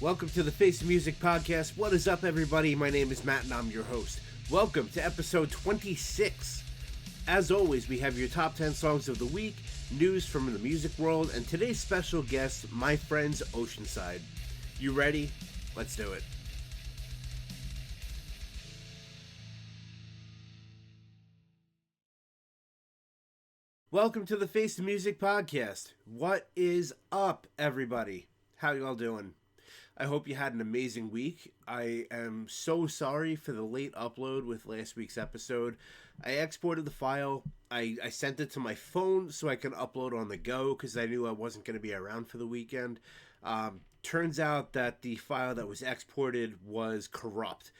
Welcome to the Face of Music podcast. What is up, everybody? My name is Matt, and I'm your host. Welcome to episode 26. As always, we have your top 10 songs of the week, news from the music world, and today's special guest, my friends Oceanside. You ready? Let's do it. Welcome to the Face of Music podcast. What is up, everybody? How y'all doing? I hope you had an amazing week. I am so sorry for the late upload with last week's episode. I exported the file. I sent it to my phone so I can upload on the go because I knew I wasn't going to be around for the weekend. Turns out that the file that was exported was corrupt.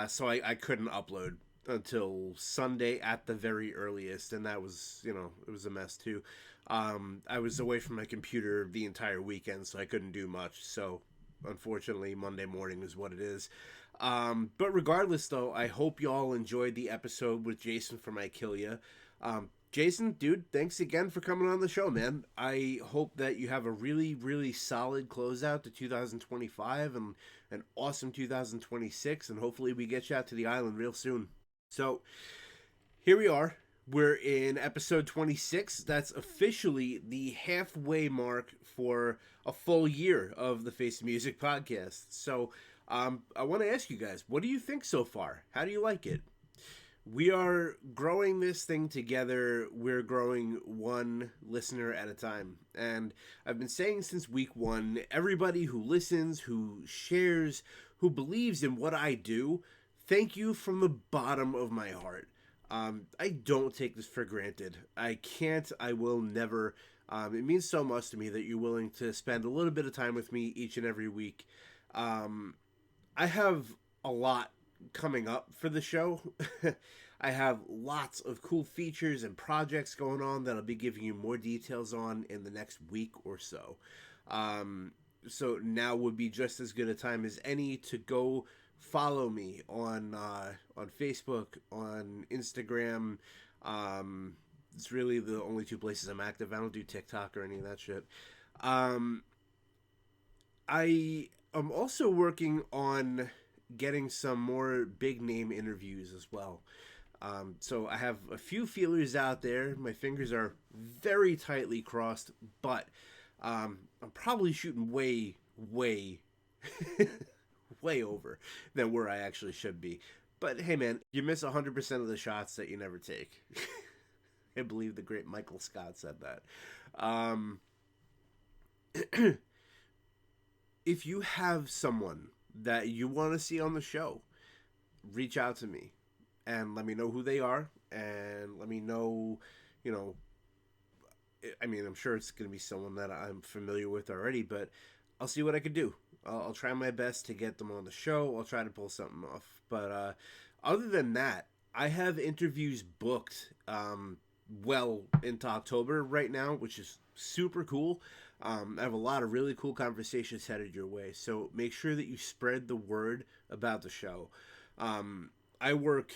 So I couldn't upload until Sunday at the very earliest. And that was, it was a mess too. I was away from my computer the entire weekend, so I couldn't do much. So unfortunately, Monday morning is what it is. But regardless, though, I hope you all enjoyed the episode with Jason from I Kill Ya. Jason, dude, thanks again for coming on the show, man. I hope that you have a really, really solid closeout to 2025 and an awesome 2026, and hopefully we get you out to the island real soon. So, here we are. We're in episode 26. That's officially the halfway mark for a full year of the Face of Music podcast. So I want to ask you guys, what do you think so far? How do you like it? We are growing this thing together. We're growing one listener at a time. And I've been saying since week one, everybody who listens, who shares, who believes in what I do, thank you from the bottom of my heart. I don't take this for granted. I can't, I will never. It means so much to me that you're willing to spend a little bit of time with me each and every week. I have a lot coming up for the show. I have lots of cool features and projects going on that I'll be giving you more details on in the next week or so. So now would be just as good a time as any to go follow me on Facebook, on Instagram. It's really the only two places I'm active. I don't do TikTok or any of that shit. I am also working on getting some more big name interviews as well. So I have a few feelers out there. My fingers are very tightly crossed, but I'm probably shooting way way over than where I actually should be. But hey, man, you miss 100% of the shots that you never take. I believe the great Michael Scott said that. If you have someone that you want to see on the show, reach out to me and let me know who they are and let me know, I mean, I'm sure it's going to be someone that I'm familiar with already, but I'll see what I could do. I'll try my best to get them on the show. I'll try to pull something off. But other than that, I have interviews booked well into October right now, which is super cool. I have a lot of really cool conversations headed your way. So make sure that you spread the word about the show. I work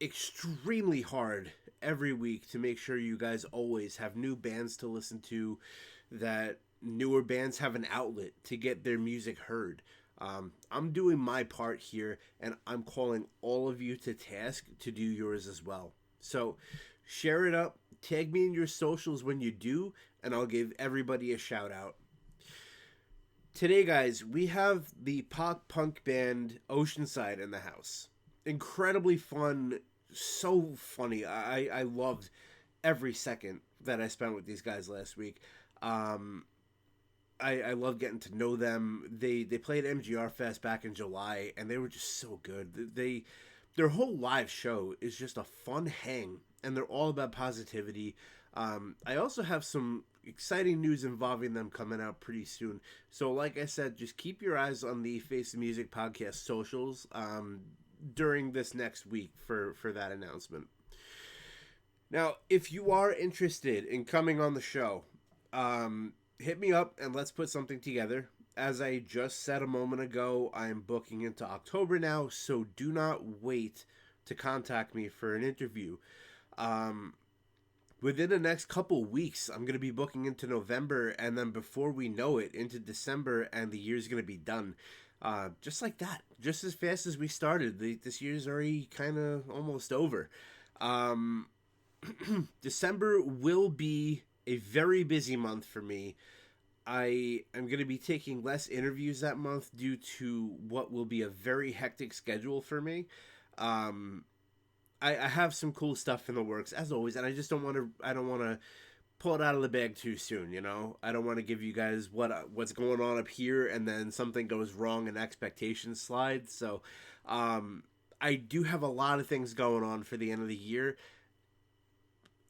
extremely hard every week to make sure you guys always have new bands to listen to, that newer bands have an outlet to get their music heard. I'm doing my part here, and I'm calling all of you to task to do yours as well. So share it up, tag me in your socials when you do, and I'll give everybody a shout out. Today, guys, we have the pop punk band Oceanside in the house. Incredibly fun, so funny. I loved every second that I spent with these guys last week. Um, I love getting to know them. They played MGR Fest back in July, and they were just so good. Their whole live show is just a fun hang, and they're all about positivity. I also have some exciting news involving them coming out pretty soon. So, like I said, just keep your eyes on the Face the Music podcast socials during this next week for that announcement. Now, if you are interested in coming on the show, hit me up and let's put something together. As I just said a moment ago, I am booking into October now, so do not wait to contact me for an interview. Within the next couple weeks, I'm going to be booking into November, and then before we know it, into December, and the year's going to be done. Just like that. Just as fast as we started. This year's already kind of almost over. December will be a very busy month for me. I am going to be taking less interviews that month due to what will be a very hectic schedule for me. I have some cool stuff in the works as always, and I just don't want to. I don't want to pull it out of the bag too soon. You know, I don't want to give you guys what's going on up here, and then something goes wrong and expectations slide. So, I do have a lot of things going on for the end of the year.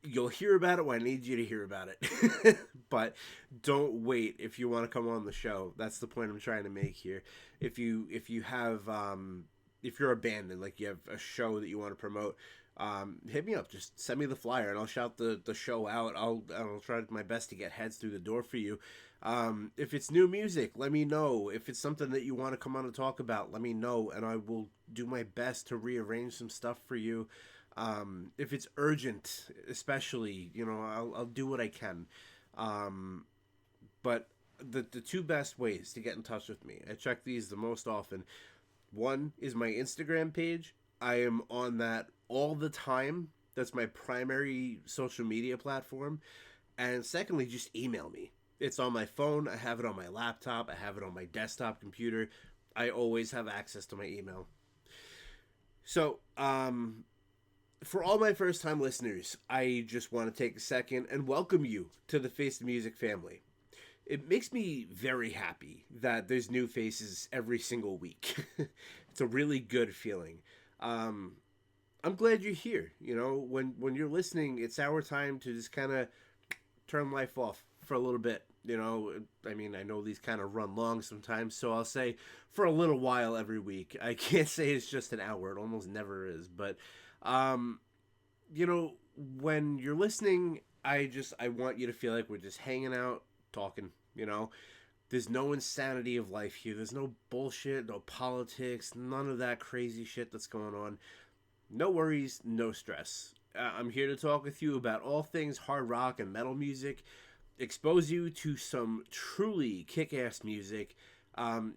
You'll hear about it when I need you to hear about it. But don't wait if you want to come on the show. That's the point I'm trying to make here. If you have if you're a band and like you have a show that you want to promote, hit me up. Just send me the flyer and I'll shout the show out. I'll try my best to get heads through the door for you. If it's new music, let me know. If it's something that you want to come on and talk about, let me know, and I will do my best to rearrange some stuff for you. If it's urgent, especially, you know, I'll do what I can. But the two best ways to get in touch with me, I check these the most often. One is my Instagram page. I am on that all the time. That's my primary social media platform. And secondly, just email me. It's on my phone. I have it on my laptop. I have it on my desktop computer. I always have access to my email. So, for all my first-time listeners, I just want to take a second and welcome you to the Face the Music family. It makes me very happy that there's new faces every single week. It's a really good feeling. I'm glad you're here. You know, when you're listening, it's our time to just kind of turn life off for a little bit. You know, I mean, I know these kind of run long sometimes, so I'll say for a little while every week. I can't say it's just an hour. It almost never is, but you know, when you're listening, I want you to feel like we're just hanging out, talking, you know. There's no insanity of life here. There's no bullshit, no politics, none of that crazy shit that's going on. No worries, no stress. I'm here to talk with you about all things hard rock and metal music, expose you to some truly kick-ass music,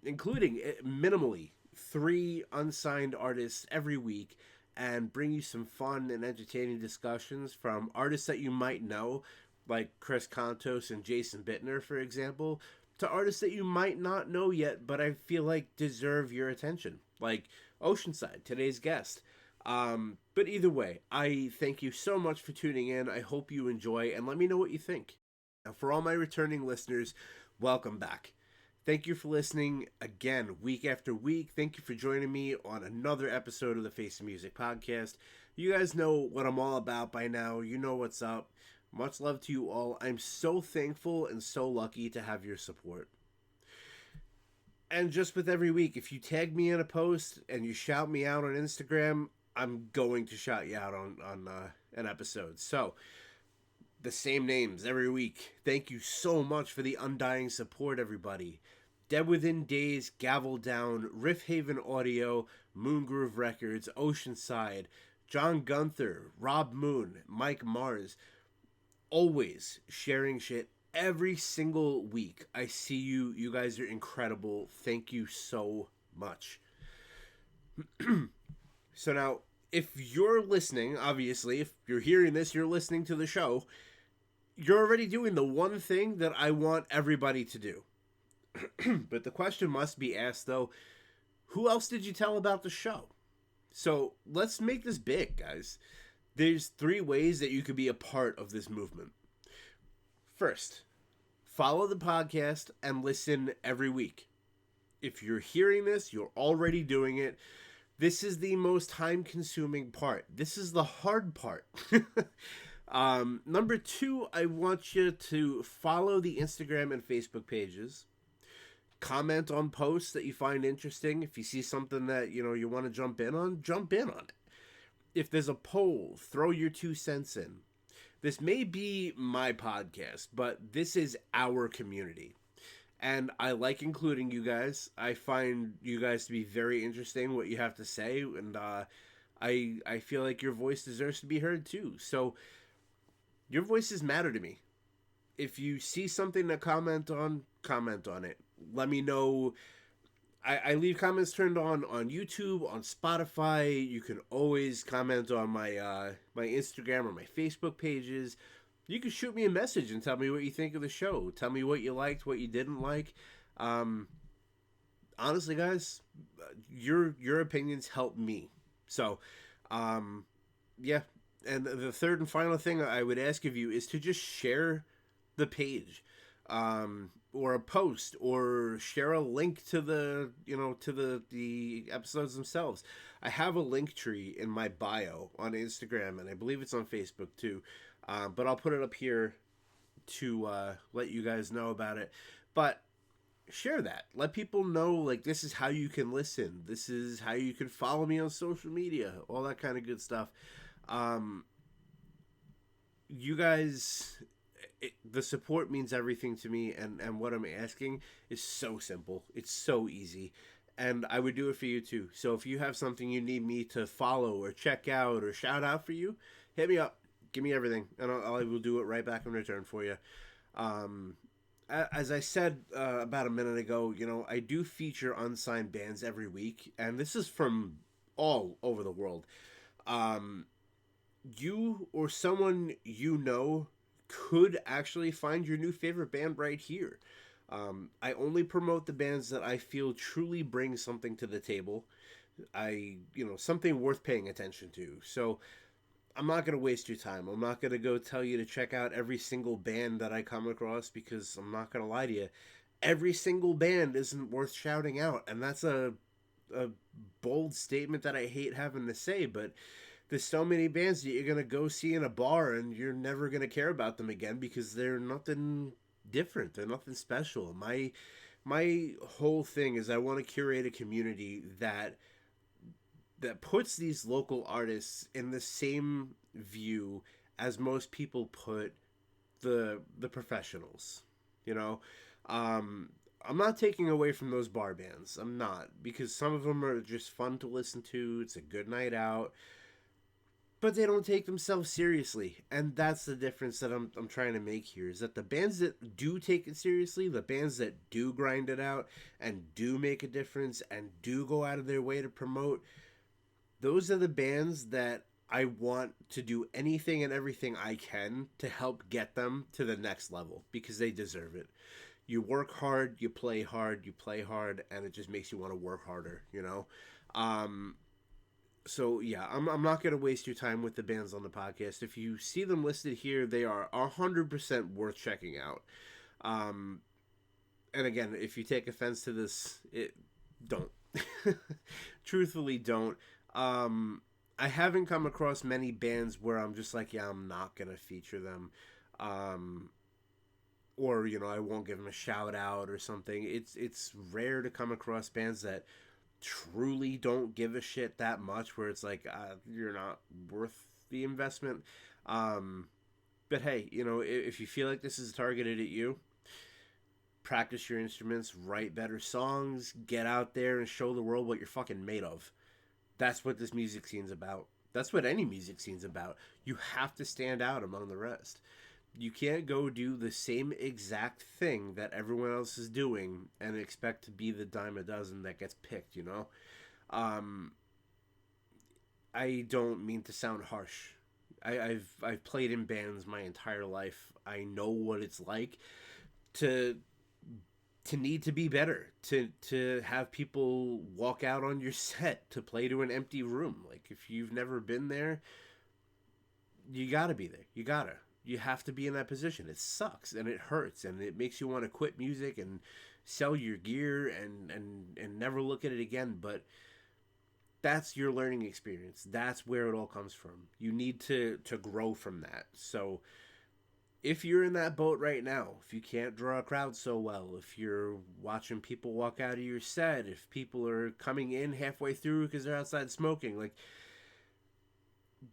including minimally 3 unsigned artists every week, and bring you some fun and entertaining discussions from artists that you might know, like Chris Contos and Jason Bittner, for example, to artists that you might not know yet, but I feel like deserve your attention, like Oceanside, today's guest. But either way, I thank you so much for tuning in. I hope you enjoy, and let me know what you think. Now, for all my returning listeners, welcome back. Thank you for listening again, week after week. Thank you for joining me on another episode of the Face of Music podcast. You guys know what I'm all about by now. You know what's up. Much love to you all. I'm so thankful and so lucky to have your support. And just with every week, if you tag me in a post and you shout me out on Instagram, I'm going to shout you out on an episode. So, the same names every week. Thank you so much for the undying support, everybody. Dead Within Days, Gavel Down, Riff Haven Audio, Moongroove Records, Oceanside, John Gunther, Rob Moon, Mike Mars. Always sharing shit every single week. I see you. You guys are incredible. Thank you so much. So now, if you're listening, obviously, if you're hearing this, you're listening to the show, you're already doing the one thing that I want everybody to do. But the question must be asked, though, who else did you tell about the show? So let's make this big, guys. There's three ways that you could be a part of this movement. First, follow the podcast and listen every week. If you're hearing this, you're already doing it. This is the most time consuming part. This is the hard part. Number two, I want you to follow the Instagram and Facebook pages. Comment on posts that you find interesting. If you see something that you want to jump in on it. If there's a poll, throw your 2 cents in. This may be my podcast, but this is our community. And I like including you guys. I find you guys to be very interesting, what you have to say, and I feel like your voice deserves to be heard too. So your voices matter to me. If you see something to comment on it. Let me know. I leave comments turned on YouTube, on Spotify. You can always comment on my my Instagram or my Facebook pages. You can shoot me a message and tell me what you think of the show. Tell me what you liked, what you didn't like. Honestly, guys, your opinions help me. So, yeah. And the third and final thing I would ask of you is to just share the page, or a post, or share a link to the the episodes themselves. I have a link tree in my bio on Instagram, and I believe it's on Facebook too. But I'll put it up here to let you guys know about it. But share that. Let people know, like, this is how you can listen. This is how you can follow me on social media. All that kind of good stuff. You guys, the support means everything to me. And what I'm asking is so simple. It's so easy. And I would do it for you too. So if you have something you need me to follow or check out or shout out for you, hit me up. Give me everything, and I will do it right back in return for you. As I said about a minute ago, I do feature unsigned bands every week, and this is from all over the world. You or someone could actually find your new favorite band right here. I only promote the bands that I feel truly bring something to the table. Something worth paying attention to. So I'm not going to waste your time. I'm not going to go tell you to check out every single band that I come across, because I'm not going to lie to you. Every single band isn't worth shouting out. And that's a bold statement that I hate having to say, but there's so many bands that you're going to go see in a bar and you're never going to care about them again because they're nothing different. They're nothing special. My whole thing is I want to curate a community that puts these local artists in the same view as most people put the professionals. I'm not taking away from those bar bands. I'm not, because some of them are just fun to listen to. It's a good night out, but they don't take themselves seriously, and that's the difference that I'm trying to make here. Is that the bands that do take it seriously, the bands that do grind it out and do make a difference and do go out of their way to promote, those are the bands that I want to do anything and everything I can to help get them to the next level, because they deserve it. You work hard, you play hard, and it just makes you want to work harder, So yeah, I'm not going to waste your time with the bands on the podcast. If you see them listed here, they are 100% worth checking out. And again, if you take offense to this, don't. Truthfully, don't. I haven't come across many bands where I'm just like, yeah, I'm not gonna feature them, or I won't give them a shout out or something. It's rare to come across bands that truly don't give a shit that much, where it's like, you're not worth the investment. But hey, if you feel like this is targeted at you, practice your instruments, write better songs, get out there and show the world what you're fucking made of. That's what this music scene's about. That's what any music scene's about. You have to stand out among the rest. You can't go do the same exact thing that everyone else is doing and expect to be the dime a dozen that gets picked, I don't mean to sound harsh. I've played in bands my entire life. I know what it's like to to need to be better, to have people walk out on your set to play to an empty room. Like, if you've never been there, you gotta be there. You have to be in that position. It sucks and it hurts and it makes you want to quit music and sell your gear and never look at it again. But that's your learning experience. That's where it all comes from. You need to grow from that. So if you're in that boat right now, if you can't draw a crowd so well, if you're watching people walk out of your set, if people are coming in halfway through because they're outside smoking, like,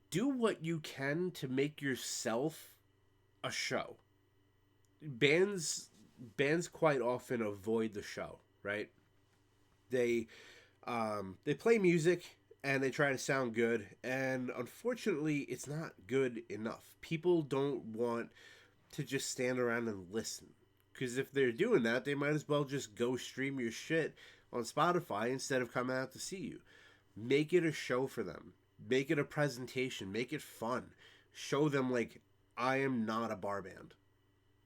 do what you can to make yourself a show. Bands quite often avoid the show, right? They they play music and they try to sound good, and unfortunately it's not good enough. People don't want to just stand around and listen, because if they're doing that, they might as well just go stream your shit on Spotify instead of coming out to see you. Make it a show for them. Make it a presentation. Make it fun. Show them, like, I am not a bar band.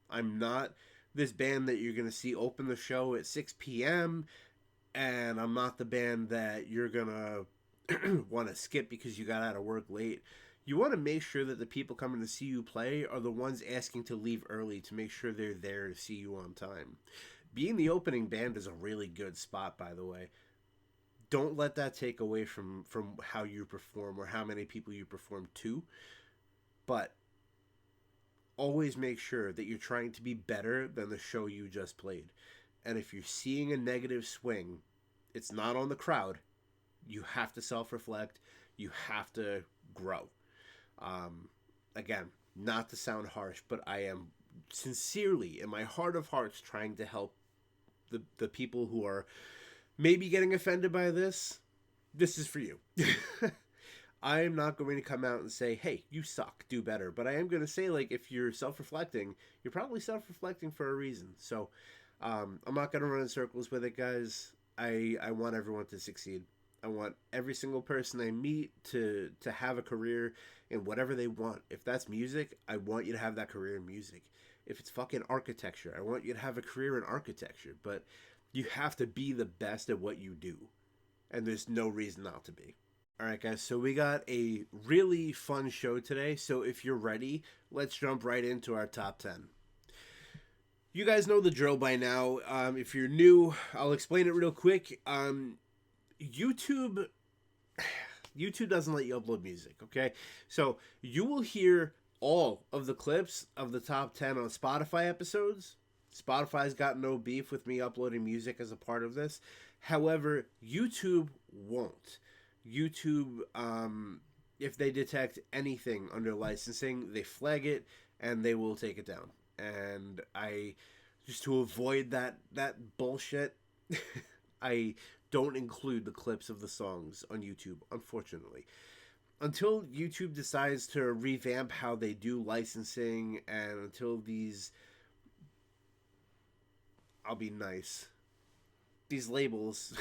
I'm not this band that you're going to see open the show at 6 p.m. And I'm not the band that you're going to want to skip because you got out of work late. You want to make sure that the people coming to see you play are the ones asking to leave early to make sure they're there to see you on time. Being the opening band is a really good spot, by the way. Don't let that take away from how you perform or how many people you perform to. But always make sure that you're trying to be better than the show you just played. And if you're seeing a negative swing, it's not on the crowd. You have to self-reflect. You have to grow. Again, not to sound harsh, but I am sincerely, in my heart of hearts, trying to help the people who are maybe getting offended by this. This is for you. I am not going to come out and say, hey, you suck, do better. But I am going to say, like, if you're self-reflecting, you're probably self-reflecting for a reason. So I'm not going to run in circles with it, guys. I want everyone to succeed. I want every single person I meet to have a career in whatever they want. If that's music, I want you to have that career in music. If it's fucking architecture, I want you to have a career in architecture. But you have to be the best at what you do. And there's no reason not to be. All right, guys, so we got a really fun show today. So if you're ready, let's jump right into our top 10. You guys know the drill by now. If you're new, I'll explain it real quick. YouTube doesn't let you upload music, okay? So you will hear all of the clips of the top 10 on Spotify episodes. Spotify's got no beef with me uploading music as a part of this. However, YouTube won't. YouTube, if they detect anything under licensing, they flag it and they will take it down. And just to avoid that bullshit, I don't include the clips of the songs on YouTube, unfortunately. Until YouTube decides to revamp how they do licensing, and until these, I'll be nice, these labels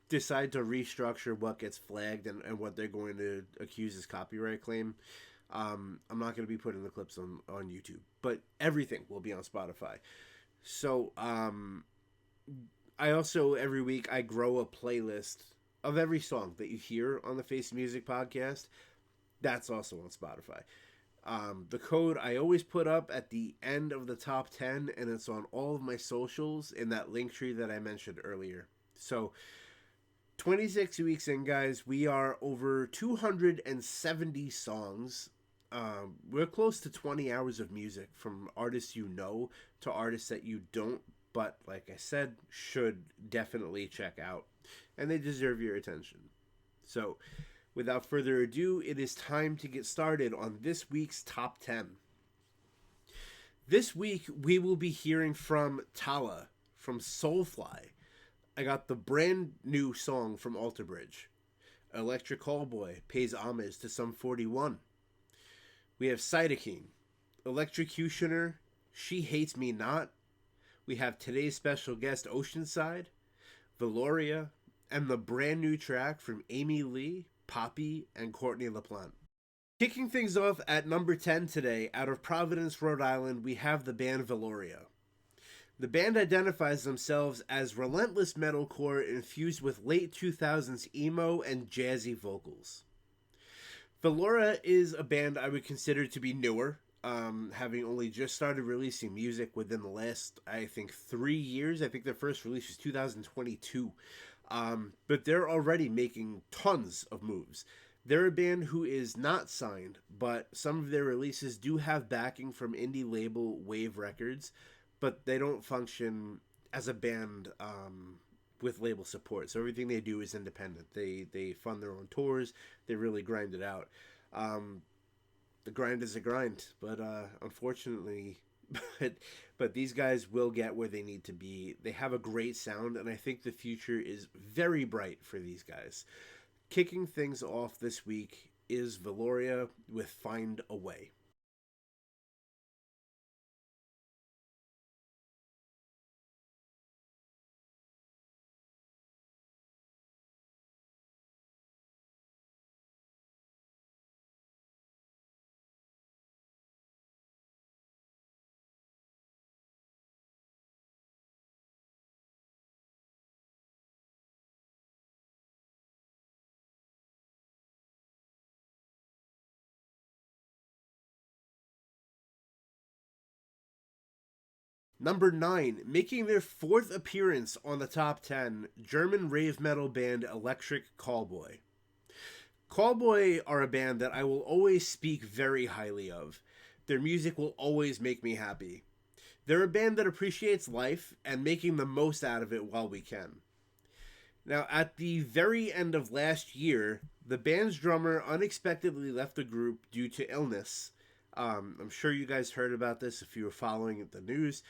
decide to restructure what gets flagged and what they're going to accuse as copyright claim, I'm not going to be putting the clips on YouTube. But everything will be on Spotify. So, I also, every week, I grow a playlist of every song that you hear on the Face Music podcast. That's also on Spotify. The code I always put up at the end of the top 10, and it's on all of my socials in that link tree that I mentioned earlier. So 26 weeks in, guys, we are over 270 songs. We're close to 20 hours of music, from artists you know to artists that you don't, but like I said, should definitely check out, and they deserve your attention. So without further ado, it is time to get started on this week's top 10. This week we will be hearing from Tala from Soulfly. I got the brand new song from Alter Bridge. Electric Callboy pays homage to Sum 41. We have Cytokine, Electrocutioner, She Hates Me Not. We have today's special guest, Oceanside, Valoria, and the brand new track from Amy Lee, Poppy, and Courtney LaPlante. Kicking things off at number 10 today, out of Providence, Rhode Island, we have the band Valoria. The band identifies themselves as relentless metalcore infused with late 2000s emo and jazzy vocals. Valora is a band I would consider to be newer, having only just started releasing music within the last, I think, 3 years. I think their first release was 2022. But they're already making tons of moves. They're a band who is not signed, but some of their releases do have backing from indie label Wave Records, but they don't function as a band with label support. So everything they do is independent. They fund their own tours. They really grind it out. Um, the grind is a grind, but unfortunately, but but these guys will get where they need to be. They have a great sound, and I think the future is very bright for these guys. Kicking things off this week is Valoria with Find a Way. Number 9, making their fourth appearance on the top 10, German rave metal band Electric Callboy. Callboy are a band that I will always speak very highly of. Their music will always make me happy. They're a band that appreciates life and making the most out of it while we can. Now, at the very end of last year, the band's drummer unexpectedly left the group due to illness. I'm sure you guys heard about this if you were following the news.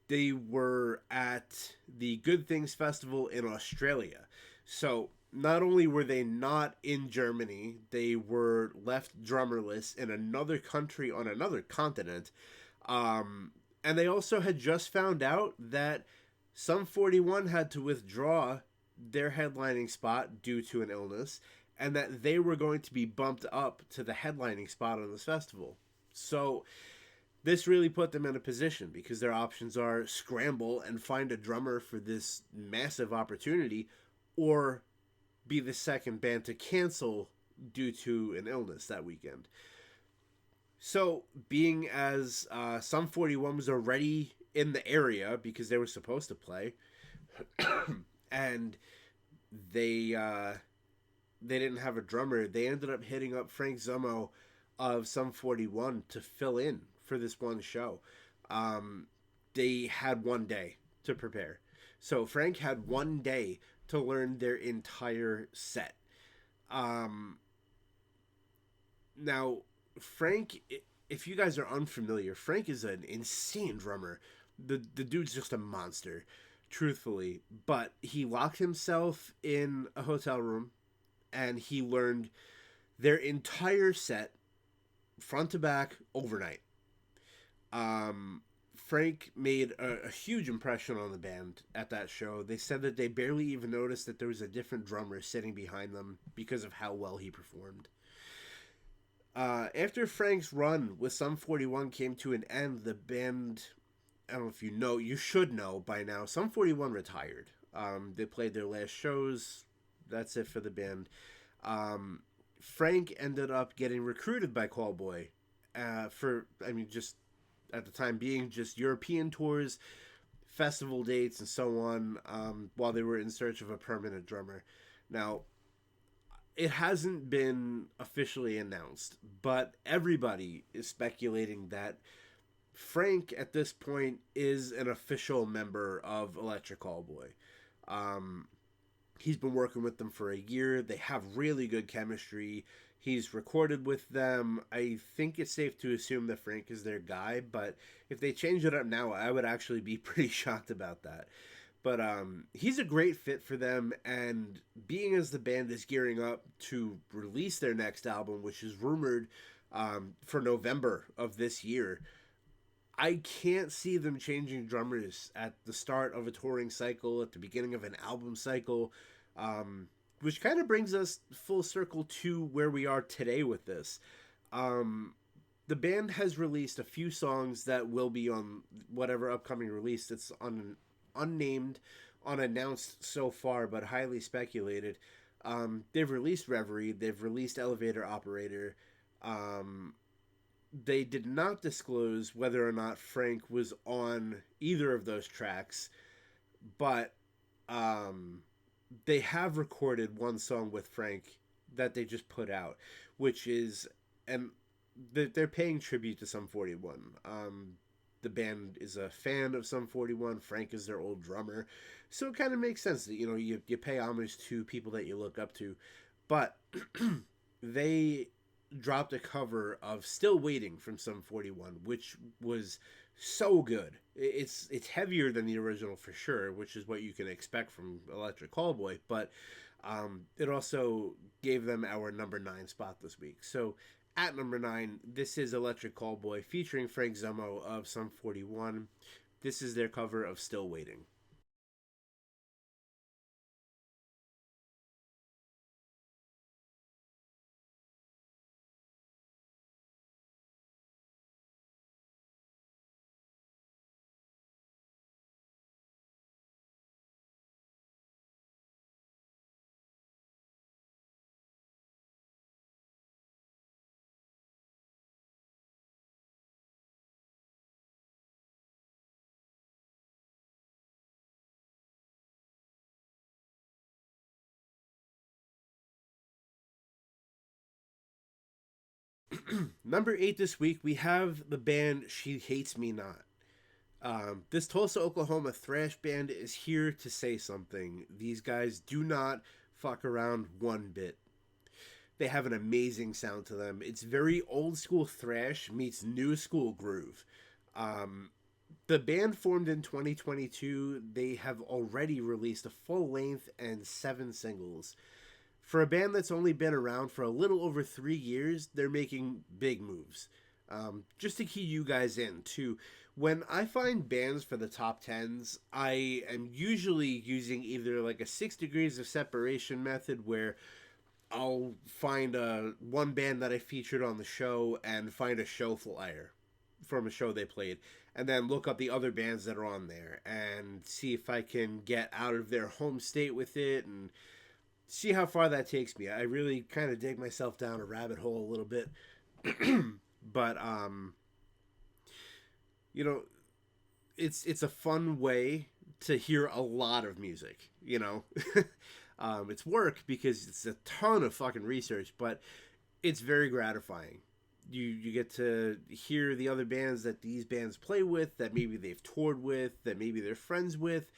They were at the Good Things Festival in Australia. So, not only were they not in Germany, they were left drummerless in another country on another continent. And they also had just found out that Sum 41 had to withdraw their headlining spot due to an illness, and that they were going to be bumped up to the headlining spot on this festival. So this really put them in a position because their options are scramble and find a drummer for this massive opportunity, or be the second band to cancel due to an illness that weekend. So, being as Sum 41 was already in the area because they were supposed to play, and they they didn't have a drummer, they ended up hitting up Frank Zummo of Sum 41 to fill in for this one show. Um, they had one day to prepare. So Frank had one day to learn their entire set. Um, Now, Frank, if you guys are unfamiliar, Frank is an insane drummer. The dude's just a monster, truthfully. But he locked himself in a hotel room and he learned their entire set, front to back, overnight. Frank made a huge impression on the band at that show. They said that they barely even noticed that there was a different drummer sitting behind them because of how well he performed. After Frank's run with Sum 41 came to an end, the band, I don't know if you know, you should know by now, Sum 41 retired. They played their last shows. That's it for the band. Frank ended up getting recruited by Callboy for, I mean, just at the time being, just European tours, festival dates, and so on, while they were in search of a permanent drummer. Now, it hasn't been officially announced, but everybody is speculating that Frank at this point is an official member of Electric Callboy. Um, he's been working with them for a year. They have really good chemistry. He's recorded with them. I think it's safe to assume that Frank is their guy, but if they change it up now, I would actually be pretty shocked about that. But he's a great fit for them, and being as the band is gearing up to release their next album, which is rumored for November of this year, I can't see them changing drummers at the start of a touring cycle, at the beginning of an album cycle, which kind of brings us full circle to where we are today with this. Um, the band has released a few songs that will be on whatever upcoming release. It's on unnamed, unannounced so far, but highly speculated. They've released Reverie. They've released Elevator Operator. Um, they did not disclose whether or not Frank was on either of those tracks, but um, they have recorded one song with Frank that they just put out, which is, and they're paying tribute to Sum 41. The band is a fan of Sum 41. Frank is their old drummer, so it kind of makes sense that you pay homage to people that you look up to, but they dropped a cover of "Still Waiting" from Sum 41, which was so good. It's heavier than the original for sure, which is what you can expect from Electric Callboy, but it also gave them our number 9 spot this week. So at number 9, this is Electric Callboy featuring Frank Zummo of Sum 41. This is their cover of "Still Waiting." Number 8 this week, we have the band She Hates Me Not. This Tulsa, Oklahoma thrash band is here to say something. These guys do not fuck around one bit. They have an amazing sound to them. It's very old school thrash meets new school groove. Um, the band formed in 2022. They have already released a full length and 7 singles. For a band that's only been around for a little over 3 years, they're making big moves. Just to key you guys in, too, when I find bands for the top tens, I am usually using either like a 6 degrees of separation method where I'll find one band that I featured on the show and find a show flyer from a show they played, and then look up the other bands that are on there and see if I can get out of their home state with it and see how far that takes me. I really kind of dig myself down a rabbit hole a little bit, but you know, it's a fun way to hear a lot of music. It's work because it's a ton of fucking research, but it's very gratifying. You get to hear the other bands that these bands play with, that maybe they've toured with, that maybe they're friends with.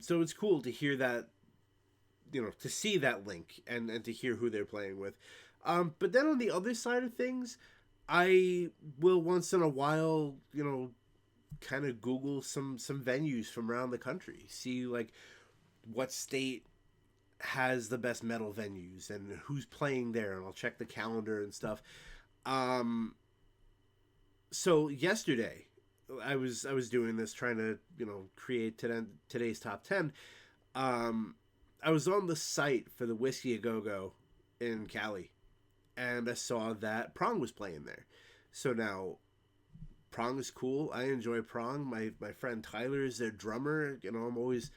So it's cool to hear that, to see that link and to hear who they're playing with. But then on the other side of things, I will once in a while, kind of Google some venues from around the country, see like what state has the best metal venues and who's playing there, and I'll check the calendar and stuff. Um, so yesterday, I was doing this, trying to create today's top 10. Um, I was on the site for the Whiskey A Go Go in Cali, and I saw that Prong was playing there. So now Prong is cool. I enjoy Prong. My friend Tyler is their drummer. I'm always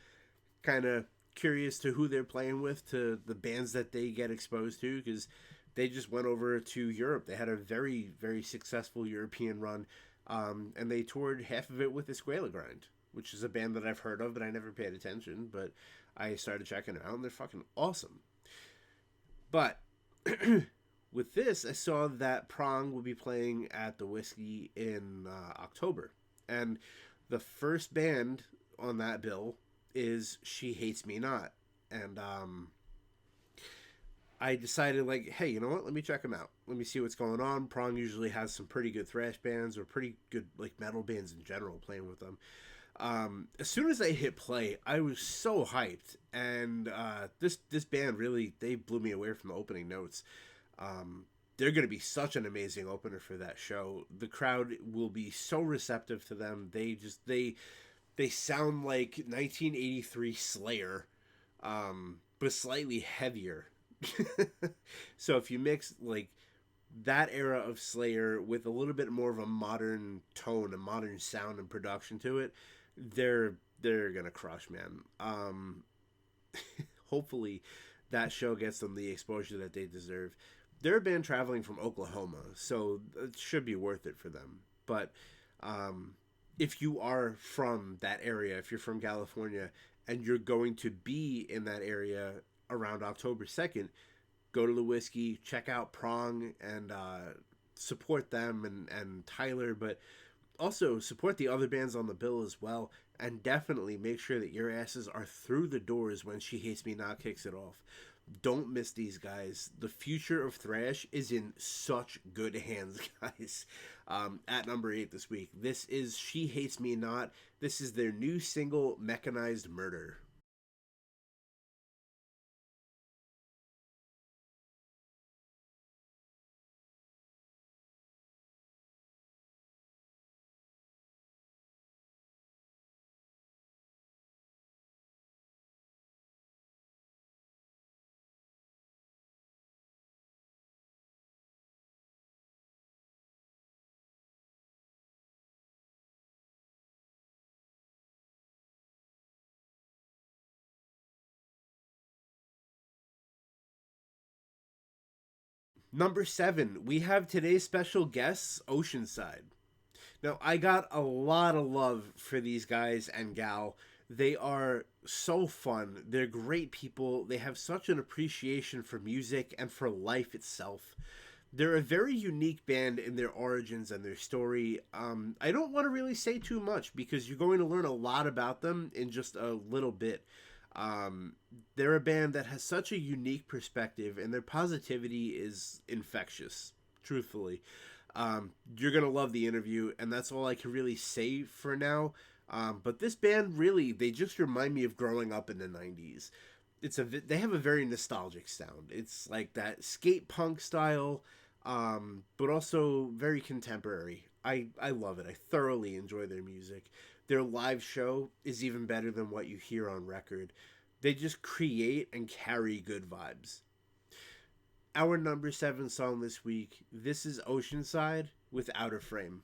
kind of curious to who they're playing with, to the bands that they get exposed to, because they just went over to Europe. They had a very, very successful European run, and they toured half of it with Escuela Grind, which is a band that I've heard of, but I never paid attention. But I started checking it out, and they're fucking awesome. But with this, I saw that Prong will be playing at the Whiskey in October. And the first band on that bill is She Hates Me Not. And I decided, like, hey, you know what? Let me check them out. Let me see what's going on. Prong usually has some pretty good thrash bands, or pretty good like metal bands in general, playing with them. As soon as I hit play, I was so hyped, and this band really, they blew me away from the opening notes. They're going to be such an amazing opener for that show. The crowd will be so receptive to them. They sound like 1983 Slayer, but slightly heavier. So if you mix like that era of Slayer with a little bit more of a modern tone, a modern sound and production to it, they're gonna crush, man. Hopefully, that show gets them the exposure that they deserve. They're a band traveling from Oklahoma, so it should be worth it for them. But um, if you are from that area, if you're from California, and you're going to be in that area around October 2nd, go to the whiskey, check out Prong, and support them and Tyler, but also support the other bands on the bill as well. And definitely make sure that your asses are through the doors when She Hates Me Not kicks it off. Don't miss these guys. The future of thrash is in such good hands, guys. At number 8 this week, this is She Hates Me Not. This is their new single, Mechanized Murder. Number 7, we have today's special guests, Oceanside. Now, I got a lot of love for these guys and gal. They are so fun. They're great people. They have such an appreciation for music and for life itself. They're a very unique band in their origins and their story. I don't want to really say too much because you're going to learn a lot about them in just a little bit. They're a band that has such a unique perspective, and their positivity is infectious, truthfully. You're going to love the interview, and that's all I can really say for now. But this band really, they just remind me of growing up in the 90s. They have a very nostalgic sound. It's like that skate punk style, but also very contemporary. I love it. I thoroughly enjoy their music. Their live show is even better than what you hear on record. They just create and carry good vibes. Our number 7 song this week, this is Oceanside with Outer Frame.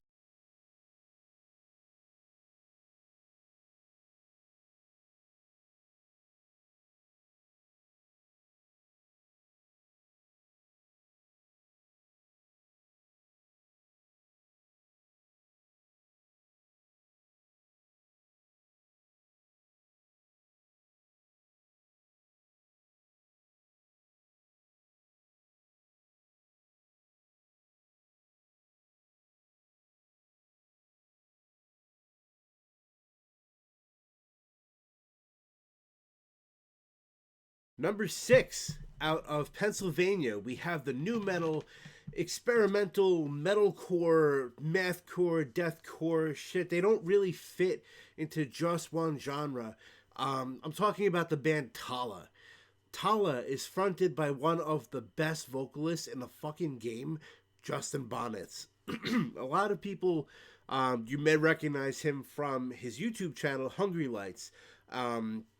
Number 6, out of Pennsylvania, we have the new metal, experimental metalcore, mathcore, deathcore shit. They don't really fit into just one genre. I'm talking about the band Tala. Tala is fronted by one of the best vocalists in the fucking game, Justin Bonnets. A lot of people, you may recognize him from his YouTube channel, Hungry Lights.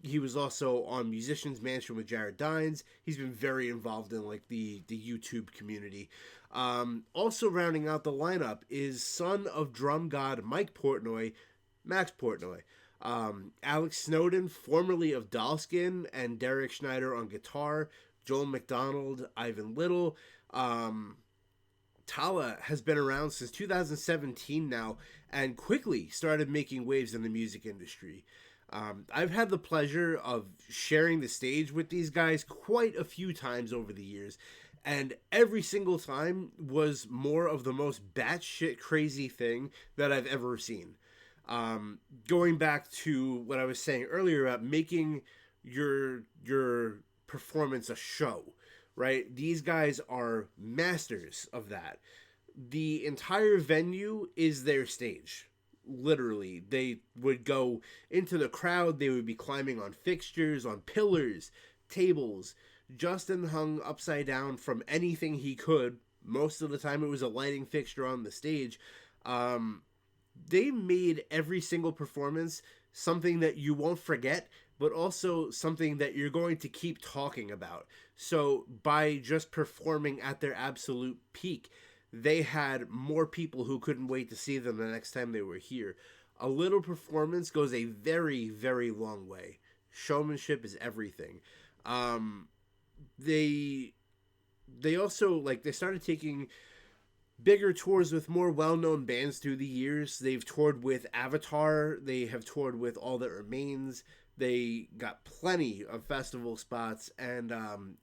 He was also on Musicians Mansion with Jared Dines. He's been very involved in like the YouTube community. Also rounding out the lineup is son of drum god Mike Portnoy, Max Portnoy. Alex Snowden, formerly of Dollskin, and Derek Schneider on guitar. Joel McDonald, Ivan Little. Tala has been around since 2017 now and quickly started making waves in the music industry. I've had the pleasure of sharing the stage with these guys quite a few times over the years, and every single time was more of the most batshit crazy thing that I've ever seen. Going back to what I was saying earlier about making your performance a show, right? These guys are masters of that. The entire venue is their stage. Literally, they would go into the crowd, they would be climbing on fixtures, on pillars, tables. Justin hung upside down from anything he could. Most of the time it was a lighting fixture on the stage. They made every single performance something that you won't forget, but also something that you're going to keep talking about. So by just performing at their absolute peak, they had more people who couldn't wait to see them the next time they were here. A little performance goes a very, very long way. Showmanship is everything. Um, they they also like they started taking bigger tours with more well-known bands through the years. They've toured with Avatar, they have toured with All That Remains. They got plenty of festival spots, and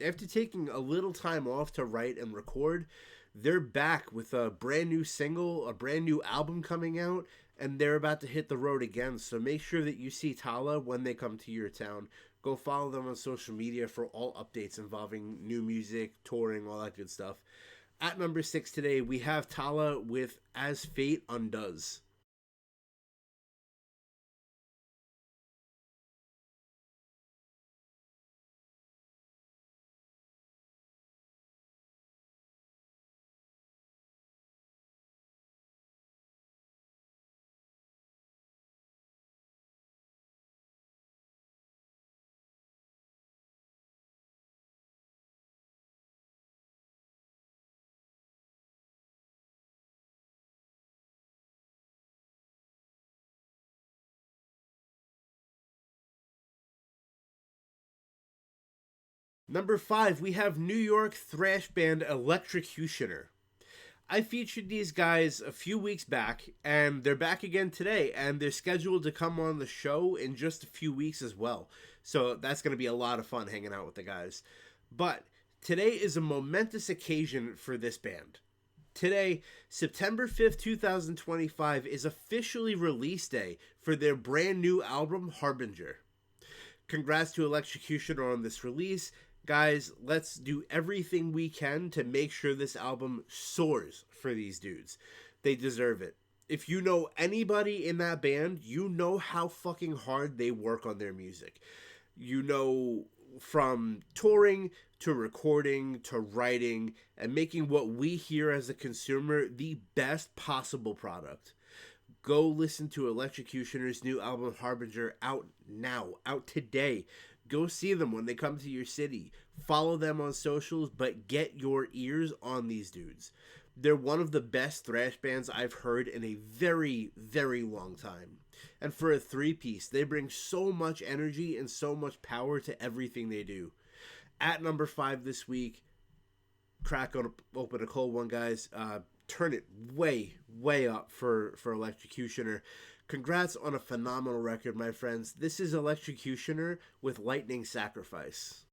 after taking a little time off to write and record, they're back with a brand new single, a brand new album coming out, and they're about to hit the road again. So make sure that you see Tala when they come to your town. Go follow them on social media for all updates involving new music, touring, all that good stuff. At number 6 today, we have Tala with As Fate Undoes. Number 5, we have New York thrash band Electrocutioner. I featured these guys a few weeks back, and they're back again today, and they're scheduled to come on the show in just a few weeks as well. So that's going to be a lot of fun hanging out with the guys. But today is a momentous occasion for this band. Today, September 5th, 2025, is officially release day for their brand new album, Harbinger. Congrats to Electrocutioner on this release. Guys, let's do everything we can to make sure this album soars for these dudes. They deserve it. If you know anybody in that band, you know how fucking hard they work on their music. You know, from touring to recording to writing and making what we hear as a consumer the best possible product. Go listen to Electrocutioner's new album Harbinger, out now, out today. Go see them when they come to your city. Follow them on socials, but get your ears on these dudes. They're one of the best thrash bands I've heard in a very, very long time. And for a three-piece, they bring so much energy and so much power to everything they do. At number 5 this week, open a cold one, guys. Turn it way, way up for Electrocutioner. Congrats on a phenomenal record, my friends. This is Electrocutioner with Lightning Sacrifice.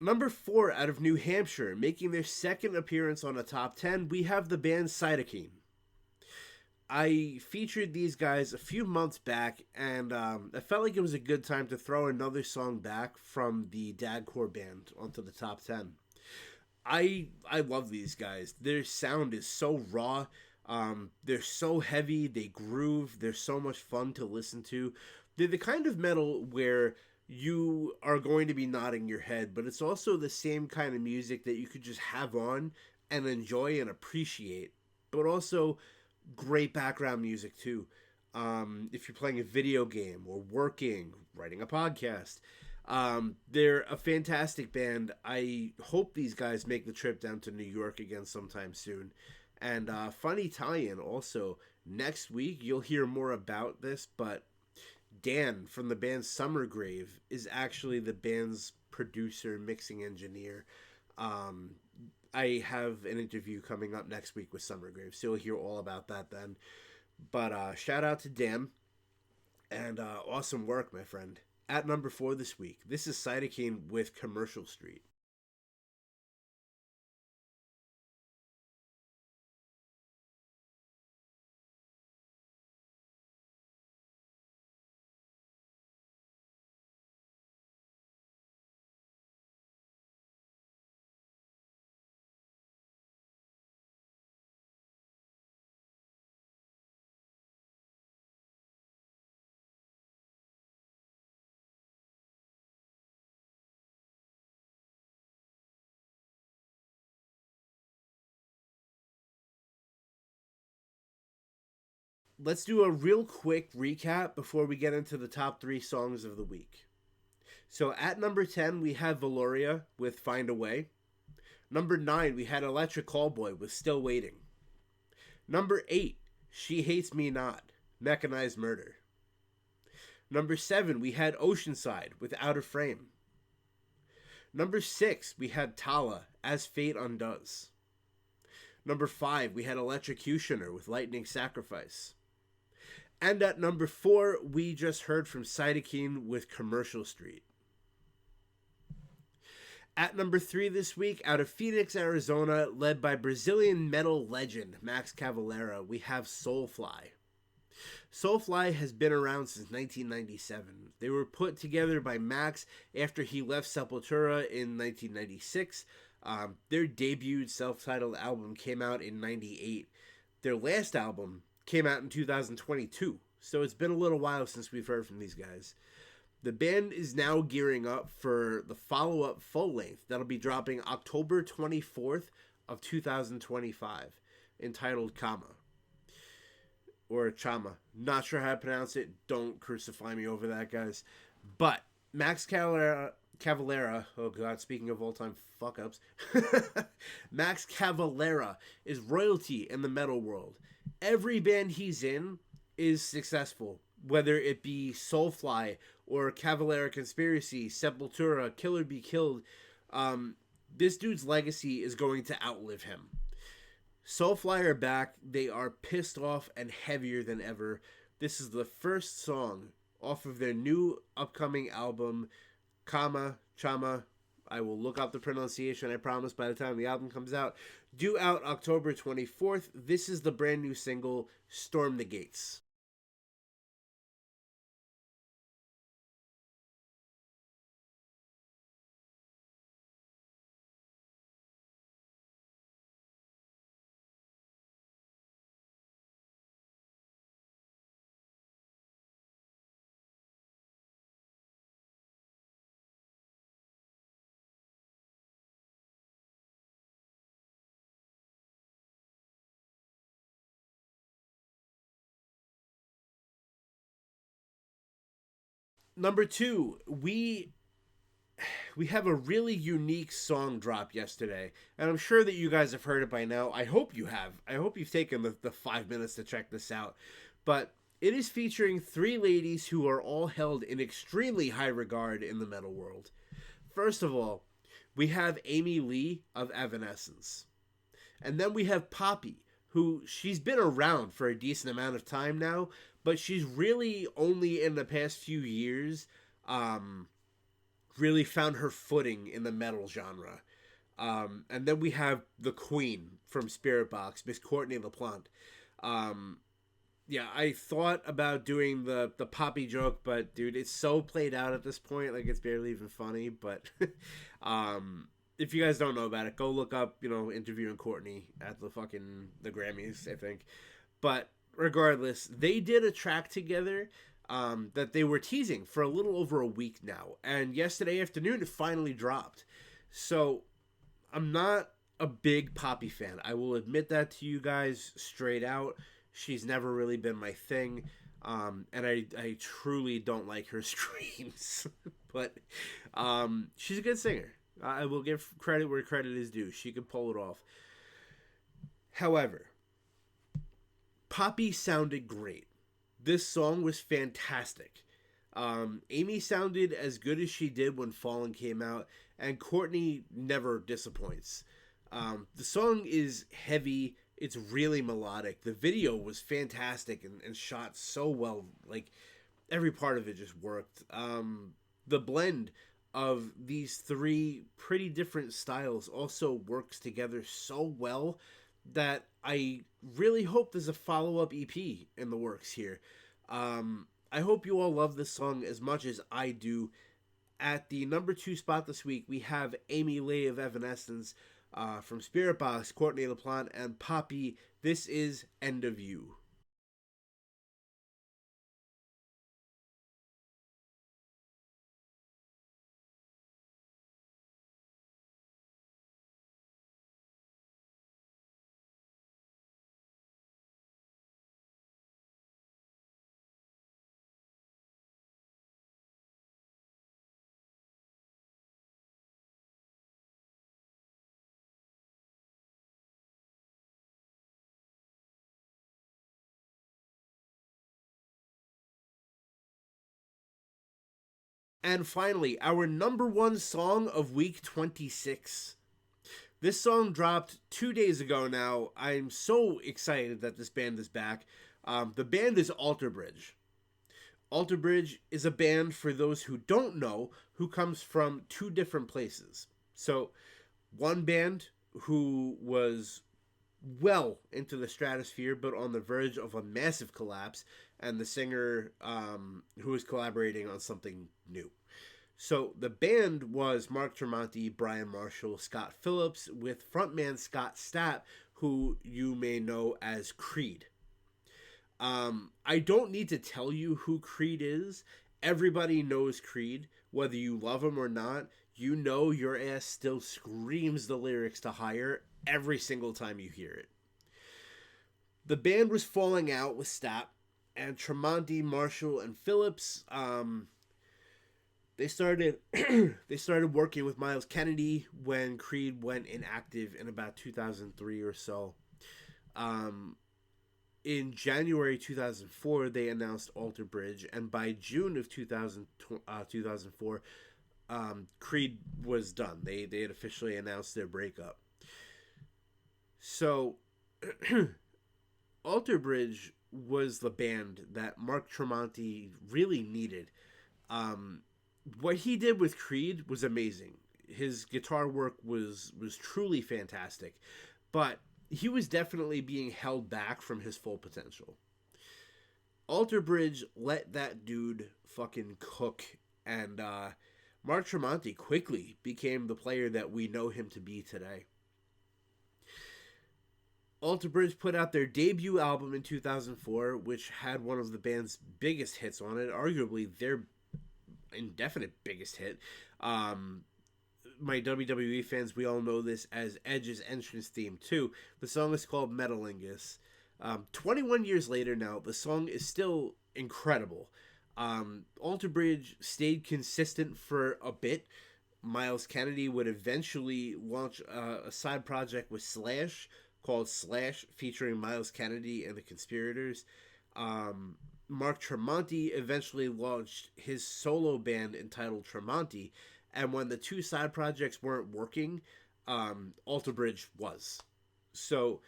Number 4 out of New Hampshire, making their second appearance on a top 10, we have the band Cytokine. I featured these guys a few months back, and I felt like it was a good time to throw another song back from the Dadcore band onto the top 10. I love these guys. Their sound is so raw. They're so heavy. They groove. They're so much fun to listen to. They're the kind of metal where you are going to be nodding your head, but it's also the same kind of music that you could just have on and enjoy and appreciate. But also great background music too. If you're playing a video game or working, writing a podcast, they're a fantastic band. I hope these guys make the trip down to New York again sometime soon. And funny tie-in also, next week you'll hear more about this, but Dan from the band Summergrave is actually the band's producer, mixing engineer. Um, I have an interview coming up next week with Summergrave, so you'll hear all about that then. But shout out to Dan, and awesome work, my friend. At number 4 this week, this is Cytokine with Commercial Street. let's do a real quick recap before we get into the top 3 songs of the week. So at number 10, we have Valoria with Find a Way. Number 9, we had Electric Callboy with Still Waiting. Number 8, She Hates Me Not, Mechanized Murder. Number 7, we had Oceanside with Out of Frame. Number 6, we had Tala, As Fate Undoes. Number 5, we had Electrocutioner with Lightning Sacrifice. And at number 4, we just heard from Cytokine with Commercial Street. At number 3 this week, out of Phoenix, Arizona, led by Brazilian metal legend Max Cavalera, we have Soulfly. Soulfly has been around since 1997. They were put together by Max after he left Sepultura in 1996. Their debut self-titled album came out in 98. Their last album came out in 2022, so it's been a little while since we've heard from these guys. The band is now gearing up for the follow-up full-length that'll be dropping October 24th of 2025, entitled Kama. Or Chama. Not sure how to pronounce it. Don't crucify me over that, guys. But Max Cavalera, oh god, speaking of all-time fuck-ups, Max Cavalera is royalty in the metal world. Every band he's in is successful, whether it be Soulfly or Cavalera Conspiracy, Sepultura, Killer Be Killed. This dude's legacy is going to outlive him. Soulfly are back. They are pissed off and heavier than ever. This is the first song off of their new upcoming album, Chama. I will look up the pronunciation, I promise, by the time the album comes out. Due out October 24th. This is the brand new single, Storm the Gates. Number 2, we have a really unique song drop yesterday, and I'm sure that you guys have heard it by now. I hope you have. I hope you've taken the 5 minutes to check this out. But it is featuring 3 ladies who are all held in extremely high regard in the metal world. First of all, we have Amy Lee of Evanescence. And then we have Poppy, who she's been around for a decent amount of time now, but she's really only in the past few years really found her footing in the metal genre. And then we have the Queen from Spirit Box, Miss Courtney LaPlante. Yeah, I thought about doing the Poppy joke, but dude, it's so played out at this point, like it's barely even funny. But if you guys don't know about it, go look up, interviewing Courtney at the Grammys, I think. But regardless, they did a track together that they were teasing for a little over a week now. And yesterday afternoon, it finally dropped. So I'm not a big Poppy fan. I will admit that to you guys straight out. She's never really been my thing. And I truly don't like her screams. But she's a good singer. I will give credit where credit is due. She can pull it off. However, Poppy sounded great. This song was fantastic. Amy sounded as good as she did when Fallen came out, and Courtney never disappoints. The song is heavy. It's really melodic. The video was fantastic and shot so well. Like, every part of it just worked. The blend of these 3 pretty different styles also works together so well that I really hope there's a follow-up EP in the works here. I hope you all love this song as much as I do. At the number 2 spot this week, we have Amy Lee of Evanescence, from Spirit Box, Courtney LaPlante, and Poppy. This is End of You. And finally, our number one song of week 26. This song dropped 2 days ago now. I'm so excited that this band is back. The band is Alter Bridge. Alter Bridge is a band, for those who don't know, who comes from two different places. So, one band who was well into the stratosphere, but on the verge of a massive collapse, and the singer who was collaborating on something new. So the band was Mark Tremonti, Brian Marshall, Scott Phillips, with frontman Scott Stapp, who you may know as Creed. I don't need to tell you who Creed is. Everybody knows Creed, whether you love him or not. You know your ass still screams the lyrics to Higher every single time you hear it. The band was falling out with Stapp, and Tremonti, Marshall, and Phillips. They started they started working with Miles Kennedy when Creed went inactive in about 2003 or so. Um, in January 2004, they announced Alter Bridge, and by June of 2004, Creed was done. They had officially announced their breakup. So, Alter Bridge was the band that Mark Tremonti really needed. Um, what he did with Creed was amazing. His guitar work was truly fantastic, but he was definitely being held back from his full potential. Alter Bridge let that dude fucking cook, and Mark Tremonti quickly became the player that we know him to be today. Alter Bridge put out their debut album in 2004, which had one of the band's biggest hits on it, arguably their indefinite biggest hit. Um, my WWE fans, we all know this as Edge's entrance theme too. The song is called Metalingus. 21 years later now, the song is still incredible. Alter Bridge stayed consistent for a bit. Miles Kennedy would eventually launch a side project with Slash called Slash, featuring Miles Kennedy and the Conspirators. Um, Mark Tremonti eventually launched his solo band entitled Tremonti, and when the two side projects weren't working, Alter Bridge was. So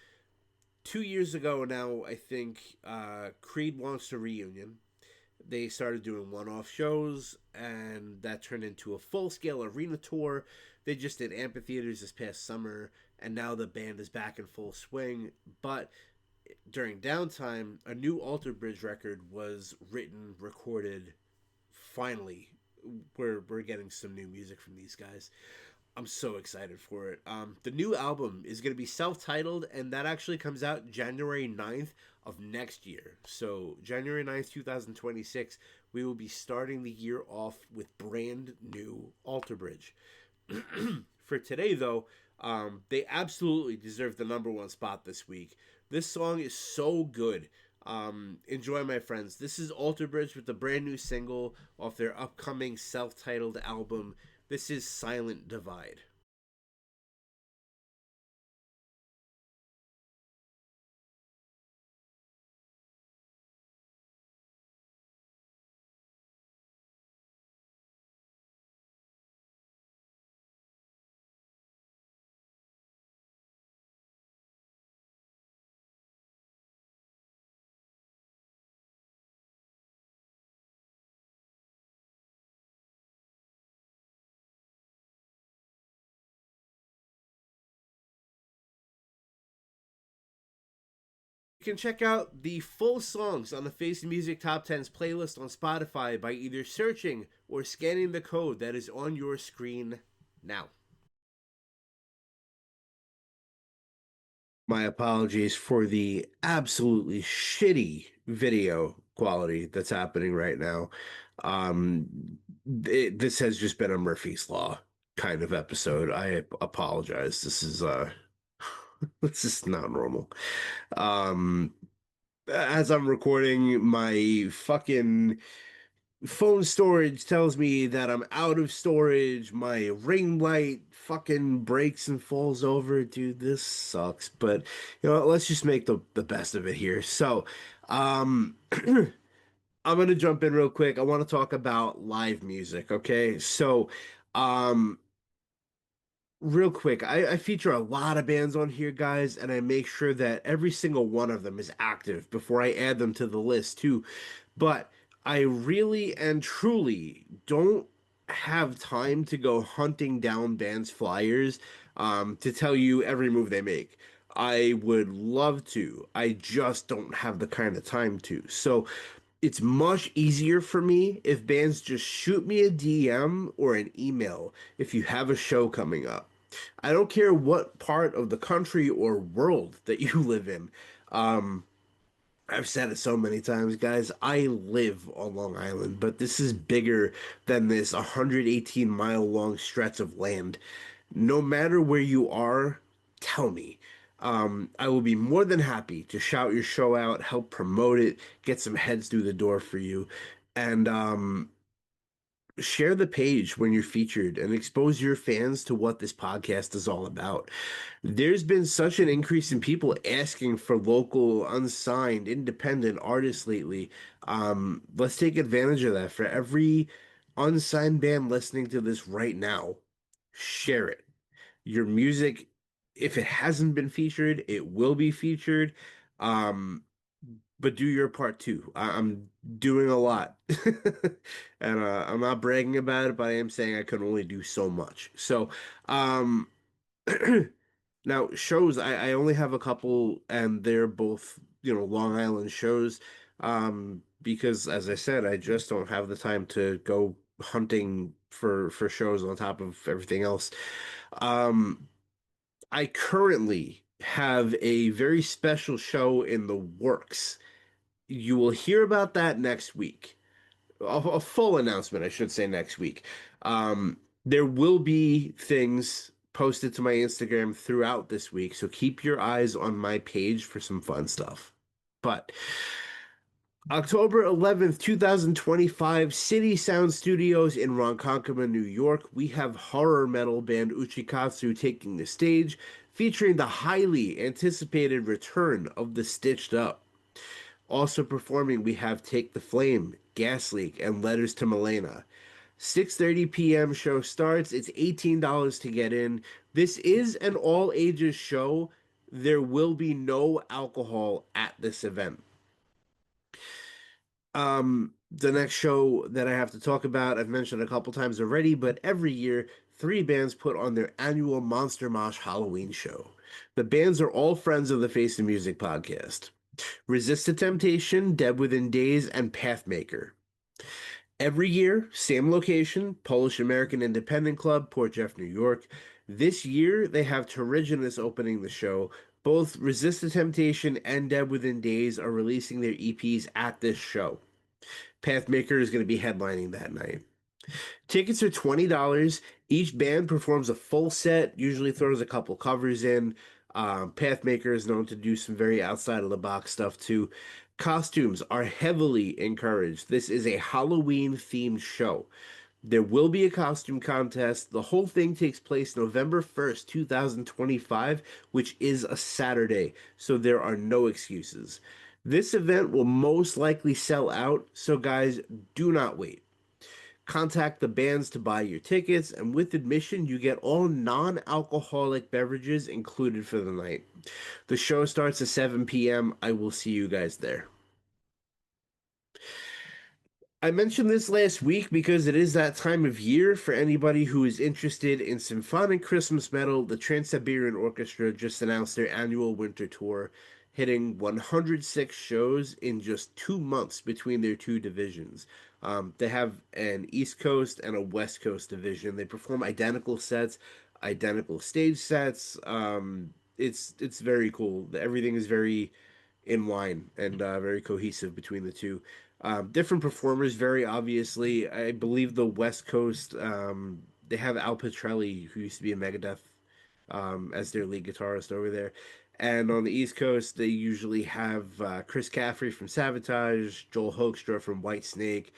2 years ago now, I think Creed launched a reunion. They started doing one-off shows, and that turned into a full-scale arena tour. They just did amphitheaters this past summer, and now the band is back in full swing. But during downtime, a new Alter Bridge record was written, recorded. Finally, we're getting some new music from these guys. I'm so excited for it. The new album is going to be self-titled, and that actually comes out January 9th of next year. So January 9th, 2026, we will be starting the year off with brand new Alter Bridge. For today, though, they absolutely deserve the number one spot this week. This song is so good. Enjoy, my friends. This is Alter Bridge with the brand new single off their upcoming self-titled album. This is Silent Divide. You can check out the full songs on the Face Music Top 10s playlist on Spotify by either searching or scanning the code that is on your screen now. My apologies for the absolutely shitty video quality that's happening right now. This has just been a Murphy's Law kind of episode. I apologize. This is this is not normal. Um, as I'm recording, my fucking phone storage tells me that I'm out of storage. My ring light fucking breaks and falls over. Dude, this sucks. But you know what? Let's just make the best of it here. So, um I'm gonna jump in real quick. I want to talk about live music. Okay, so um, real quick, I feature a lot of bands on here, guys, and I make sure that every single one of them is active before I add them to the list too. But I really and truly don't have time to go hunting down bands' flyers to tell you every move they make. I would love to. I just don't have the kind of time to. So it's much easier for me if bands just shoot me a DM or an email if you have a show coming up. I don't care what part of the country or world that you live in. Um, I've said it so many times, guys. I live on Long Island, but this is bigger than this 118-mile long stretch of land. No matter where you are, tell me. I will be more than happy to shout your show out, help promote it, get some heads through the door for you, and share the page when you're featured and expose your fans to what this podcast is all about. There's been such an increase in people asking for local, unsigned, independent artists lately. Let's take advantage of that. For every unsigned band listening to this right now, share it. Your music, if it hasn't been featured, it will be featured. Um, but do your part too. I'm doing a lot. And I'm not bragging about it, but I am saying I can only do so much. So, um, now shows, I only have a couple, and they're both, Long Island shows. Because as I said, I just don't have the time to go hunting for shows on top of everything else. Um, I currently have a very special show in the works. You will hear about that next week. A full announcement, I should say, next week. There will be things posted to my Instagram throughout this week, so keep your eyes on my page for some fun stuff. But October 11th, 2025, City Sound Studios in Ronkonkoma, New York. We have horror metal band Uchikatsu taking the stage, featuring the highly anticipated return of the Stitched Up. Also performing, we have Take the Flame, Gas Leak, and Letters to Milena. 6:30 p.m. show starts. It's $18 to get in. This is an all ages show. There will be no alcohol at this event. The next show that I have to talk about, I've mentioned a couple times already, but every year, three bands put on their annual Monster Mosh Halloween show. The bands are all friends of the Face of Music podcast. Resist the Temptation, Dead Within Days, and Pathmaker. Every year, same location, Polish American Independent Club, Port Jeff, New York. This year, they have Terrigenous opening the show. Both Resist the Temptation and Dead Within Days are releasing their EPs at this show. Pathmaker is going to be headlining that night. Tickets are $20. Each band performs a full set, usually throws a couple covers in. Pathmaker is known to do some very outside of the box stuff too. Costumes are heavily encouraged. This is a Halloween themed show. There will be a costume contest. The whole thing takes place November 1st, 2025, which is a Saturday, so there are no excuses. This event will most likely sell out, so guys, do not wait. Contact the bands to buy your tickets, and with admission, you get all non alcoholic beverages included for the night. The show starts at 7 p.m. I will see you guys there. I mentioned this last week because it is that time of year for anybody who is interested in symphonic Christmas metal. The Trans-Siberian Orchestra just announced their annual winter tour, hitting 106 shows in just 2 months between their two divisions. They have an East Coast and a West Coast division. They perform identical sets, identical stage sets. It's very cool. Everything is very in line and very cohesive between the two. Different performers, very obviously. I believe the West Coast, they have Al Pitrelli, who used to be a Megadeth, as their lead guitarist over there. And on the East Coast, they usually have Chris Caffrey from Sabotage, Joel Hoekstra from Whitesnake.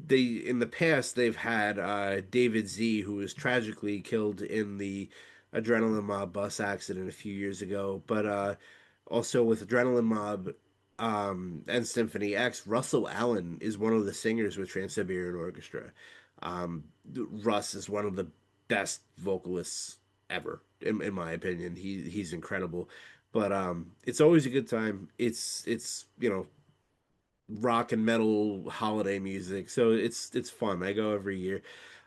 They in the past they've had David Z, who was tragically killed in the Adrenaline Mob bus accident a few years ago. But also with Adrenaline Mob, and Symphony X. Russell Allen is one of the singers with Trans-Siberian Orchestra. Russ is one of the best vocalists ever, in my opinion. He's incredible. But it's always a good time. It's rock and metal holiday music, so it's fun. I go every year.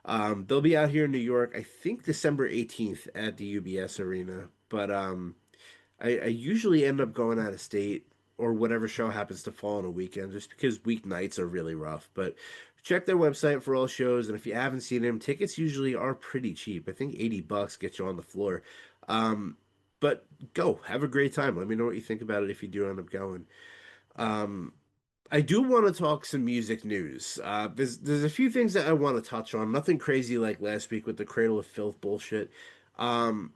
They'll be out here in New York, I think December 18th at the UBS Arena. But I usually end up going out of state or whatever show happens to fall on a weekend, just because weeknights are really rough. But check their website for all shows, and if you haven't seen them, tickets usually are pretty cheap. I think $80 gets you on the floor. Um, but go have a great time. Let me know what you think about it if you do end up going. Um, I do want to talk some music news. There's a few things that I want to touch on. Nothing crazy like last week with the Cradle of Filth bullshit. Um,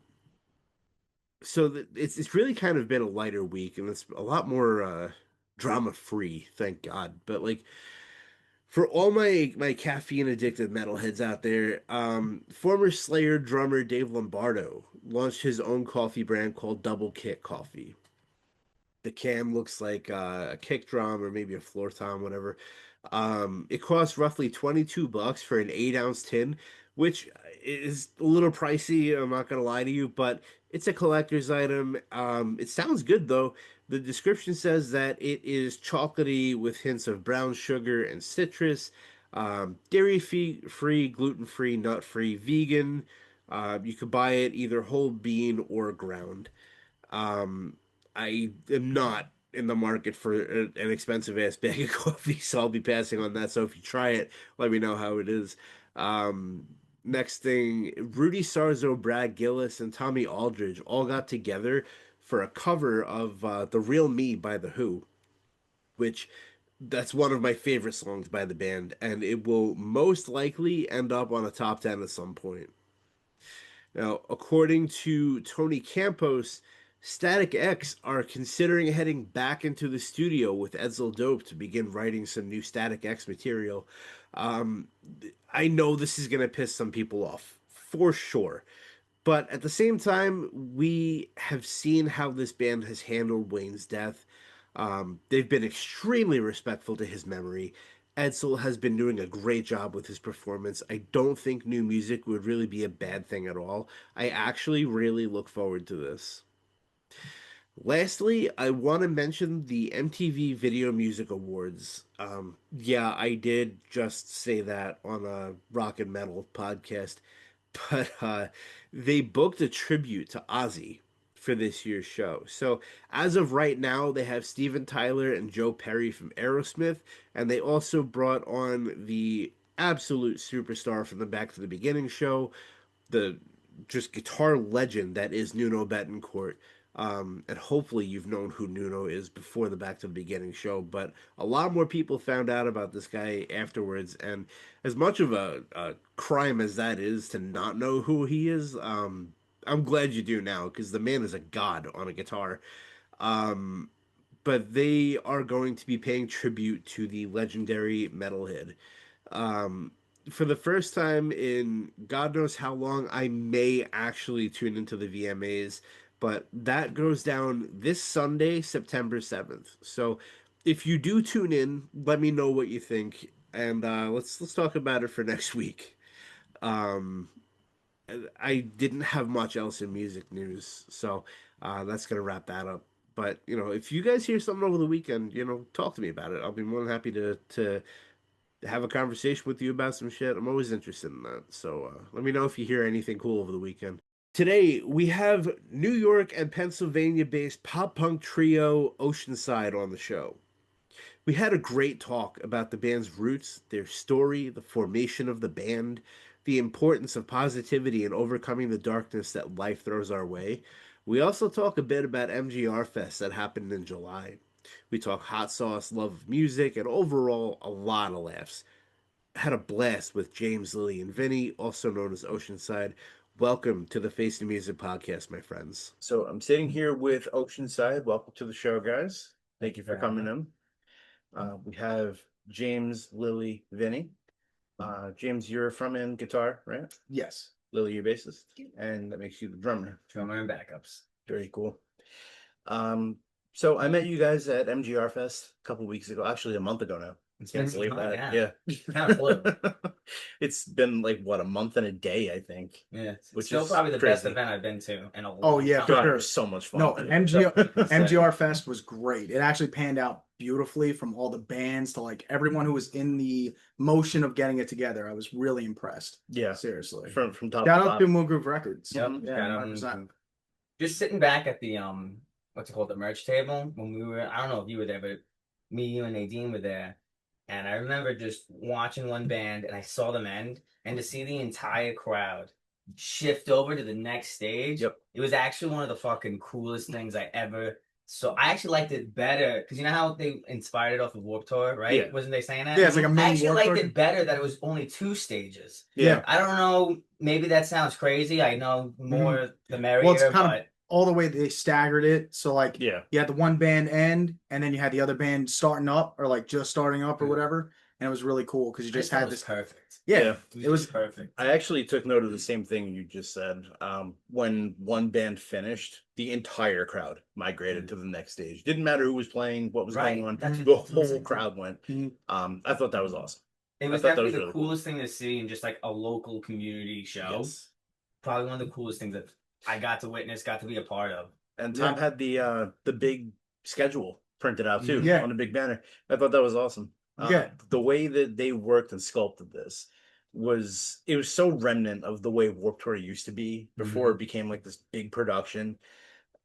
it's really kind of been a lighter week, and it's a lot more drama free, thank God. But like for all my caffeine addicted metalheads out there, former Slayer drummer Dave Lombardo launched his own coffee brand called Double Kick Coffee. The can looks like a kick drum or maybe a floor tom, whatever. It costs roughly $22 for an 8 ounce tin, which is a little pricey. I'm not gonna lie to you, but it's a collector's item. It sounds good though. The description says that it is chocolatey with hints of brown sugar and citrus, dairy free, gluten free, nut free, vegan. You could buy it either whole bean or ground. Um, I am not in the market for an expensive ass bag of coffee, so I'll be passing on that. So if you try it, let me know how it is. Um, Next thing, Rudy Sarzo, Brad Gillis, and Tommy Aldridge all got together for a cover of "The Real Me" by The Who, which that's one of my favorite songs by the band, and it will most likely end up on a top 10 at some point. Now, according to Tony Campos, Static X are considering heading back into the studio with Edsel Dope to begin writing some new Static X material. Um, I know this is going to piss some people off, for sure. But at the same time, we have seen how this band has handled Wayne's death. They've been extremely respectful to his memory. Edsel has been doing a great job with his performance. I don't think new music would really be a bad thing at all. I actually really look forward to this. Lastly, I want to mention the MTV Video Music Awards. Yeah, I did just say that on a rock and metal podcast, but they booked a tribute to Ozzy for this year's show. So as of right now, they have Steven Tyler and Joe Perry from Aerosmith, and they also brought on the absolute superstar from the Back to the Beginning show, the just guitar legend that is Nuno Bettencourt. And hopefully you've known who Nuno is before the Back to the Beginning show, but a lot more people found out about this guy afterwards. And as much of a crime as that is to not know who he is, I'm glad you do now because the man is a god on a guitar. Um, but they are going to be paying tribute to the legendary metalhead. Um, for the first time in God knows how long, I may actually tune into the VMAs, but that goes down this Sunday, September 7th. So if you do tune in, let me know what you think, and let's talk about it for next week. Um, I didn't have much else in music news, so that's gonna wrap that up. But if you guys hear something over the weekend, talk to me about it. I'll be more than happy to have a conversation with you about some shit. I'm always interested in that. So let me know if you hear anything cool over the weekend. Today, we have New York and Pennsylvania based pop punk trio Oceanside on the show. We had a great talk about the band's roots, their story, the formation of the band, the importance of positivity and overcoming the darkness that life throws our way. We also talk a bit about MGR Fest that happened in July. We talk hot sauce, love of music, and overall, a lot of laughs. Had a blast with James, Lily, and Vinny, also known as Oceanside. Welcome to the Face the Music podcast, my friends. So I'm sitting here with Oceanside. Welcome to the show, guys. Thank you for coming in. We have James, Lily, Vinny. James, you're from in guitar, right? Yes. Lily, you're bassist, and that makes you the drummer. Drummer and backups. Very cool. Um, So I met you guys at MGR Fest a couple weeks ago, actually a month ago now. It's Can't been some believe time, that. yeah. Yeah. Kind of flew. It's been like what, a month and a day, I think. Yeah, it's Which still is probably the best crazy. event I've been to in a Oh long yeah, for God, it time. sure. was so much fun. No, Sick. MGR Fest was great. It actually panned out beautifully from all the bands to like everyone who was in the motion of getting it together. I was really impressed. Yeah. Seriously. From top Shout to out to bottom. Moon Groove Records. Yep. Yeah, Got 100%. just sitting back at the what's it called, the merch table when we were. I don't know if you were there, but me, you, and Nadine were there, and I remember just watching one band, and I saw them end, and to see the entire crowd shift over to the next stage. Yep. It was actually one of the fucking coolest things I ever. So I actually liked it better because you know how they inspired it off of Warped Tour, right? Yeah. Wasn't they saying that? Yeah, it's like a I mini actually Warped liked Tour. it better that it was only 2 stages. Yeah. I don't know. Maybe that sounds crazy. I know more the merrier, Well, it's kind but of all the way they staggered it. So like Yeah. you had the one band end and then you had the other band starting up or like just starting up or Mhm. whatever. And it was really cool because you just I thought had it was this. perfect. Yeah, It was perfect. I actually took note of the same thing you just said. When one band finished, the entire crowd migrated to the next stage. Didn't matter who was playing, what was going on. That's The what- whole crowd went. Mhm. I thought that was awesome. It was I thought that definitely was the really cool. coolest thing to see in just like a local community show. Yes. Probably one of the coolest things that I got to witness, got to be a part of. And Tom had the big schedule printed out too Yeah. on a big banner. I thought that was awesome. Yeah. The way that they worked and sculpted this it was so remnant of the way Warped Tour used to be before it became like this big production.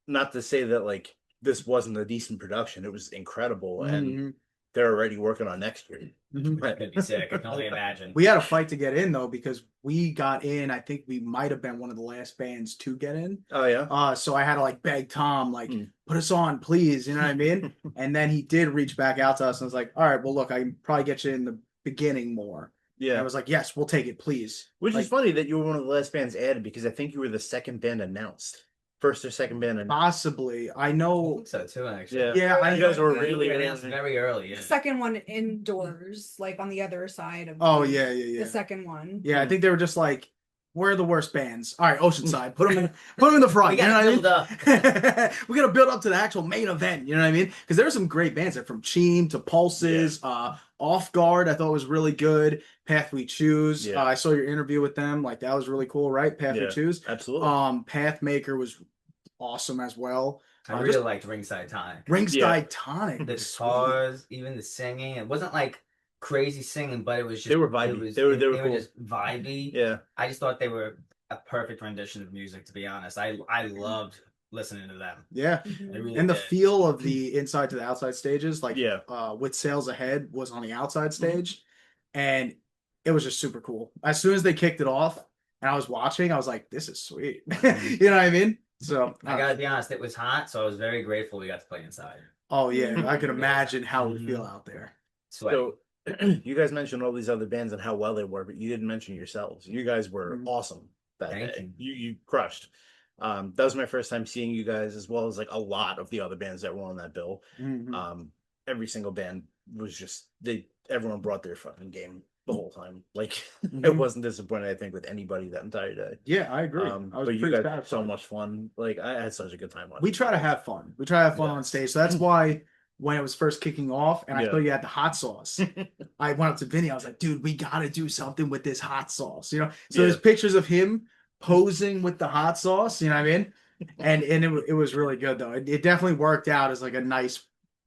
Not to say that like this wasn't a decent production. It was incredible, and they're already working on next year. It's gonna be sick. I can only imagine. We had a fight to get in though because we got in. I think we might have been one of the last bands to get in. Oh yeah. So I had to like beg Tom, like, put us on, please. You know what I mean? And then he did reach back out to us and was like, all right, well, look, I can probably get you in the beginning more. And Yeah. I was like, yes, we'll take it, please. Which Like, is funny that you were one of the last bands added because I think you were the second band announced. First or second band announced. possibly. I I know. think so too, actually. Yeah. Yeah, You guys were We really announced very early. Yeah. The second one indoors, like on the other side of Oh the, yeah. the second one. Yeah, I think they were just like, we're the worst bands. All right, Oceanside, put them in the front. We gotta build up. We gotta build up to the actual main event. You know what I mean? Because there were some great bands there, from Cheem to Pulses, Off Guard. I thought was really good. Path We Choose. Yeah. I saw your interview with them. Like that was really cool, right? Path We Choose. Absolutely. Pathmaker was awesome as well. I really liked Ringside Tonic. Ringside Tonic. The guitars, even the singing. It wasn't like crazy singing, but it was just They were vibey. They were they cool. just vibey. Yeah. I just thought they were a perfect rendition of music, to be honest. I loved listening to them. Yeah. Mhm. I really And the did. feel of the inside to the outside stages, like Yeah. With Sales Ahead was on the outside stage, and it was just super cool. As soon as they kicked it off and I was watching, I was like, this is sweet. You know what I mean? So I gotta be honest, it was hot, so I was very grateful we got to play inside. oh yeah, I can imagine how we feel out there. Sweaty. So you guys mentioned all these other bands and how well they were, but you didn't mention yourselves. You guys were awesome that Thank day. You crushed. That was my first time seeing you guys, as well as like a lot of the other bands that were on that bill. Every single band was just everyone brought their fucking game the whole time. Like it wasn't disappointing, I think, with anybody that entire day. Yeah, I agree. I was But you pretty guys had so satisfied. much fun. Like I had such a good time watching. We try to have fun. We try to have fun on stage. So that's why when it was first kicking off and I thought you had the hot sauce, I went up to Vinny. I was like, dude, we got to do something with this hot sauce. You know, so there's pictures of him posing with the hot sauce. You know what I mean? And it was really good, though. It definitely worked out as like a nice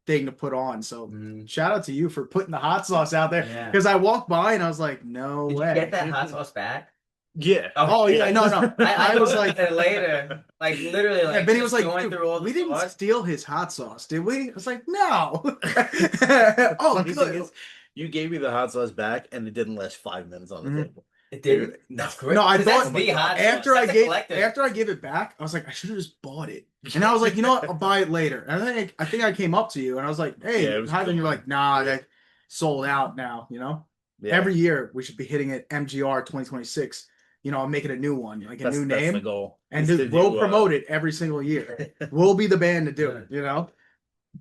thing to put on. So shout out to you for putting the hot sauce out there. Yeah. Because I walked by and I was like, no Did way. you get that hot sauce back? Yeah. Oh yeah, no. I was looked like, at it later, like literally, like Benny was just like, going "Dude, through all we the didn't sauce. steal his hot sauce, did we?" I was like, no. Oh, Funny thing good. is, you gave me the hot sauce back, and it didn't last 5 minutes on the table. It didn't. Dude, That's great. No, I 'Cause thought that's the hot after sauce. I That's a gave collective. after I gave it back, I was like, I should have just bought it. And I was like, you know what? I'll buy it later. And I think I came up to you and I was like, hey, Yeah, it was how? cool. And you're like, nah, that sold out now. You know, Yeah. every year we should be hitting it MGR 2026. You know, I'm making a new one, like a new That's name, the goal. and Is to we'll do, promote it every single year. We'll be the band to do it. You know.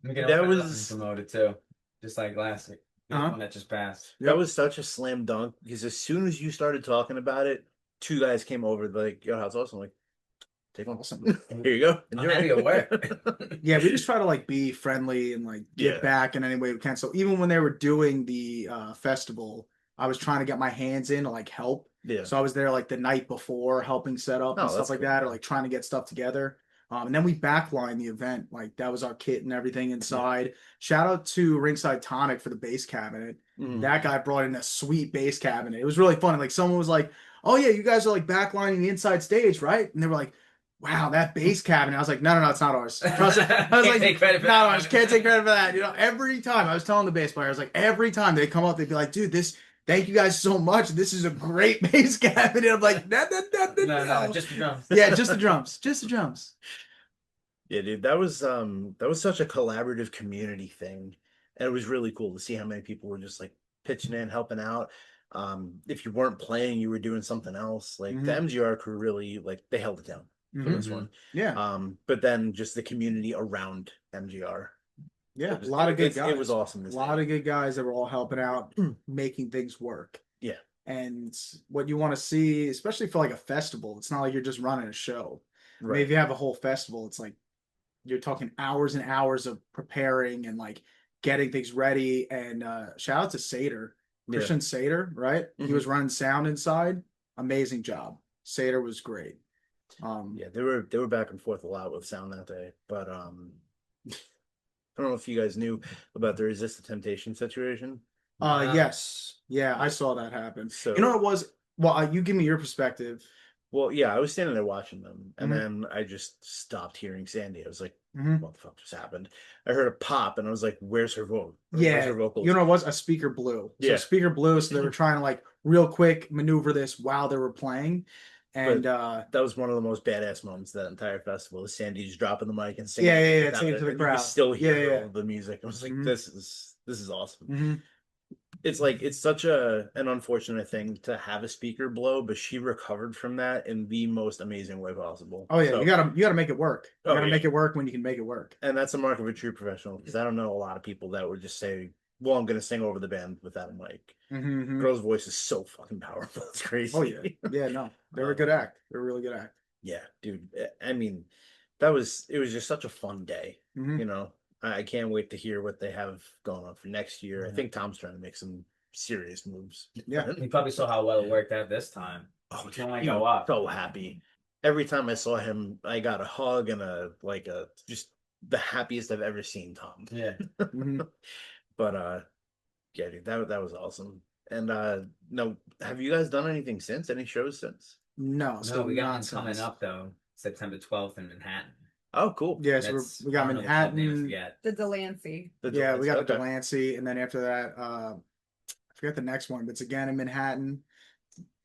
We can That open it up was- and promote it too, just like last week. The one that just passed. That was such a slam dunk because as soon as you started talking about it, two guys came over like, "Yo, how's awesome?" Like, take one. Awesome. Here you go. I'm happy it worked. Yeah, we just try to like be friendly and like give Yeah. back in any way we can. So even when they were doing the festival, I was trying to get my hands in to like help. Yeah. So I was there like the night before helping set up and Oh, stuff that's like cool. that, or like trying to get stuff together. And then we backline the event. Like that was our kit and everything inside. Shout out to Ringside Tonic for the bass cabinet. Mhm. That guy brought in a sweet bass cabinet. It was really fun. Like someone was like, "Oh yeah, you guys are like backlining the inside stage, right?" And they were like, "Wow, that bass cabinet." I was like, "No, it's not ours." I was Can't like, take credit for "No, that. I can't take credit for that." You know, every time I was telling the bass player, I was like, every time they come up, they'd be like, "Dude, this. Thank you guys so much. This is a great bass cabinet." I'm like, "No, No, just the drums. yeah, just the drums, just the drums." Yeah, dude, that was such a collaborative community thing. And it was really cool to see how many people were just like pitching in, helping out. If you weren't playing, you were doing something else. Like the MGR crew really like they held it down for this one. Yeah, But then just the community around MGR. yeah, a lot of good guys. It was awesome. A lot of good guys that were all helping out, making things work. Yeah. And what you want to see, especially for like a festival, it's not like you're just running a show. I mean, if Right. you have a whole festival, it's like you're talking hours and hours of preparing and like getting things ready. And shout out to Sater, Yeah. Christian Sater, right? He was running sound inside. Amazing job. Sater was great. Yeah, they were back and forth a lot with sound that day. But I don't know if you guys knew about the Resist the Temptation situation. Yes. Yeah, I saw that happen. So You know what it was? Well, you give me your perspective. well, yeah, I was standing there watching them, and Mhm. then I just stopped hearing Sandy. I was like, Mhm. "What the fuck just happened?" I heard a pop, and I was like, "Where's her vote? Yeah, Where's her vocals?" you know what it was? A speaker blew. So Yeah. speaker blew, so they were trying to like real quick maneuver this while they were playing. And that was one of the most badass moments of that entire festival. Is Sandy just dropping the mic and singing? Yeah, without singing it, to the and you could crowd. still hear Yeah. all of the music. I was like, Mhm. this is awesome. Mhm. It's like it's such an unfortunate thing to have a speaker blow, but she recovered from that in the most amazing way possible. Oh yeah, So- you gotta make it work. You Oh, gotta yeah. make it work when you can make it work. and that's a mark of a true professional, because I don't know a lot of people that would just say, "Well, I'm going to sing over the band without a mic." Mhm. Girl's voice is so fucking powerful. It's crazy. Oh yeah, yeah. No, they were a good act. They were a really good act. Yeah, dude. I mean, it was just such a fun day. Mhm. You know, I can't wait to hear what they have going on for next year. I think Tom's trying to make some serious moves. Yeah. You probably saw how well it worked out this time. Oh, You dude, can only he go was up. so happy. Every time I saw him, I got a hug and a just the happiest I've ever seen Tom. Yeah. Mhm. But yeah, dude, that was awesome. And no, have you guys done anything since? Any shows since? No, No, still we got one nonsense. coming up though, September 12th in Manhattan. Oh, cool. Yeah, so That's- we got I don't know the club name, I Manhattan. forget. The Delancey. Yeah, we got okay. the Delancey, and then after that, I forget the next one, but it's again in Manhattan.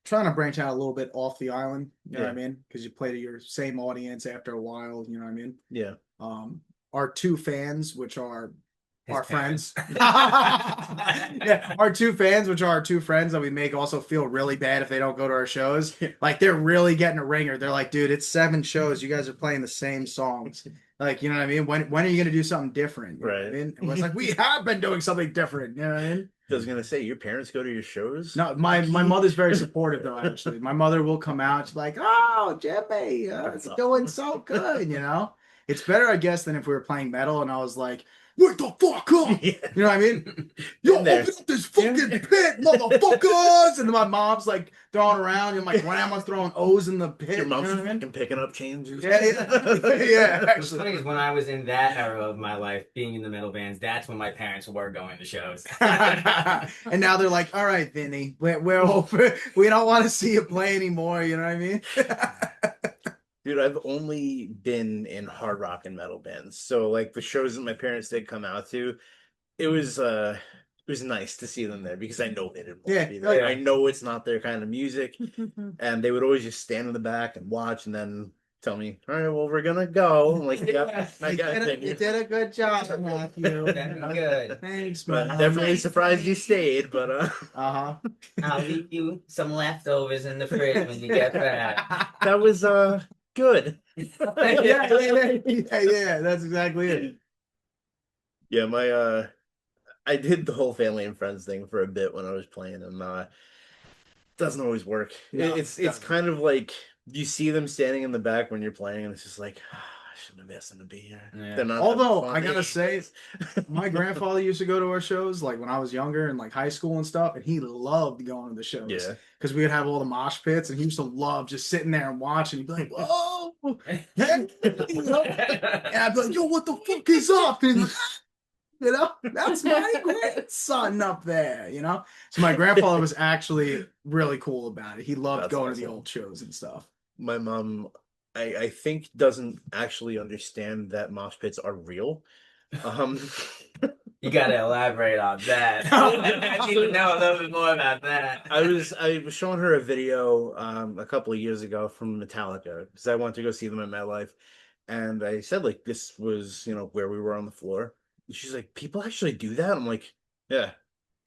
Trying to branch out a little bit off the island, you know what I mean? Because you play to your same audience after a while, you know what I mean? Yeah. Our two fans, which are His our parents. friends. Yeah, our two fans, which are our two friends that we make also feel really bad if they don't go to our shows. Like they're really getting a ringer. They're like, dude, it's 7 shows. You guys are playing the same songs. Like, you know what I mean? When are you gonna do something different? You know what I Right. mean? And it's like, we have been doing something different. You know what I mean? I was gonna say, your parents go to your shows? No, my mother's very supportive though. Actually, my mother will come out. She's like, "Oh, Jimmy, it's doing so good." You know, it's better, I guess, than if we were playing metal and I was like, "Wake the fuck up!" Yeah. You know what I mean? Yo, Been there. open up this fucking pit, motherfuckers! And my mom's like throwing around, and my grandma's throwing O's in the pit. Your mom's you know what I mean? fucking picking up changes. Yeah, yeah, What's funny actually. is when I was in that era of my life, being in the metal bands, that's when my parents were going to shows. And now they're like, "All right, Vinny, we're over. We don't want to see you play anymore." You know what I mean? Dude, I've only been in hard rock and metal bands. So like the shows that my parents did come out to, it was nice to see them there because I know they didn't want Yeah, to be there. yeah. I know it's not their kind of music. And they would always just stand in the back and watch and then tell me, "All right, well, we're gonna go." I'm like, "Yeah, I got You it." did a good job, Matthew. Very good. Thanks, But man. definitely surprised you stayed, but Uh-huh. I'll leave you some leftovers in the fridge when you get back. that was good. Yeah, that's exactly it. Yeah, my I did the whole family and friends thing for a bit when I was playing, and doesn't always work. No, It's it doesn't. kind of like You see them standing in the back when you're playing, and it's just like, I shouldn't have asked them to be here. Yeah. They're not Although, having I gotta fun. say, my grandfather used to go to our shows like when I was younger and like high school and stuff, and he loved going to the shows. Yeah. Because we would have all the mosh pits, and he used to love just sitting there and watching. He'd be like, "Whoa, hey," you know? And I'd be like, "Yo, what the fuck is up?" And he's like, you know, that's my grandson up there. You know, so my grandfather was actually really cool about it. He loved That's going to the awesome. old shows and stuff. My mom, I think, doesn't actually understand that mosh pits are real. You gotta elaborate on that. I need to know a little bit more about that. I was showing her a video a couple of years ago from Metallica because I wanted to go see them in MetLife, and I said like this was where we were on the floor. And she's like, people actually do that. I'm like, yeah,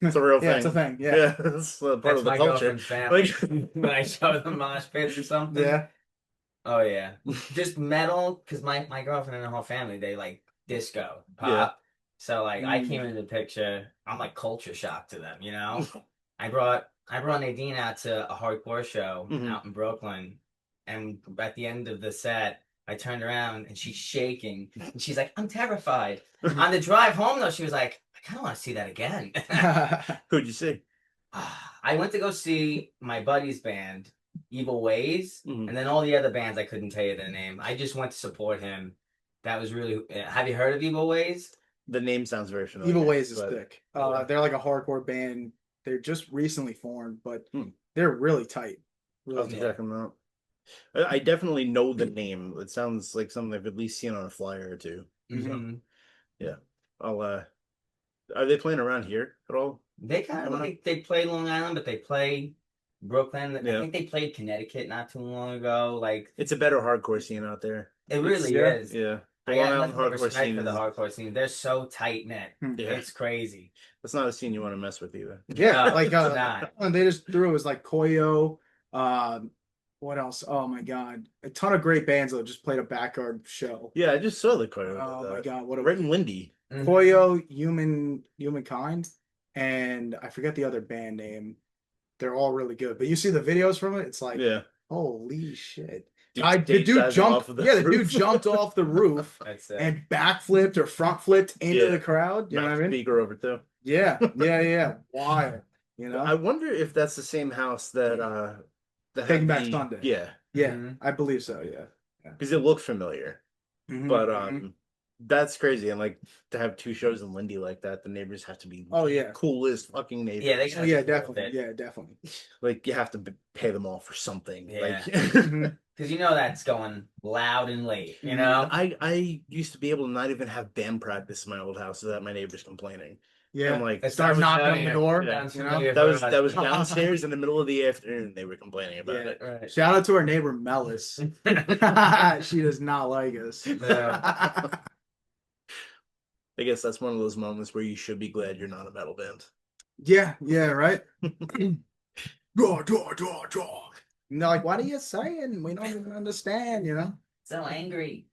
it's a real Yeah, thing. it's a thing. Yeah. Yeah, it's part That's of the my culture. girlfriend's family. Like, When I show them mosh pits or something. Yeah. Oh yeah. Just metal, because my girlfriend and her whole family, they like disco, pop. Yeah. So like I came into the picture, I'm like culture shock to them, you know? I brought Nadine out to a hardcore show Mhm. out in Brooklyn, and at the end of the set, I turned around and she's shaking, and she's like, "I'm terrified." On the drive home, though, she was like, "I kind of want to see that again." Who'd you see? I went to go see my buddy's band, Evil Ways, Mhm. and then all the other bands I couldn't tell you their name. I just went to support him. That was really. Have you heard of Evil Ways? The name sounds very familiar. Evil Ways is but- thick. Yeah. They're like a hardcore band. They're just recently formed, but Hmm. they're really tight. I'll Really have to tight. check them out. I definitely know the name. It sounds like something I've at least seen on a flyer or two. Mhm. Yeah. I'll are they playing around here at all? They kind of like they play Long Island, but they play Brooklyn. Yeah. I think they played Connecticut not too long ago. Like It's a better hardcore scene out there. it really Yeah. is. Yeah. The I Long got Island nothing but hardcore respect scene for the is hardcore scene. They're so tight knit. yeah. It's crazy. That's not a scene you want to mess with either. Yeah, No, like it's not. and they just threw it was like Koyo. What else? Oh my god, a ton of great bands that just played a backyard show. Yeah, I just saw the choir. Oh my god, what a Right in Lindy. Mhm. Koyo, Humankind, and I forget the other band name. They're all really good, but you see the videos from it, it's like, Yeah. holy shit! Dude, The stage dude diving jumped. off of the Yeah, the dude roof. jumped off the roof That's it. and backflipped or front flipped into Yeah. the crowd. You know what I mean? Speaker over too. Yeah, yeah. Wild. You know? I wonder if that's the same house that that Taking had Back the- Sunday. Yeah, Yeah, Mhm. I believe so. Yeah. because it looked familiar. Mhm, But mhm. that's crazy. And like to have two shows in Lindy like that, the neighbors have to be Oh, yeah. coolest fucking neighbors. Yeah, they Oh, gotta yeah, support definitely. it. Yeah, definitely. Like you have to pay them all for something. Yeah. Like Mhm. Because you know that's going loud and late, you know? I used to be able to not even have band practice in my old house without my neighbors complaining. Yeah. I'm like That Start sounds knocking on the familiar. door. Yeah. Sounds You know? familiar that for was us. downstairs in the middle of the afternoon. They were complaining about Yeah. it. Right. Shout out to our neighbor Mellis. She does not like us. No. I guess that's one of those moments where you should be glad you're not a metal band. Yeah, right. Draw. And they're like, what are you saying? We don't even understand, you know? So angry.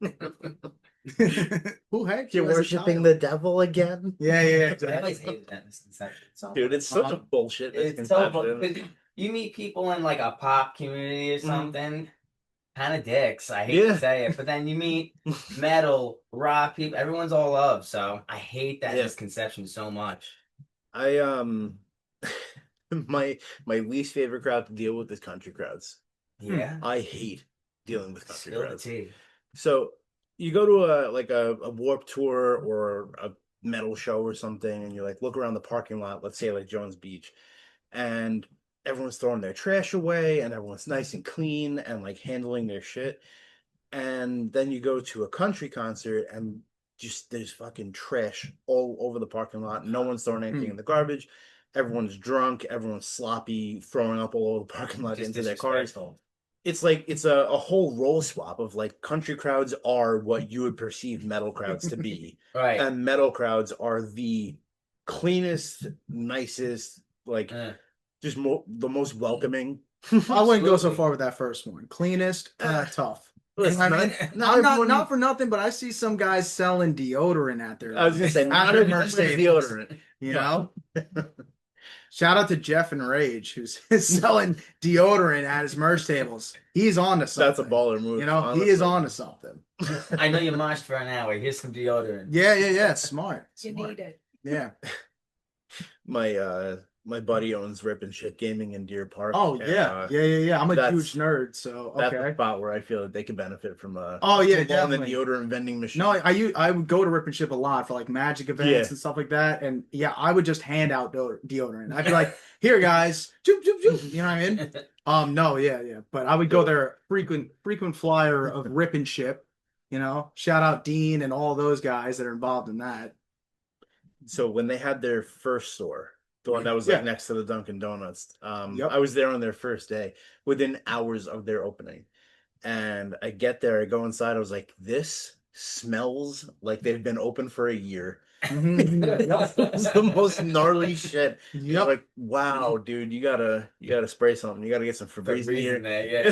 Who heck? You're worshiping the devil again? Yeah, I exactly. always hated that misconception. So Dude, it's such a bullshit it's so misconception. you meet people in like a pop community or something, kind of dicks. I hate Yeah. to say it, but then you meet metal, rock people. Everyone's all love. So I hate that Yeah. misconception so much. I my least favorite crowd to deal with is country crowds. Yeah. I hate dealing with country Spill the crowds. tea. So you go to a Warped Tour or a metal show or something, and you like look around the parking lot, let's say like Jones Beach, and everyone's throwing their trash away and everyone's nice and clean and like handling their shit. And then you go to a country concert and just there's fucking trash all over the parking lot. No one's throwing anything in the garbage. Everyone's drunk, everyone's sloppy, throwing up all over the parking lot Just into their cars. disrespectful. It's like it's a whole role swap of like country crowds are what you would perceive metal crowds to be. Right. And metal crowds are the cleanest, nicest, like just the most welcoming. I wouldn't go so far with that first one. Cleanest, tough. Listen, I mean, not I'm everyone- not for nothing, but I see some guys selling deodorant at their. I was gonna say not at their everyone's merch tables, deodorant. You know, Shout out to Jeff and Rage, who's selling deodorant at his merch tables. He's on to something. That's a baller move. You know, he is on to something. I know you marched for an hour. Here's some deodorant. Yeah. Smart. You need it. Yeah. My buddy owns Rip and Shit Gaming in Deer Park. Oh and, yeah. I'm a that's- huge nerd, so That's okay. a spot where I feel that they can benefit from Oh yeah, the definitely. deodorant vending machine. No, I would go to Rip and Ship a lot for like magic events Yeah. and stuff like that, and yeah, I would just hand out deodorant. I'd be like, "Here, guys, choop choop choop." You know what I mean? No, yeah, but I would go there frequent flyer of Rip and Ship. You know, shout out Dean and all those guys that are involved in that. So when they had their first store, the one that was like next to the Dunkin' Donuts, I was there on their first day, within hours of their opening. And I get there, I go inside, I was like, this smells like they've been open for a year. It's the most gnarly shit. Yep. Like, wow, dude, you gotta spray something. You gotta get some Febreze in here. Yeah.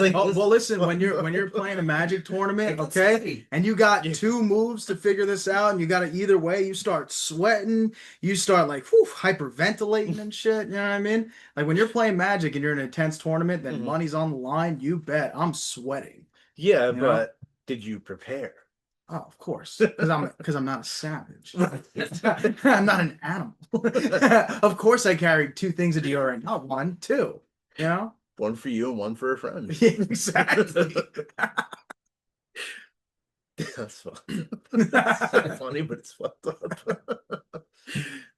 Like, well, listen, when you're playing a Magic tournament, okay, and you got two moves to figure this out, and you got to either way, you start sweating, you start like hyperventilating and shit. You know what I mean? Like when you're playing Magic and you're in an intense tournament, then money's on the line. You bet I'm sweating. Yeah, You but know? did you prepare? Oh, of course, because I'm not a savage. I'm not an animal. Of course, I carried 2 things of deodorant, not 1, 2. You know, One for you and one for a friend. exactly. That's fun. That's so funny, but it's fucked up.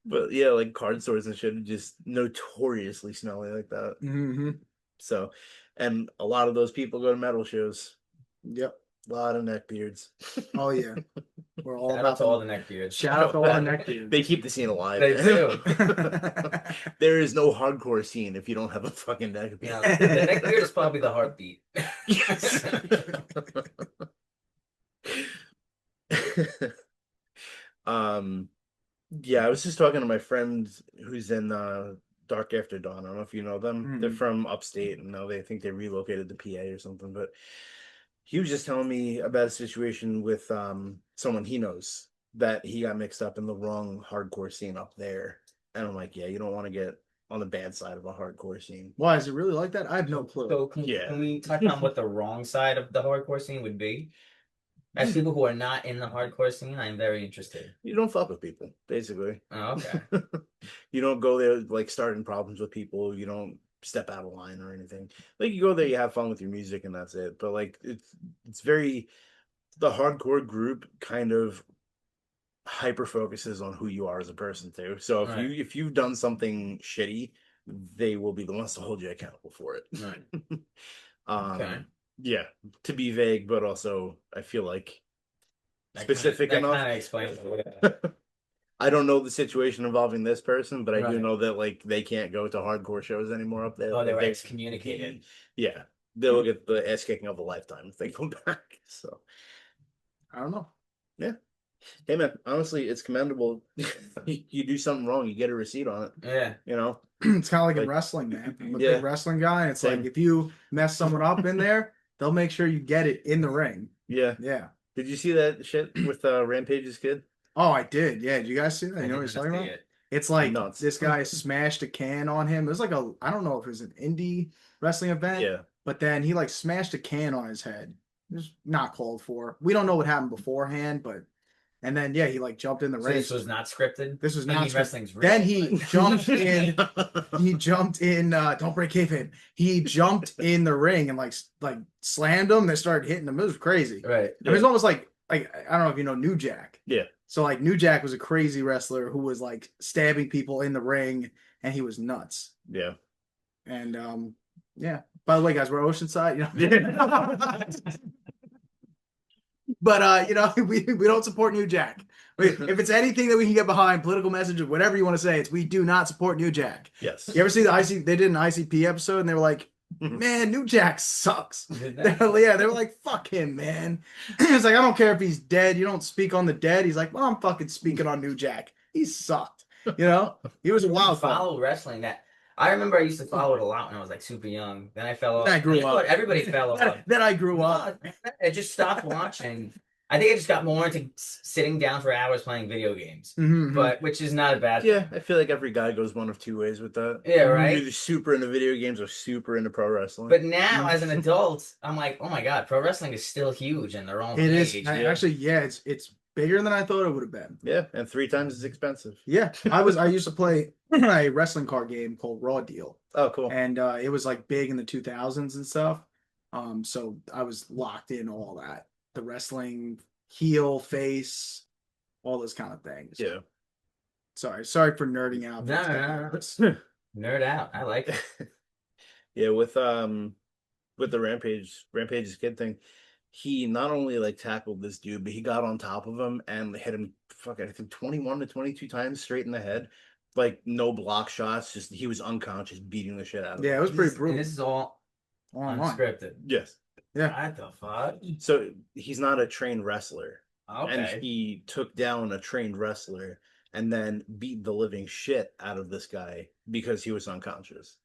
But yeah, like card stores and shit are just notoriously smelly like that. Mm-hmm. So, and a lot of those people go to metal shows. Yep. A lot of neckbeards. Oh yeah. We're all Shout about out to all the neckbeards. Shout out to all the neckbeards. They keep the scene alive. They do. There is no hardcore scene if you don't have a fucking neckbeard. Yeah, the neckbeard is probably the heartbeat. Yes. Yeah, I was just talking to my friend who's in Dark After Dawn. I don't know if you know them. They're from upstate, and now they think they relocated to PA or something. But he was just telling me about a situation with someone he knows that he got mixed up in the wrong hardcore scene up there. And I'm like, yeah, you don't want to get on the bad side of a hardcore scene. Why is it really like that? I have no clue. So can we touch on what the wrong side of the hardcore scene would be? As people who are not in the hardcore scene, I'm very interested. You don't fuck with people, basically. Oh, okay. You don't go there like starting problems with people. You don't step out of line or anything. Like you go there, you have fun with your music, and that's it. But like it's very the hardcore group kind of hyper focuses on who you are as a person too. So if you've done something shitty, they will be the ones to hold you accountable for it. Right. Okay. Yeah, to be vague, but also I feel like specific enough. That kind of explains it. I don't know the situation involving this person, but I do Right. know that like they can't go to hardcore shows anymore up there. Oh, they were Like, excommunicated. Yeah, they'll get the ass kicking of a lifetime if they come back. So I don't know. yeah. Hey man, honestly, it's commendable. You do something wrong, you get a receipt on it. Yeah. You know, It's kind of like in Like, wrestling, man. I'm a yeah. big wrestling guy. And it's Same. like if you mess someone up in there, they'll make sure you get it in the ring. yeah. Yeah. Did you see that shit with Rampage's kid? Oh, I did. Yeah. Did you guys see that? I You know what didn't he's talking see about? it. It's like Nuts. this guy smashed a can on him. It was like I don't know if it was an indie wrestling event, Yeah. but then he like smashed a can on his head. It was not called for. We don't know what happened beforehand, but and then yeah, he like jumped in the So ring. this was not scripted. This was I not mean, scripted. wrestling's real. Then he jumped in. He jumped in. Don't break kayfabe. He jumped in the ring and like slammed him. They started hitting him. It was crazy. Right. I mean, it's almost like I don't know if you know New Jack. Yeah. So like New Jack was a crazy wrestler who was like stabbing people in the ring, and he was nuts. Yeah. And yeah. By the way, guys, we're Oceanside. You know. But you know, we don't support New Jack. If it's anything that we can get behind, political message or whatever you want to say, it's we do not support New Jack. Yes. You ever see the IC? They did an ICP episode, and they were like, "Man, New Jack sucks." Did Yeah, they were like, "Fuck him, man." It's like I don't care if he's dead. You don't speak on the dead. He's like, "Well, I'm fucking speaking on New Jack. He sucked." You know, he was a wild card. follow wrestling. That I remember I used to follow it a lot when I was like super young. Then I fell off. Then I grew up. Everybody fell off. Then I grew up. I just stopped watching. I think I just got more into sitting down for hours playing video games, but which is not a bad thing. Yeah, I feel like every guy goes one of two ways with that. Yeah, right? You're either super into video games or super into pro wrestling. But now, as an adult, I'm like, oh my god, pro wrestling is still huge in their own It is. age. Actually, yeah, it's bigger than I thought it would have been. Yeah, and 3 times as expensive. Yeah, I used to play a wrestling card game called Raw Deal. Oh, cool. And it was like big in the 2000s and stuff. So I was locked in all that. The wrestling, heel, face, all those kind of things. Yeah. Sorry for nerding out. No. Nerd out. I like it. Yeah, with the Rampage's kid thing, he not only like tackled this dude, but he got on top of him and hit him I think 21 to 22 times straight in the head. Like no block shots, just he was unconscious, beating the shit out of him. Yeah, it was pretty brutal. And this is all unscripted. Yes. Yeah. What the fuck? So he's not a trained wrestler. Okay. And he took down a trained wrestler and then beat the living shit out of this guy because he was unconscious.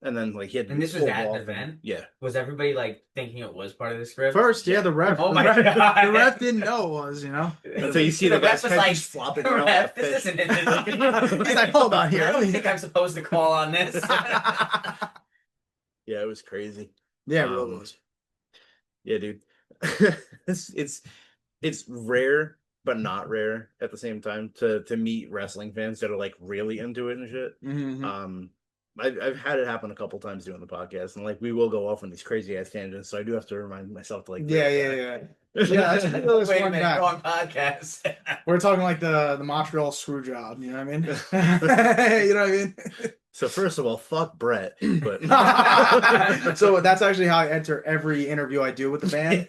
And then like he had And this was at an event? Yeah. Was everybody like thinking it was part of the script? First, yeah, the ref. Oh my the ref, God. The ref didn't know it was, And so you see the ref guys was like, just flopping the around ref, like a this fish. isn't it. He's like, hold on here. I don't think I'm supposed to call on this. Yeah, it was crazy. Yeah, it really was. Yeah, dude. it's rare, but not rare at the same time to meet wrestling fans that are like really into it and shit. Mm-hmm. I've had it happen a couple times doing the podcast, and like we will go off on these crazy ass tangents, so I do have to remind myself to like. Yeah. Yeah, That's Wait a minute, wrong podcast. We're talking like the Montreal screw job, you know what I mean? You know what I mean? So first of all, fuck Brett, but so that's actually how I enter every interview I do with the band.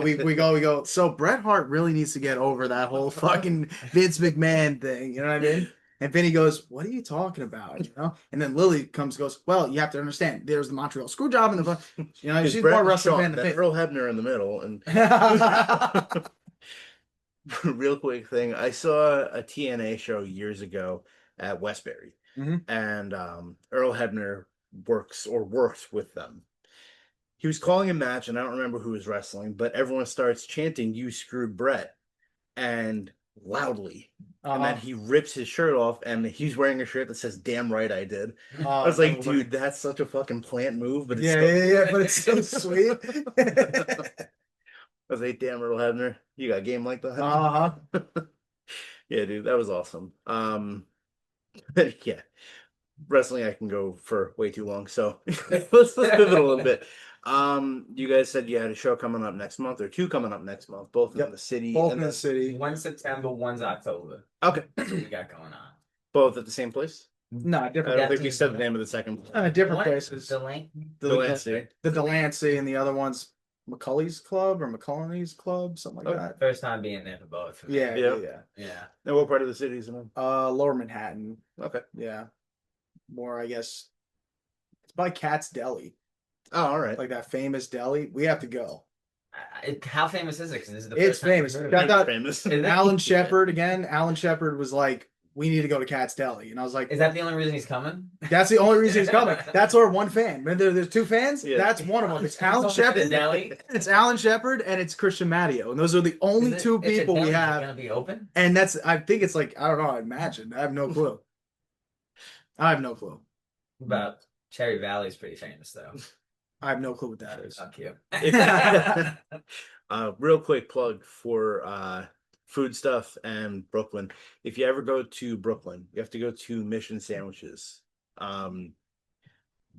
We go. So Bret Hart really needs to get over that whole fucking Vince McMahon thing. You know what I mean? And Vinny goes, "What are you talking about?" You know. And then Lily goes, "Well, you have to understand. There's the Montreal screw job and the you know she's more wrestling fan than Vince." Earl Hebner in the middle, and real quick thing, I saw a TNA show years ago at Westbury. And Earl Hebner worked with them. He was calling a match, and I don't remember who was wrestling, but everyone starts chanting, "You screwed Brett," and loudly. And then he rips his shirt off, and he's wearing a shirt that says "Damn right I did." I was like, dude, that's such a fucking plant move, but it's yeah, but it's so sweet. I was like, damn, Earl Hebner, you got a game like that? Yeah, dude, that was awesome. Yeah, wrestling I can go for way too long, so let's pivot a little bit. You guys said you had a show coming up next month, or 2 coming up next month, both in the city. Both in the city. One's September, one's October. Okay. That's what we got going on. Both at the same place? No, I different. don't think we said the name of the second. Different What? places. Delancey. The Delancey, and the other one's McCully's Club or McCulleney's Club, something like that. First time being there for both. For me. Yeah. Yeah. And what part of the city is it in? Lower Manhattan. Okay. Yeah. More, I guess. It's by Cat's Deli. Oh, all right. Like that famous deli. We have to go. How famous is it? 'Cause this is the It's first time I've famous. heard of I it. thought Famous. Is it? Alan Shepard again. Alan Shepard was like, "We need to go to Cat's Deli," and I was like, Is that the only reason he's coming? "That's the only reason he's coming." That's our one fan. Remember, there's 2 fans. Yeah. That's one of them. It's Alan It's the Shepard. deli. It's Alan Shepard and it's Christian Matteo, and those are the only Is it- 2 it's a people deli, we is it have. gonna be open? And I think it's like, I don't know. I imagine. I have no clue. I have no clue. About Cherry Valley is pretty famous though. I have no clue what that is. Fuck you. Real quick plug for food stuff and Brooklyn. If you ever go to Brooklyn, you have to go to Mission Sandwiches.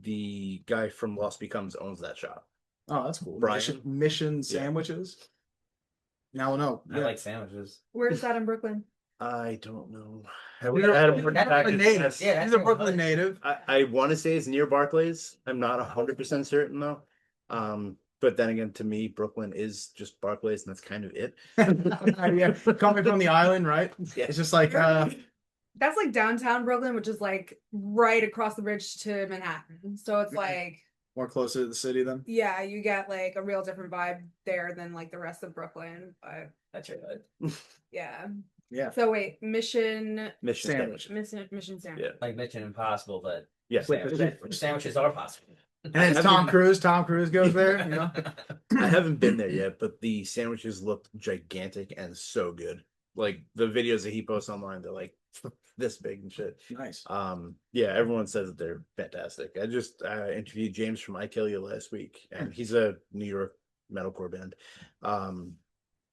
The guy from Lost Becomes owns that shop. Oh, that's cool. Brian? Mission sandwiches. Now, no. I like sandwiches. Where's that in Brooklyn? I don't know. These I had are him put That's back Brooklyn in natives. Yeah, These that's are Brooklyn what- native. I want to say it's near Barclays. I'm not 100% certain though. But then again, to me, Brooklyn is just Barclays, and that's kind of it. Yeah, coming from the island, right? Yeah. It's just like That's like downtown Brooklyn, which is like right across the bridge to Manhattan. So it's like, more closer to the city then. yeah, you get like a real different vibe there than like the rest of Brooklyn. But That's your hood. yeah. Yeah. So wait, Mission Sandwich. Mission Sandwich. Yeah. Like Mission Impossible, but Yes. Wait, sandwiches are possible. And then Tom Cruise goes there, you know. I haven't been there yet, but the sandwiches look gigantic and so good. Like the videos that he posts online, they're like this big and shit. Nice. Yeah, everyone says that they're fantastic. I just interviewed James from I Kill You last week, and he's a New York metalcore band.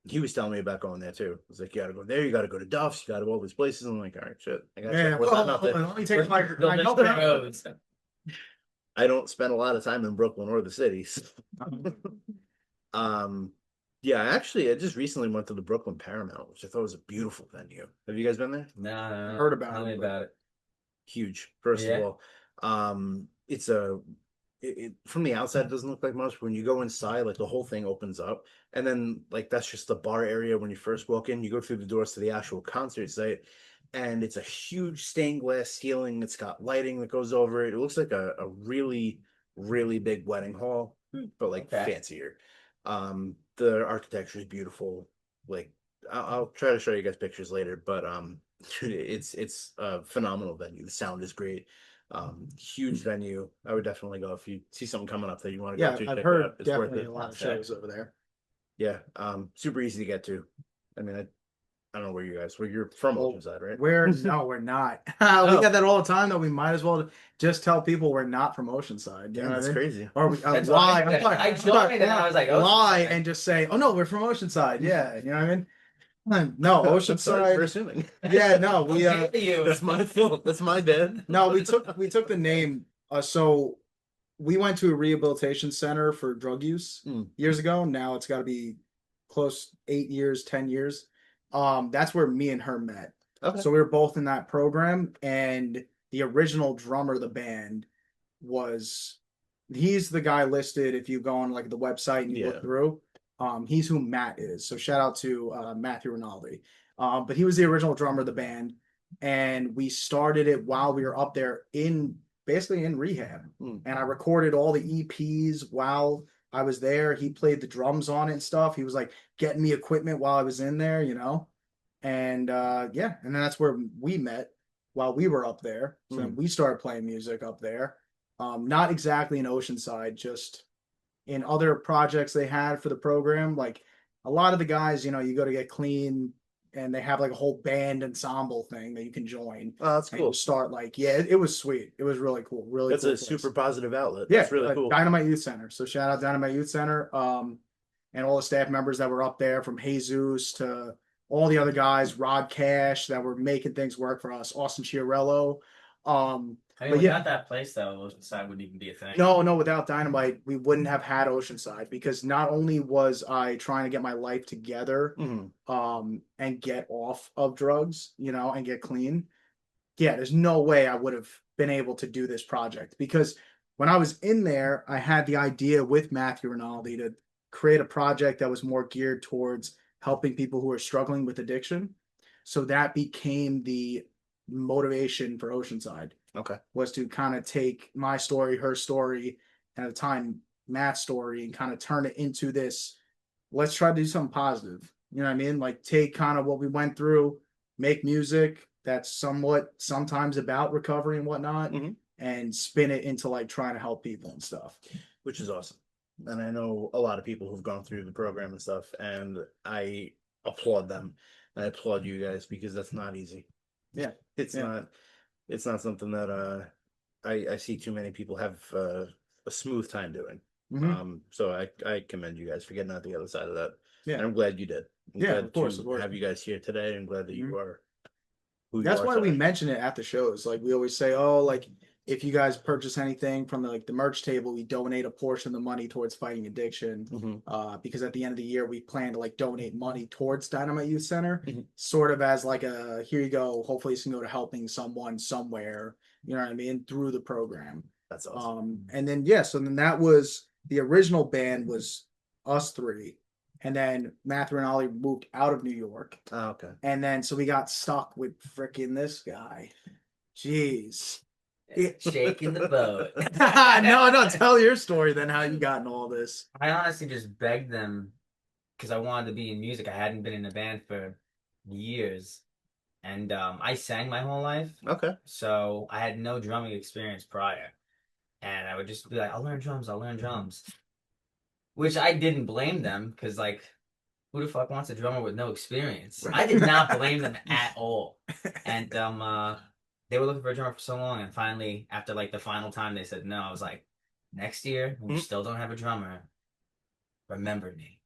He was telling me about going there too. He was like, you gotta go there, you gotta go to Duff's, you gotta go all these places. I'm like, all right, shit. I got Yeah, let me take my roads. I don't spend a lot of time in Brooklyn or the cities. Yeah, actually, I just recently went to the Brooklyn Paramount, which I thought was a beautiful venue. Have you guys been there? No, Heard about Tell it, me but- about it. Huge. First Yeah. of all, it's from the outside it doesn't look like much. When you go inside, like the whole thing opens up, and then like that's just the bar area when you first walk in. You go through the doors to the actual concert site, and it's a huge stained glass ceiling. It's got lighting that goes over it. It looks like a really, really big wedding hall, but like Okay. fancier. The architecture is beautiful. Like I'll try to show you guys pictures later, but it's a phenomenal venue. The sound is great. Huge venue. I would definitely go if you see something coming up that you want to Yeah, go to. I've check it heard out. It's worth definitely it. a lot of Okay. shows over there. Yeah, super easy to get to. I mean, I don't know where you guys. Where you're from, Well, Oceanside, right? No, we're not. We Oh. get that all the time. Though we might as well just tell people we're not from Oceanside. You Yeah, know that's what I mean? crazy. Or we That's lie. what I joined and I was like, lie Oceanside. and just say, "Oh no, we're from Oceanside." Yeah, you know what I mean? No, I'm sorry for Oceanside. assuming. Yeah, no, we How dare you? That's my fault. That's my bad. no, we took the name. So we went to a rehabilitation center for drug use Mm. years ago. Now it's got to be close 8 years, 10 years. That's where me and her met. Okay. So we were both in that program, and the original drummer of the band he's the guy listed if you go on like the website and you Yeah. look through. He's who Matt is. So shout out to Matthew Rinaldi. But he was the original drummer of the band, and we started it while we were up there basically in rehab. Mm. And I recorded all the EPs while I was there. He played the drums on it and stuff. He was like getting me equipment while I was in there, you know. And yeah, and then that's where we met while we were up there. So then we started playing music up there. Not exactly in Oceanside, just in other projects they had for the program. Like a lot of the guys, you know, you go to get clean and they have like a whole band ensemble thing that you can join. Oh, that's And cool. you start like, yeah, it was sweet. It was really cool. Really That's cool a place. super positive outlet. Yeah, That's really cool. Dynamite Youth Center. So shout out Dynamite Youth Center. And all the staff members that were up there, from Jesus to all the other guys, Rod Cash, that were making things work for us, Austin Chiarello. I mean, But without yeah. that place, though, Oceanside wouldn't even be a thing. No, without Dynamite, we wouldn't have had Oceanside, because not only was I trying to get my life together, and get off of drugs, you know, and get clean. Yeah, there's no way I would have been able to do this project, because when I was in there, I had the idea with Matthew Rinaldi to create a project that was more geared towards helping people who are struggling with addiction. So that became the motivation for Oceanside. Okay. Was to kind of take my story, her story, and at the time Matt's story, and kind of turn it into this. Let's try to do something positive. You know what I mean? Like take kind of what we went through, make music that's somewhat sometimes about recovery and whatnot, and spin it into like trying to help people and stuff. Which is awesome. And I know a lot of people who've gone through the program and stuff, and I applaud them. And I applaud you guys, because that's not easy. Yeah. It's not something that I see too many people have a smooth time doing. So I commend you guys for getting out the other side of that. Yeah. And I'm glad you did. I'm Yeah, glad of course, to of course. have you guys here today. I'm glad that you are who you That's are why we today. mention it at the shows. Like we always say, oh, like if you guys purchase anything from the merch table, we donate a portion of the money towards fighting addiction. Because at the end of the year, we plan to like donate money towards Dynamite Youth Center, sort of as like a, here you go. Hopefully this can go to helping someone somewhere, you know what I mean, through the program. That's awesome. And then, yeah, so then that was, the original band was us three. And then Matthew and Ollie moved out of New York. Oh, okay. And then, so we got stuck with freaking this guy. Jeez. Shaking the boat. No, tell your story then, how you got in all this. I honestly just begged them because I wanted to be in music. I hadn't been in a band for years. And I sang my whole life. Okay. So I had no drumming experience prior. and I would just be like, I'll learn drums, which I didn't blame them because like, who the fuck wants a drummer with no experience? I did not blame them at all, and they were looking for a drummer for so long, and finally, after like the final time, they said no. I was like, next year, when we still don't have a drummer, remember me.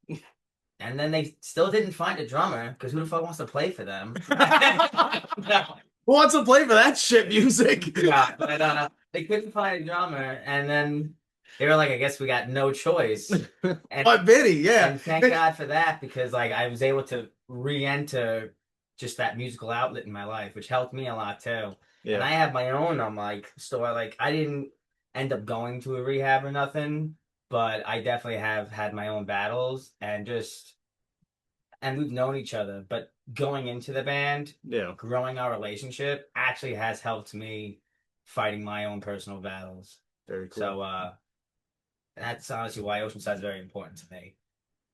And then they still didn't find a drummer because who the fuck wants to play for them? Who wants to play for that shit music? Yeah, but they couldn't find a drummer, and then they were like, "I guess we got no choice." And, But Vinny, yeah, and thank God for that because like I was able to re-enter just that musical outlet in my life, which helped me a lot too. Yeah. And I have my own like store. Like I didn't end up going to a rehab or nothing, but I definitely have had my own battles and we've known each other. But going into the band, Yeah. growing our relationship actually has helped me fighting my own personal battles. Very cool. So that's honestly why Oceanside is very important to me.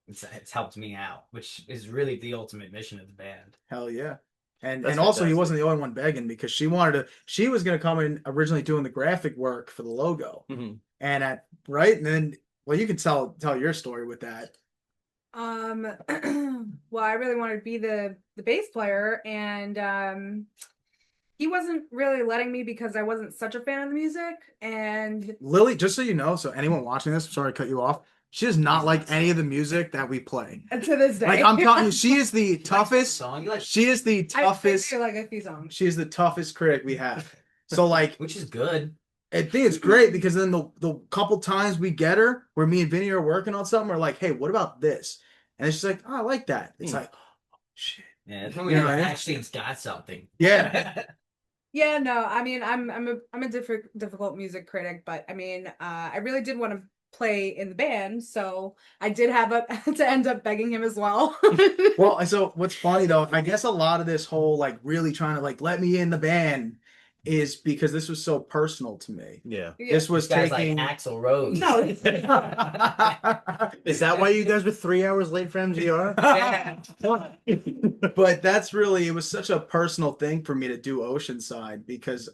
It's helped me out, which is really the ultimate mission of the band. hell yeah. And That's also he fantastic. wasn't the only one begging because she was gonna come in originally doing the graphic work for the logo. Mhm. And and then well you can tell your story with that. Well, I really wanted to be the bass player, and he wasn't really letting me because I wasn't such a fan of the music. And Lily, just so you know, so anyone watching this, sorry to cut you off, she does not like any of the music that we play. to this day, Like I'm telling you, she is the toughest. Song, you like, She is the I toughest. feel like a few songs. She is the toughest critic we have. So like, which is good. I think it's great because then the couple times we get her where me and Vinny are working on something, we're like, hey, what about this? And she's like, oh, I like that. It's like, oh, shit. Yeah, it's when we You know what I mean? actually got something. Yeah. Yeah, no, I mean, I'm a difficult music critic, but I mean, I really did want to play in the band, so I did have to end up begging him as well. Well, so what's funny though, I guess a lot of this whole like really trying to like let me in the band is because this was so personal to me. Yeah. Yeah. This was This guy's taking like Axl Rose. No. Is that why you guys were 3 hours late for MGR? Yeah. But that's really, it was such a personal thing for me to do Oceanside because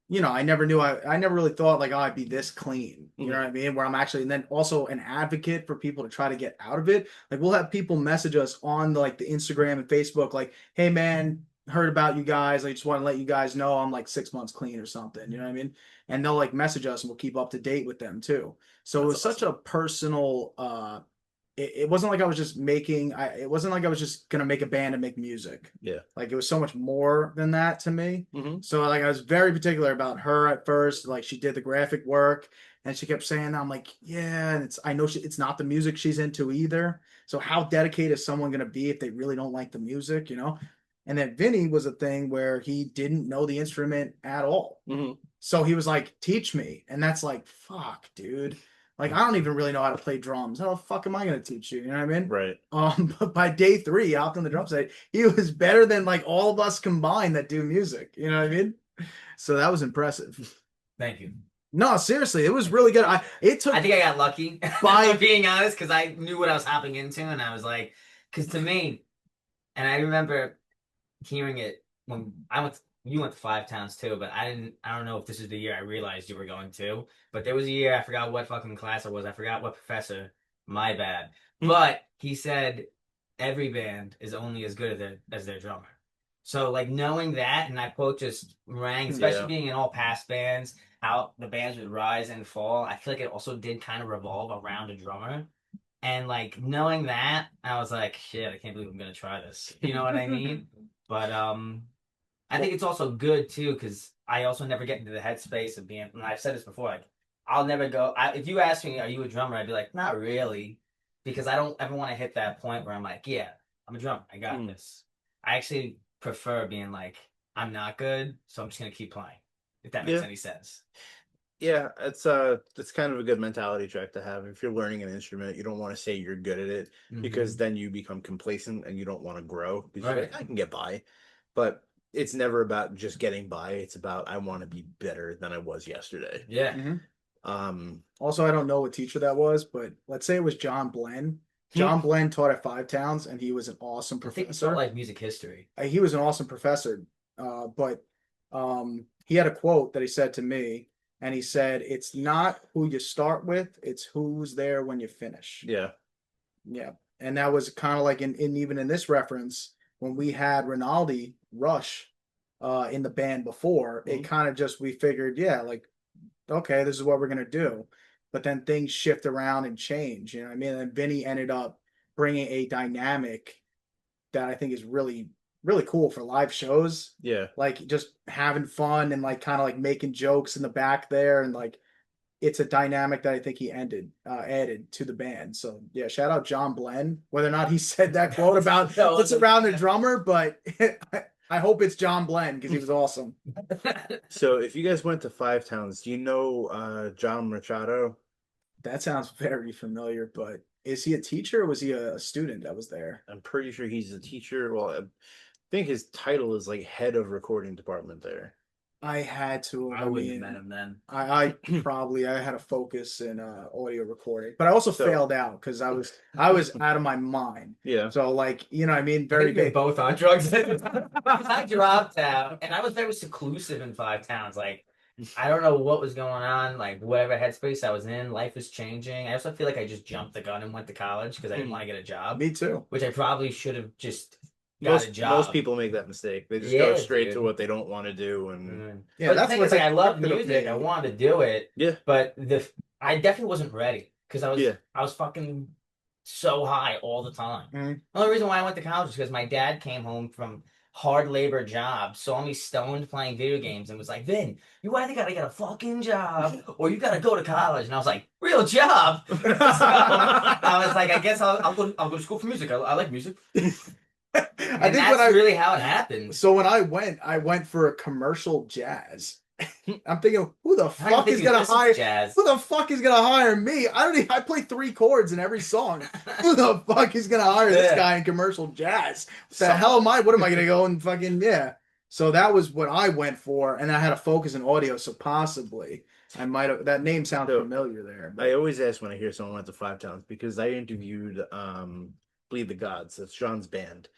you know, I never really thought like, oh, I'd be this clean. You know what I mean? Where I'm actually, and then also an advocate for people to try to get out of it. Like we'll have people message us on like the Instagram and Facebook, like, hey man, heard about you guys. I just want to let you guys know I'm like 6 months clean or something. You know what I mean? And they'll like message us and we'll keep up to date with them too. So it was such a personal, it wasn't like I was just it wasn't like I was just gonna make a band and make music. Yeah. Like it was so much more than that to me. Mm-hmm. So like I was very particular about her at first. Like she did the graphic work and she kept saying that. I'm like, yeah, and I know it's not the music she's into either. So how dedicated is someone gonna be if they really don't like the music, you know? And then Vinny was a thing where he didn't know the instrument at all. Mm-hmm. So he was like, teach me. And that's like, fuck, dude. Like, I don't even really know how to play drums. How the fuck am I going to teach you? You know what I mean? Right. But by day 3, he hopped on the drum set. He was better than like all of us combined that do music. You know what I mean? So that was impressive. Thank you. No, seriously, it was really good. I think I got lucky by being honest because I knew what I was hopping into, and I was like, because to me, and I remember hearing it when you went to Five Towns too, but I don't know if this is the year I realized you were going to, but there was a year I forgot what fucking class it was. I forgot what professor. My bad. But he said every band is only as good as their drummer. So like knowing that, and that quote just rang, especially being in all past bands, how the bands would rise and fall. I feel like it also did kind of revolve around a drummer. And like knowing that, I was like, shit, I can't believe I'm gonna try this. You know what I mean? But I think it's also good too because I also never get into the headspace of being. And I've said this before, like I'll never go. If you ask me, are you a drummer? I'd be like, not really, because I don't ever want to hit that point where I'm like, yeah, I'm a drummer. I got this. I actually prefer being like, I'm not good, so I'm just gonna keep playing. If that makes any sense. Yeah, it's kind of a good mentality track to have. If you're learning an instrument, you don't want to say you're good at it because then you become complacent and you don't want to grow. Because you're like, I can get by. But it's never about just getting by. It's about I want to be better than I was yesterday. Yeah. Also, I don't know what teacher that was, but let's say it was John Blen. John Blen taught at Five Towns, and he was an awesome professor. I think it's not like music history. He was an awesome professor, but he had a quote that he said to me, and he said it's not who you start with, it's who's there when you finish. Yeah. Yeah. And that was kind of like in even in this reference, when we had Rinaldi Rush in the band before, it kind of just, we figured, yeah, like, okay, this is what we're gonna do. But then things shift around and change, you know what I mean? And Vinny ended up bringing a dynamic that I think is really, really cool for live shows. Yeah. Like just having fun and like kind of like making jokes in the back there, and like it's a dynamic that I think he added to the band. So yeah, shout out John Blenn. Whether or not he said that quote about it's around the drummer, but I hope it's John Blenn because he was awesome. So if you guys went to Five Towns, do you know John Machado? That sounds very familiar, but is he a teacher or was he a student that was there? I'm pretty sure he's a teacher. Well, I think his title is like head of recording department there. I had to. I wouldn't have met him then. I probably I had a focus in audio recording, but I also failed out because I was out of my mind. Yeah. So like, you know what I mean, I very think we were big. both on drugs. I dropped out, and I was very seclusive in Five Towns. Like, I don't know what was going on. Like, whatever headspace I was in, life was changing. I also feel like I just jumped the gun and went to college because I didn't want to get a job. Me too. Which I probably should have just got a job. Most people make that mistake. They just go straight to what they don't want to do, and Yeah, but that's the thing what's is, like, I love expected of music. me. I wanted to do it. Yeah. But I definitely wasn't ready because I was fucking so high all the time. Mhm. The only reason why I went to college is because my dad came home from hard labor job, saw me stoned playing video games, and was like, "Vin, you either gotta get a fucking job or you gotta go to college." And I was like, "Real job?" So I was like, "I guess I'll go to school for music. I like music." I think that's really how it happened. So when I went for a commercial jazz. I'm thinking, who the How do you fuck think is you gonna listen to hire? jazz? Who the fuck is gonna hire me? I play 3 chords in every song. Who the fuck is gonna hire this guy in commercial jazz? What the hell am I? What am I gonna go and fucking So that was what I went for, and I had a focus in audio, so possibly I might have. That name sounds familiar there. I always ask when I hear someone went to Five Towns because I interviewed Bleed the Gods. That's John's band,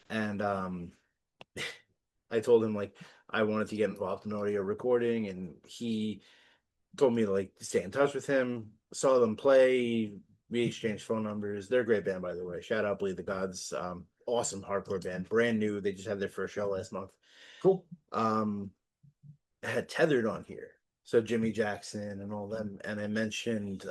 and I told him like I wanted to get involved in audio recording, and he told me to like stay in touch with him. Saw them play. We exchanged phone numbers. They're a great band, by the way. Shout out Bleed the Gods. Awesome hardcore band, brand new. They just had their first show last month. Cool. I had Tethered on here, so Jimmy Jackson and all them, and I mentioned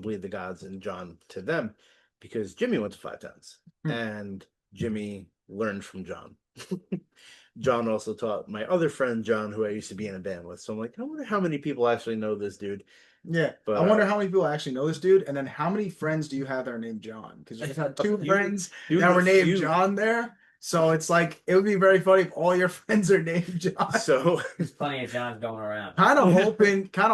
Bleed the Gods and John to them because Jimmy went to Five Towns, and Jimmy learned from John. John also taught my other friend John, who I used to be in a band with. So I'm like, I wonder how many people actually know this dude. Yeah, but I wonder how many people actually know this dude, and then how many friends do you have that are named John? Because you had 2 friends that were named John there. So it's like, it would be very funny if all your friends are named John. So there's plenty of Johns going around. Kind of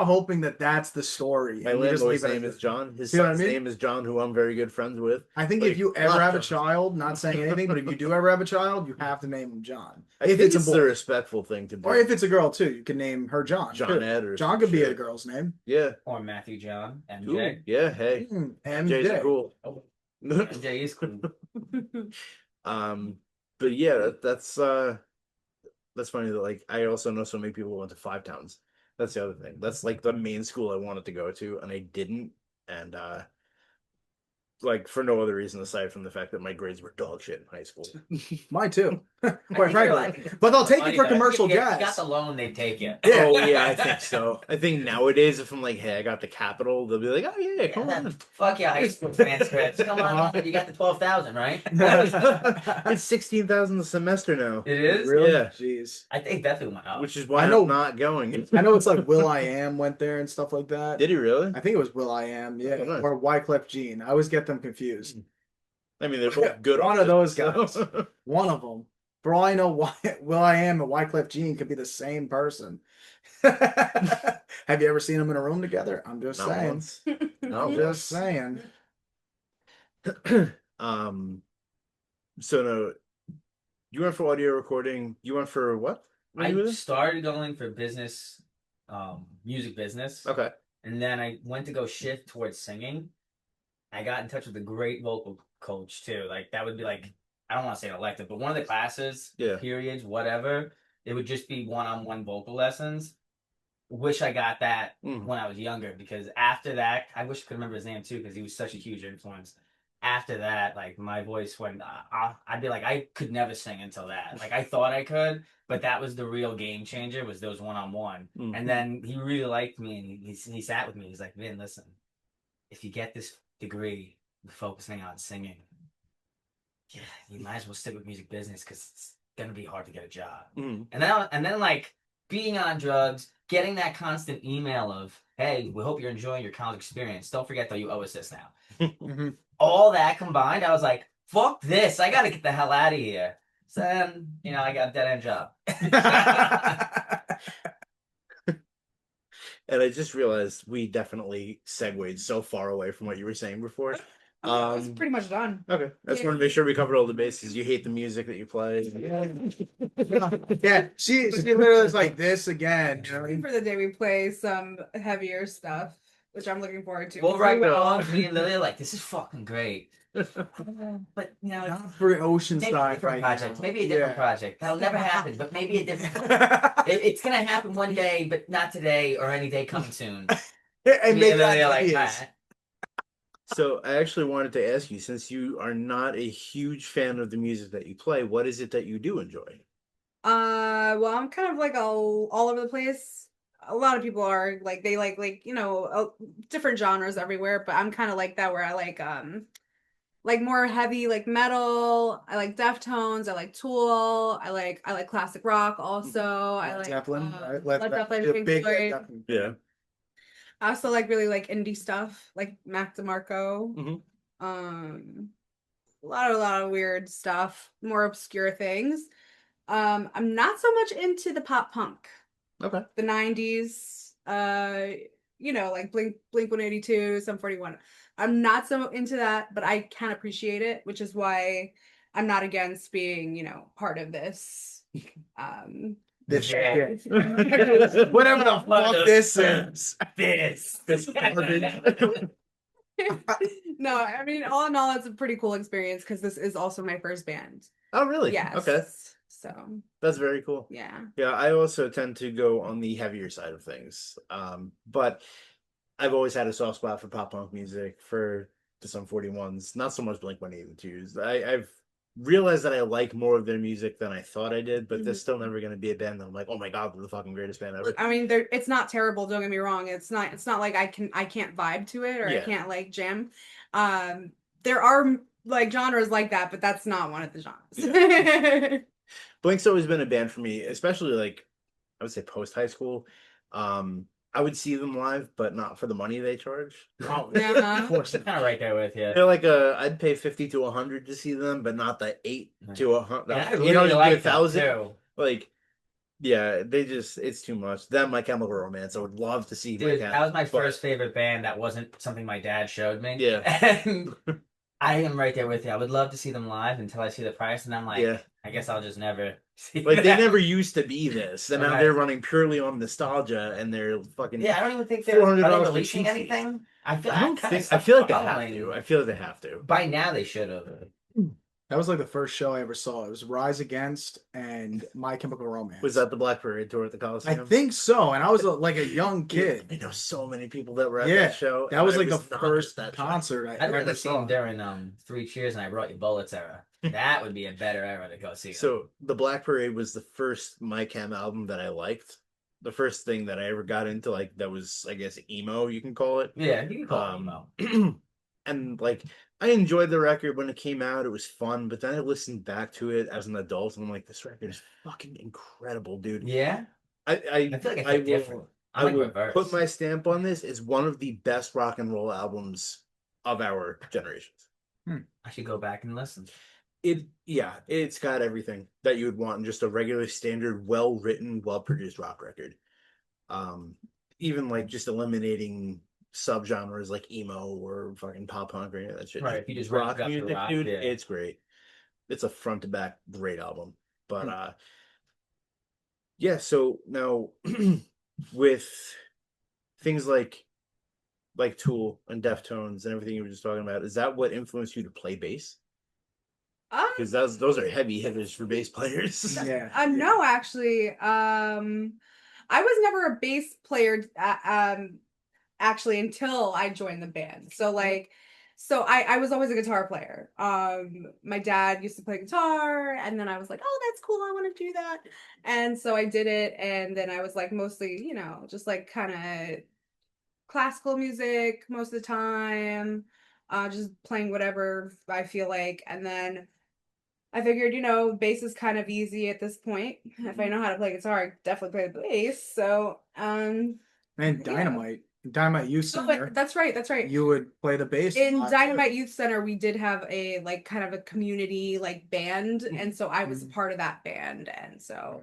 hoping that that's the story. My landlord's name is John. His son's name is John, who I'm very good friends with. I think if you ever have a child, not saying anything, but if you do ever have a child, you have to name him John. If it's a boy. The respectful thing to do. Or if it's a girl too, you can name her John. John Ed or John could be a girl's name. Yeah. Or Matthew John. MJ. Ooh, yeah, hey. MJ. J's cool. Oh, MJ is cool. But yeah, that's funny that like I also know so many people who went to Five Towns. That's the other thing. That's like the main school I wanted to go to, and I didn't. And like for no other reason aside from the fact that my grades were dog shit in high school. Mine too, quite frankly. But they'll take you for commercial jazz. If you got the loan, they take you. Yeah. Oh yeah, I think so. I think nowadays, if I'm like, hey, I got the capital, they'll be like, oh yeah, come on. Fuck yeah, high school transcripts. Come on, you got the 12,000, right? It's 16,000 a semester now. It is? Really? Yeah. Jeez. I think definitely went up. Which is why I'm not going. I know it's like Will I Am went there and stuff like that. Did he really? I think it was Will I Am, yeah. Oh, nice. Or Wyclef Jean. I always get them confused. I mean, they're both good. One of those guys. One of them. For all I know, Will I Am and Wyclef Jean could be the same person. Have you ever seen them in a room together? I'm just saying. I'm just saying. So no, you went for audio recording. You went for what? I started going for business, music business. Okay. And then I went to go shift towards singing. I got in touch with a great vocal coach too. Like that would be like, I don't want to say an elective, but one of the classes, periods, whatever, it would just be one-on-one vocal lessons. wish I got that Mm. when I was younger, because after that, I wish I could remember his name too, because he was such a huge influence. After that, like my voice went, I'd be like, I could never sing until that. Like I thought I could, but that was the real game changer, was those one-on-one. Mm. And then he really liked me, and he sat with me. He's like, Vin, listen, if you get this degree focusing on singing, yeah, you might as well stick with music business, because it's gonna be hard to get a job. Mm. And then like being on drugs, getting that constant email of, hey, we hope you're enjoying your college experience. Don't forget though, you owe us this now. Mhm. All that combined, I was like, fuck this. I gotta get the hell out of here. So then, I got a dead end job. And I just realized we definitely segued so far away from what you were saying before. I was pretty much done. Okay, I just Yeah. want to make sure we covered all the bases. You hate the music that you play. Yeah, she literally is like this again. You know what I Waiting mean? for the day we play some heavier stuff, which I'm looking forward to. We'll We write the will. songs. Me and Lily are like, this is fucking great. But Not for maybe a Oceanside different right project. now. Maybe a different Yeah. project. That'll never happen, but maybe a different. It's gonna happen one day, but not today or any day coming soon. And Me make and Lily that are like, ideas. "Alright." So I actually wanted to ask you, since you are not a huge fan of the music that you play, what is it that you do enjoy? Well, I'm kind of like all over the place. A lot of people are like they like different genres everywhere, but I'm kind of like that where I like more heavy like metal. I like Deftones. I like Tool. I like classic rock also. I like Zeppelin, right? Led Zeppelin, Pink big Led Floyd. Zeppelin. Yeah. I also like really like indie stuff like Mac DeMarco. Mhm. A lot of weird stuff, more obscure things. I'm not so much into the pop punk, Okay. the 90s, like Blink 182, Sum 41. I'm not so into that, but I can appreciate it, which is why I'm not against being, part of this. This Yeah. shit. Whatever the fuck this is. This Garbage. No, I mean, all in all, it's a pretty cool experience because this is also my first band. Oh, really? Yes. Okay. So, That's very cool. yeah. Yeah, I also tend to go on the heavier side of things. But I've always had a soft spot for pop punk music, for the Sum 41s, not so much Blink 182s. I've realized that I like more of their music than I thought I did, but there's still never going to be a band that I'm like, oh my god, they're the fucking greatest band ever. I mean, it's not terrible, don't get me wrong. It's not like I can't vibe to it or I Yeah. can't like jam. There are like genres like that, but that's not one of the genres. Blink's always been a band for me, especially like I would say post high school. I would see them live, but not for the money they charge. Oh, Yeah. of course, I'm kind of right there with you. They're like I'd pay 50 to 100 to see them, but not the 8 to 100. And I 800 really to like them 1,000. too. Like, yeah, it's too much. Them, My Chemical Romance, I would love to see. Dude, that was my but- first favorite band. That wasn't something my dad showed me. Yeah. And I am right there with you. I would love to see them live until I see the price, and I'm like, Yeah. I guess I'll just never see Like, they that. never used to be this, and now Right. they're running purely on nostalgia, and they're fucking. Yeah, I don't even think they're $400 are they for releasing cheap anything. I feel I don't kinda think. I stopped feel like they have following. to. I feel like they have to. By now they should have. That was like the first show I ever saw. It was Rise Against and My Chemical Romance. Was that the Black Parade tour at the I Coliseum? think so. And I was like a young kid. I know so many people that were at Yeah, that show. That was and like I the not first at that show. concert I I'd ever rather see saw. them during Three Cheers and I Brought You Bullets era. That would be a better era to go see. them. So the Black Parade was the first My Chem album that I liked. The first thing that I ever got into, like, that was, I guess, emo, you can call it. Yeah, you can call it emo. And like, I enjoyed the record when it came out. It was fun, but then I listened back to it as an adult, and I'm like, this record is fucking incredible, dude. Yeah, I feel like I it's will, different. I I'm like will reverse. put my stamp on this. It's one of the best rock and roll albums of our generations. I should go back and listen. It's got everything that you would want in just a regular standard, well written, well produced rock record. Even like just eliminating subgenres like emo or fucking pop punk or any of that shit. Right, if you just rock wrap it up to music, rock, dude, yeah. it's great. It's a front to back great album. But yeah, so now with things like Tool and Deftones and everything you were just talking about, is that what influenced you to play bass? Because those are heavy hitters for bass players. Yeah. No, actually. I was never a bass player actually until I joined the band. So like I was always a guitar player. My dad used to play guitar and then I was like, "Oh, that's cool. I want to do that." And so I did it and then I was like mostly, just like kind of classical music most of the time. Just playing whatever I feel like. And then I figured, bass is kind of easy at this point. If I know how to play guitar, I definitely play the bass. So, And yeah. Dynamite Youth Center. That's right. That's right. You would play the bass a In lot, Dynamite too. Youth Center, we did have a like kind of a community like band, and so I was a part of that band, and so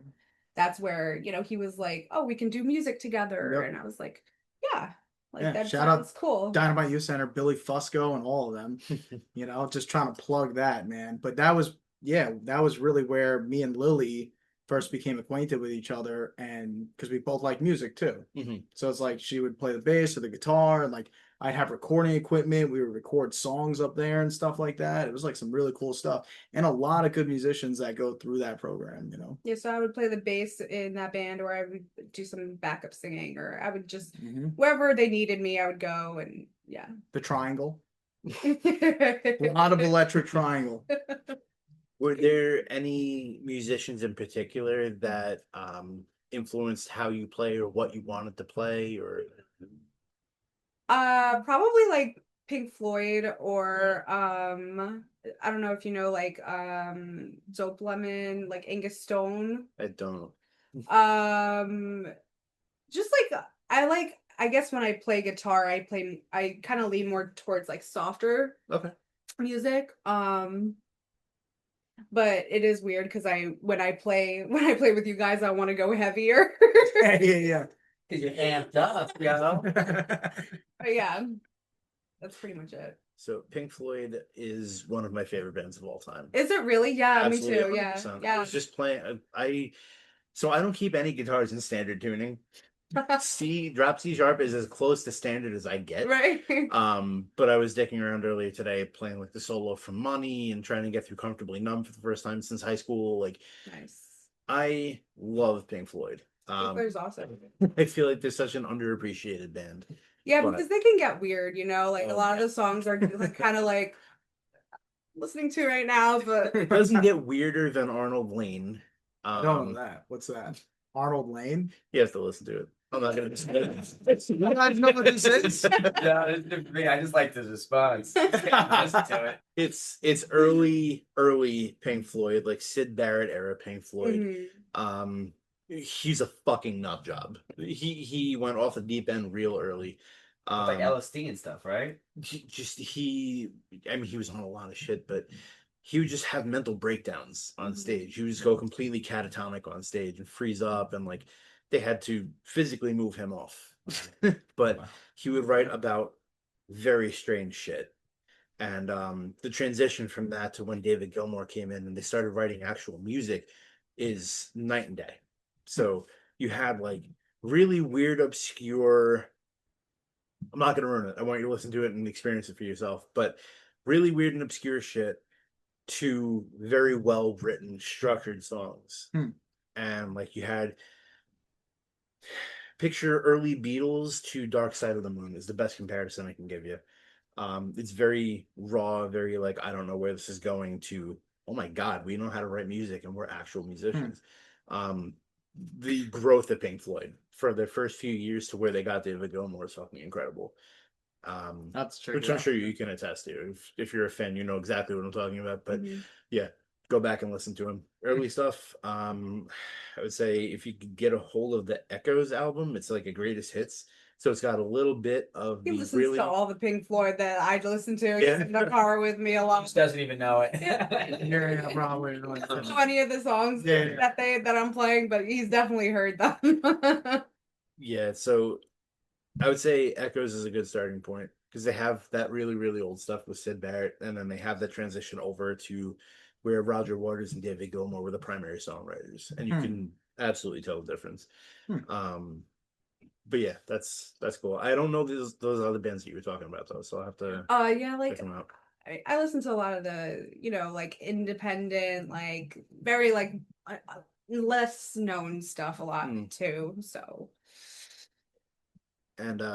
that's where he was like, "Oh, we can do music together," Yep. and I was like, "Yeah, like Yeah, that shout out sounds cool." Dynamite Youth Center, Billy Fusco, and all of them. Just trying to plug that, man. But that was really where me and Lily first became acquainted with each other, and because we both like music too. So it's like she would play the bass or the guitar, and like I'd have recording equipment. We would record songs up there and stuff like that. It was like some really cool stuff, and a lot of good musicians that go through that program. Yeah, so I would play the bass in that band, or I would do some backup singing, or I would just wherever they needed me, I would go, and yeah. The triangle. A lot of electric triangle. Were there any musicians in particular that influenced how you play or what you wanted to play, or? Probably like Pink Floyd or I don't know if you know like Dope Lemon, like Angus Stone. I don't. Just like I guess when I play guitar, I kind of lean more towards like softer music. But it is weird because when I play with you guys, I want to go heavier. Yeah. Because you're amped up, But yeah, that's pretty much it. So Pink Floyd is one of my favorite bands of all time. Is it really? Yeah, Absolutely, me too. Yeah, 100%. yeah. I was just playing. So I don't keep any guitars in standard tuning. Drop C sharp is as close to standard as I get. Right. But I was dicking around earlier today playing like the solo from Money and trying to get through Comfortably Numb for the first time since high school. Like, Nice. I love Pink Floyd. Pink Floyd's awesome. I feel like they're such an underappreciated band. Yeah, But- because they can get weird, like a Oh, lot of the songs are like, kind of like listening to right now, but It doesn't get weirder than Arnold Lane. I don't know that. What's that? Arnold Lane? You have to listen to it. I'm not gonna listen to it. You guys know what this is? No, it's different for me. I just like the response. Listen to it. It's early Pink Floyd, like Sid Barrett era Pink Floyd. Mhm. He's a fucking nut job. He went off the deep end real early. Like LSD and stuff, right? He was on a lot of shit, but he would just have mental breakdowns on stage. He would just go completely catatonic on stage and freeze up, and like they had to physically move him off. But he would write about very strange shit. And the transition from that to when David Gilmour came in and they started writing actual music is night and day. So you had like really weird, obscure. I'm not gonna ruin it. I want you to listen to it and experience it for yourself. But really weird and obscure shit to very well written, structured songs. And like you had picture early Beatles to Dark Side of the Moon is the best comparison I can give you. It's very raw, very like I don't know where this is going to. Oh my God, we know how to write music and we're actual musicians. The growth of Pink Floyd for their first few years to where they got David Gilmour is fucking incredible. That's true. Which I'm sure you can attest to. If you're a fan, you know exactly what I'm talking about. But yeah, go back and listen to him. Early stuff. I would say if you could get a hold of the Echoes album, it's like a greatest hits. So it's got a little bit of He the listens really to all the Pink Floyd that I listen to. He's Yeah. in the car with me a lot. Just doesn't even know it. Yeah, probably. I don't know any of the songs Yeah. that I'm playing, but he's definitely heard them. Yeah, so I would say Echoes is a good starting point because they have that really, really old stuff with Sid Barrett, and then they have the transition over to where Roger Waters and David Gilmour were the primary songwriters, and you can absolutely tell the difference. But yeah, that's cool. I don't know those other bands that you were talking about though, so I'll have to yeah, like check them out. I listen to a lot of the, like independent, like very like less known stuff a lot Mm. too. So And You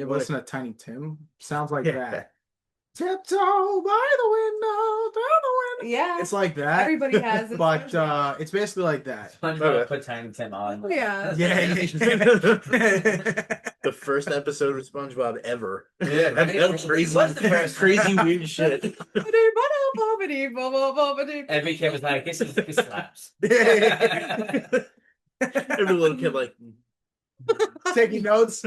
ever what- listen to Tiny Tim? Sounds like Yeah. that. Tiptoe by the window, down the window. yeah, It's like that. everybody has it. But it's basically like that. SpongeBob Okay. put Tiny Tim on. Yeah. Yeah. the first episode of SpongeBob ever. Yeah, that was crazy. What's the first one? Crazy weird shit. Every kid was like, this slaps. Every little kid like. Taking notes.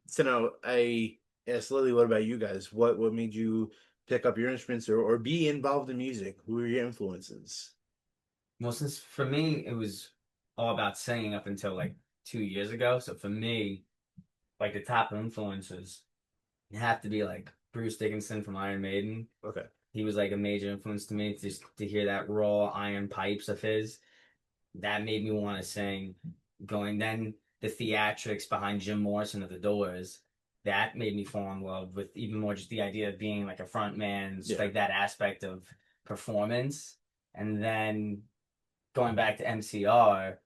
So now I asked Lily, what about you guys? What made you pick up your instruments or be involved in music? Who were your influences? Well, since for me, it was all about singing up until like 2 years ago. So for me, like the top influences, you have to be like Bruce Dickinson from Iron Maiden. Okay. He was like a major influence to me, just to hear that raw iron pipes of his. That made me want to sing. Going then the theatrics behind Jim Morrison of the Doors, that made me fall in love with even more just the idea of being like a front man, just like that aspect of performance. And then going back to MCR,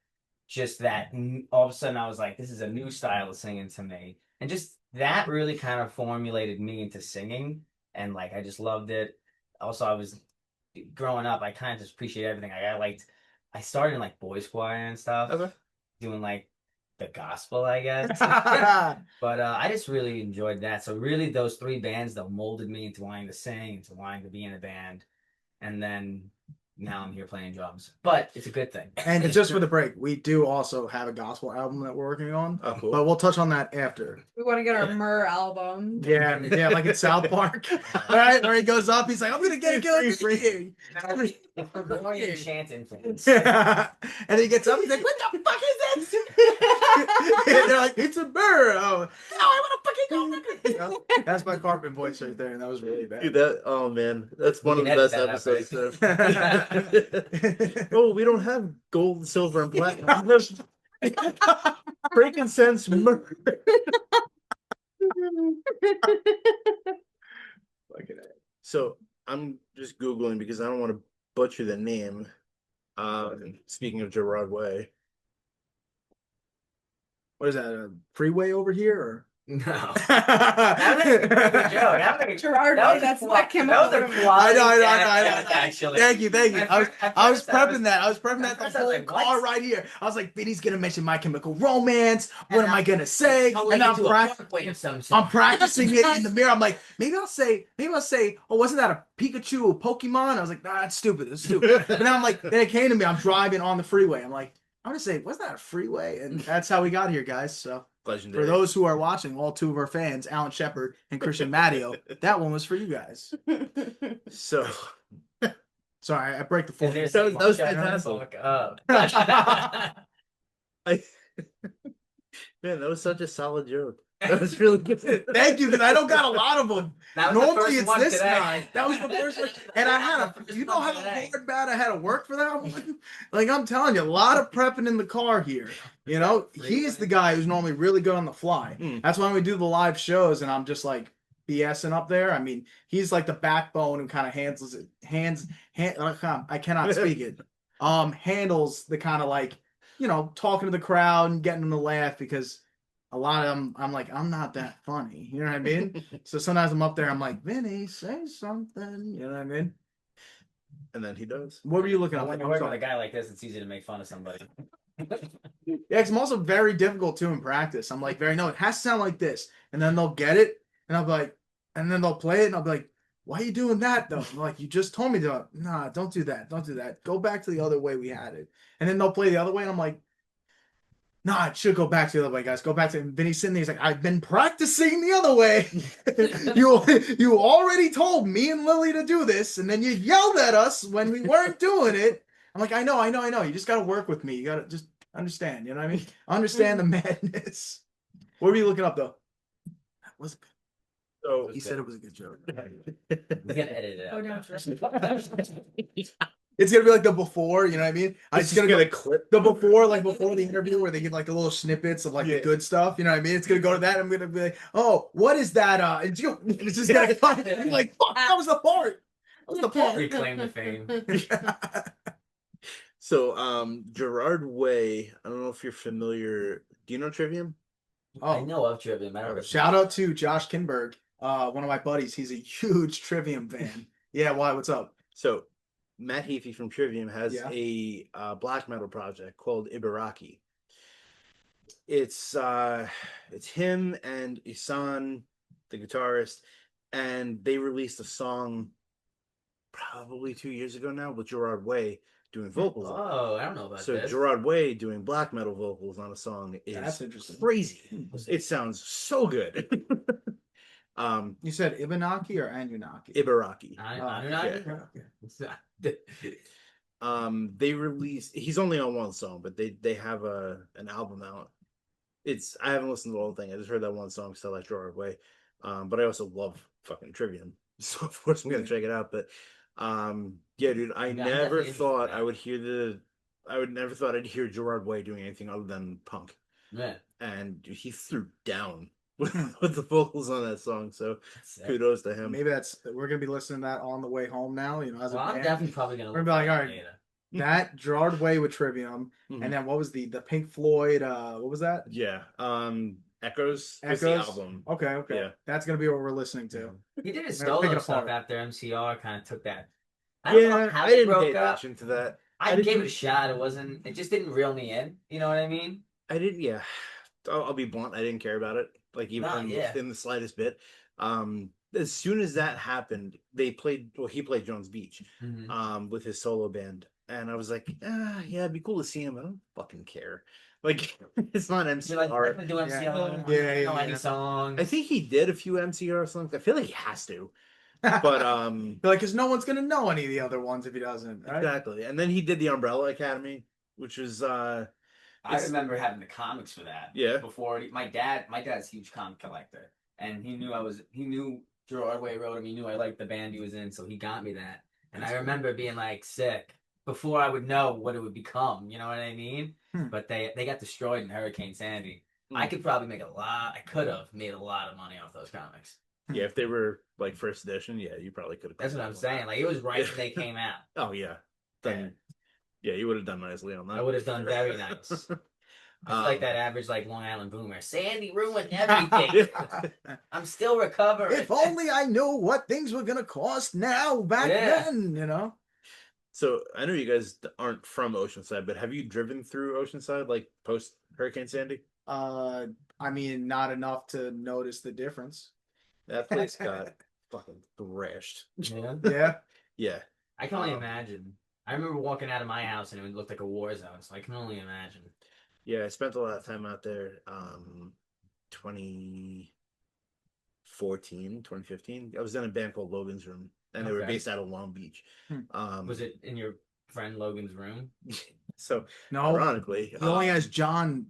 just that all of a sudden I was like, this is a new style of singing to me. And just that really kind of formulated me into singing. And like, I just loved it. Also, I was growing up, I kind of just appreciate everything. I started in like boys choir and stuff, doing like the gospel, I guess. But I just really enjoyed that. So really those three bands that molded me into wanting to sing, into wanting to be in a band. And then now I'm here playing drums. But it's a good thing. And just for the break, we do also have a gospel album that we're working on. Oh, cool. But we'll touch on that after. We want to get our Myrrh album. Yeah, like in South Park. Right? Where he goes up, he's like, I'm gonna get good. We're going to chant influence. And he gets up, he's like, what the fuck is this? And they're like, it's a bird. Oh, no, I want to fucking go. That's my Carpet voice right there, and that was really bad. Dude, oh man, that's one of the can best edit that episodes. Oh, we don't have gold, silver, and platinum. There's frankincense, myrrh. So I'm just Googling because I don't want to butcher the name. Speaking of Gerard Way. What is that, a freeway over here? Or? No. That was a good joke. That was like Gerard that Way, was that's a, what came that up was a with it. quality I know. dad joke, actually. Thank you. I was prepping that. I was prepping that At the first I was whole like, what? car right here. I was like, Vinny's gonna mention My Chemical Romance. What am I gonna say? Totally And I'm into a practicing. Parkway of some sort. I'm practicing it in the mirror. I'm like, maybe I'll say, oh, wasn't that a Pikachu or Pokemon? I was like, nah, that's stupid. But now I'm like, then it came to me. I'm driving on the freeway. I'm like, I'm gonna say, wasn't that a freeway? And that's how we got here, guys. So Legendary. for those who are watching, all two of our fans, Alan Shepard and Christian Matteo, that one was for you guys. So Sorry, I break the fourth. And there's That was Shut the fantastic. fuck up. Man, that was such a solid joke. That was really good. Thank you, because I don't got a lot of them. That was the Normally first it's one this today. guy. That was the first one. And I had That was the you first know one how today. hard bad I had to work for that one? Like I'm telling you, a lot of prepping in the car here. You know, he's the guy who's normally really good on the fly. Mm. That's why we do the live shows and I'm just like BSing up there. I mean, he's like the backbone who kind of handles it. I cannot speak it. Handles the kind of like, you know, talking to the crowd and getting them to laugh because a lot of them, I'm like, I'm not that funny. You know what I mean? So sometimes I'm up there, I'm like, Vinny, say something. You know what I mean? And then he does. What were you looking up? When you're I'm working with sorry. a guy like this, it's easy to make fun of somebody. Yeah, 'cause I'm also very difficult too in practice. I'm like, no, it has to sound like this. And then they'll get it. And I'll be like, and then they'll play it. And I'll be like, why are you doing that though? I'm like, you just told me to. Nah, don't do that. Don't do that. Go back to the other way we had it. And then they'll play the other way. And I'm like, nah, it should go back to the other way, guys. Go back to Vinny's sitting there. He's like, I've been practicing the other way. you already told me and Lily to do this, and then you yelled at us when we weren't doing it. I'm like, I know. You just gotta work with me. You gotta just understand. You know what I mean? Understand the madness. What were you looking up though? That was good. So He said it was a good joke. We're gonna edit it Oh, out. no. It's gonna be like the before, you know what I mean? I'm it's just gonna go clip. the before, like before the interview where they give like the little snippets of like the good stuff, you know what I mean? It's gonna go to that. I'm gonna be like, oh, what is that? It's just gonna cut it. I'm like, fuck, that was the part. What's the point? Reclaim the fame. So, Gerard Way, I don't know if you're familiar. Do you know Trivium? I Oh, know of Trivium. I don't know. shout out to Josh Kinberg, one of my buddies. He's a huge Trivium fan. Yeah, why? What's up? So, Matt Heafy from Trivium has Yeah. a black metal project called Ibaraki. It's him and Isan, the guitarist, and they released a song probably 2 years ago now with Gerard Way doing vocals on it. Oh, I don't know about So this. Gerard Way doing black metal vocals on a song That's is interesting. crazy. It sounds so good. You said Ibanaki or Anunnaki? Ibaraki. They released. He's only on one song, but they have an album out. I haven't listened to the whole thing. I just heard that one song, still like Gerard Way. But I also love fucking Trivium, so of course I'm gonna check it out. But yeah, dude, I never thought I would hear never thought I'd hear Gerard Way doing anything other than punk. Yeah. And he threw down with the vocals on that song. So kudos to him. Maybe we're gonna be listening to that on the way home now. You know, as a I'm band. definitely probably gonna. We're gonna be like, all right, later. that Gerard Way with Trivium, and then what was the Pink Floyd? What was that? Yeah. Echoes. Was Echoes. the album. Okay. Yeah. That's gonna be what we're listening to. He did his We're gonna pick solo it stuff apart. after MCR kind of took that. I don't know how I they didn't pay broke up. attention to that. I gave it a shot. It just didn't reel me in. You know what I mean? I didn't. Yeah. I'll be blunt. I didn't care about it. Like even in the slightest bit. As soon as that happened, he played Jones Beach, with his solo band, and I was like, yeah, it'd be cool to see him. I don't fucking care. Like it's not MCR. You're like, do MCR. Yeah. Know any songs. I think he did a few MCR songs. I feel like he has to. But like, because no one's gonna know any of the other ones if he doesn't. Right? Exactly. And then he did the Umbrella Academy, which was I remember having the comics for that. Yeah. Before my dad's a huge comic collector, and he knew Gerard Way wrote him. He knew I liked the band he was in, so he got me that. And I remember being like sick before I would know what it would become. You know what I mean? But they got destroyed in Hurricane Sandy. I could probably make I could have made a lot of money off those comics. Yeah, if they were like first edition, yeah, you probably could have. That's what I'm saying. Like it was right when they came out. Oh yeah, then yeah, you would have done nicely on that. I would have done very nice. It's like that average like Long Island boomer. Sandy ruined everything. I'm still recovering. If only I knew what things were gonna cost now back then, you know. So I know you guys aren't from Oceanside, but have you driven through Oceanside like post Hurricane Sandy? I mean, not enough to notice the difference. That place got fucking thrashed. Yeah. Yeah. I can only imagine. I remember walking out of my house and it looked like a war zone, so I can only imagine. Yeah, I spent a lot of time out there. 2015. I was in a band called Logan's Room, and they were based out of Long Beach. Was it in your friend Logan's room? So, no, ironically, he only has John.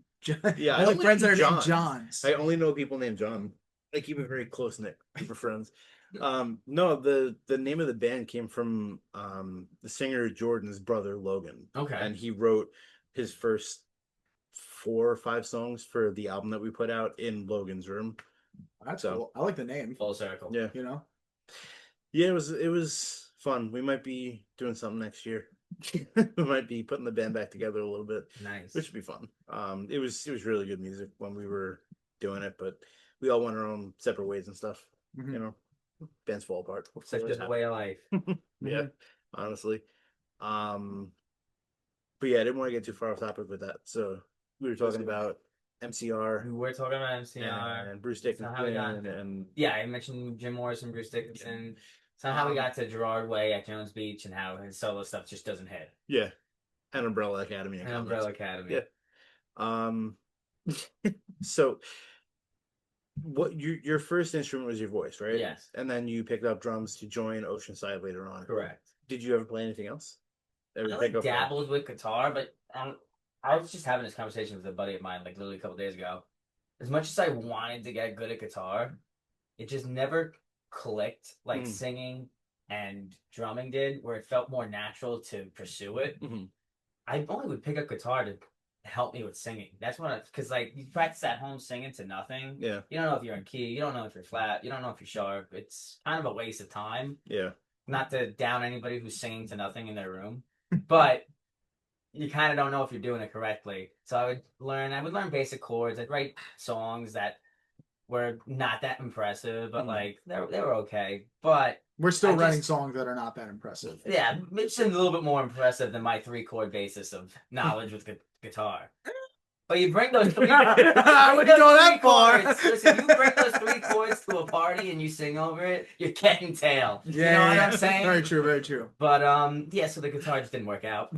Yeah, only friends that are named Johns. I only know people named John. I keep a very close knit group of friends. No, the name of the band came from the singer Jordan's brother Logan. Okay, and he wrote his first 4 or 5 songs for the album that we put out in Logan's Room. That's cool. I like the name. Full circle. Yeah, you know. Yeah, it was fun. We might be doing something next year. We might be putting the band back together a little bit. Nice, which would be fun. It was really good music when we were doing it, but we all went our own separate ways and stuff. You know, bands fall apart. Such just a way of life. Yeah, honestly. But yeah, I didn't want to get too far off topic with that. So we were talking about MCR. We were talking about MCR and Bruce Dickinson and I mentioned Jim Morrison, Bruce Dickinson. Somehow we got to Gerard Way at Jones Beach and how his solo stuff just doesn't hit. Yeah, and Umbrella Academy. And Umbrella Academy. Yeah. So, what your first instrument was your voice, right? Yes. And then you picked up drums to join Oceanside later on. Correct. Did you ever play anything else? I dabbled with guitar, but I was just having this conversation with a buddy of mine, like literally a couple days ago. As much as I wanted to get good at guitar, it just never clicked like singing and drumming did, where it felt more natural to pursue it. I only would pick up guitar to help me with singing. That's what, because like you practice at home singing to nothing. Yeah. You don't know if you're in key. You don't know if you're flat. You don't know if you're sharp. It's kind of a waste of time. Yeah. not to down anybody who's singing to nothing in their room, but you kind of don't know if you're doing it correctly. So I would learn basic chords. I'd write songs that were not that impressive, but like they were okay. But We're still I writing just- songs that are not that impressive. yeah, it's a little bit more impressive than my 3-chord basis of knowledge with guitar. But you bring those three. I wouldn't go that far. Listen, you bring those 3 chords to a party and you sing over it, you're getting tail. Yeah, you know what I'm saying? Very true, very true. But yeah. So the guitar just didn't work out.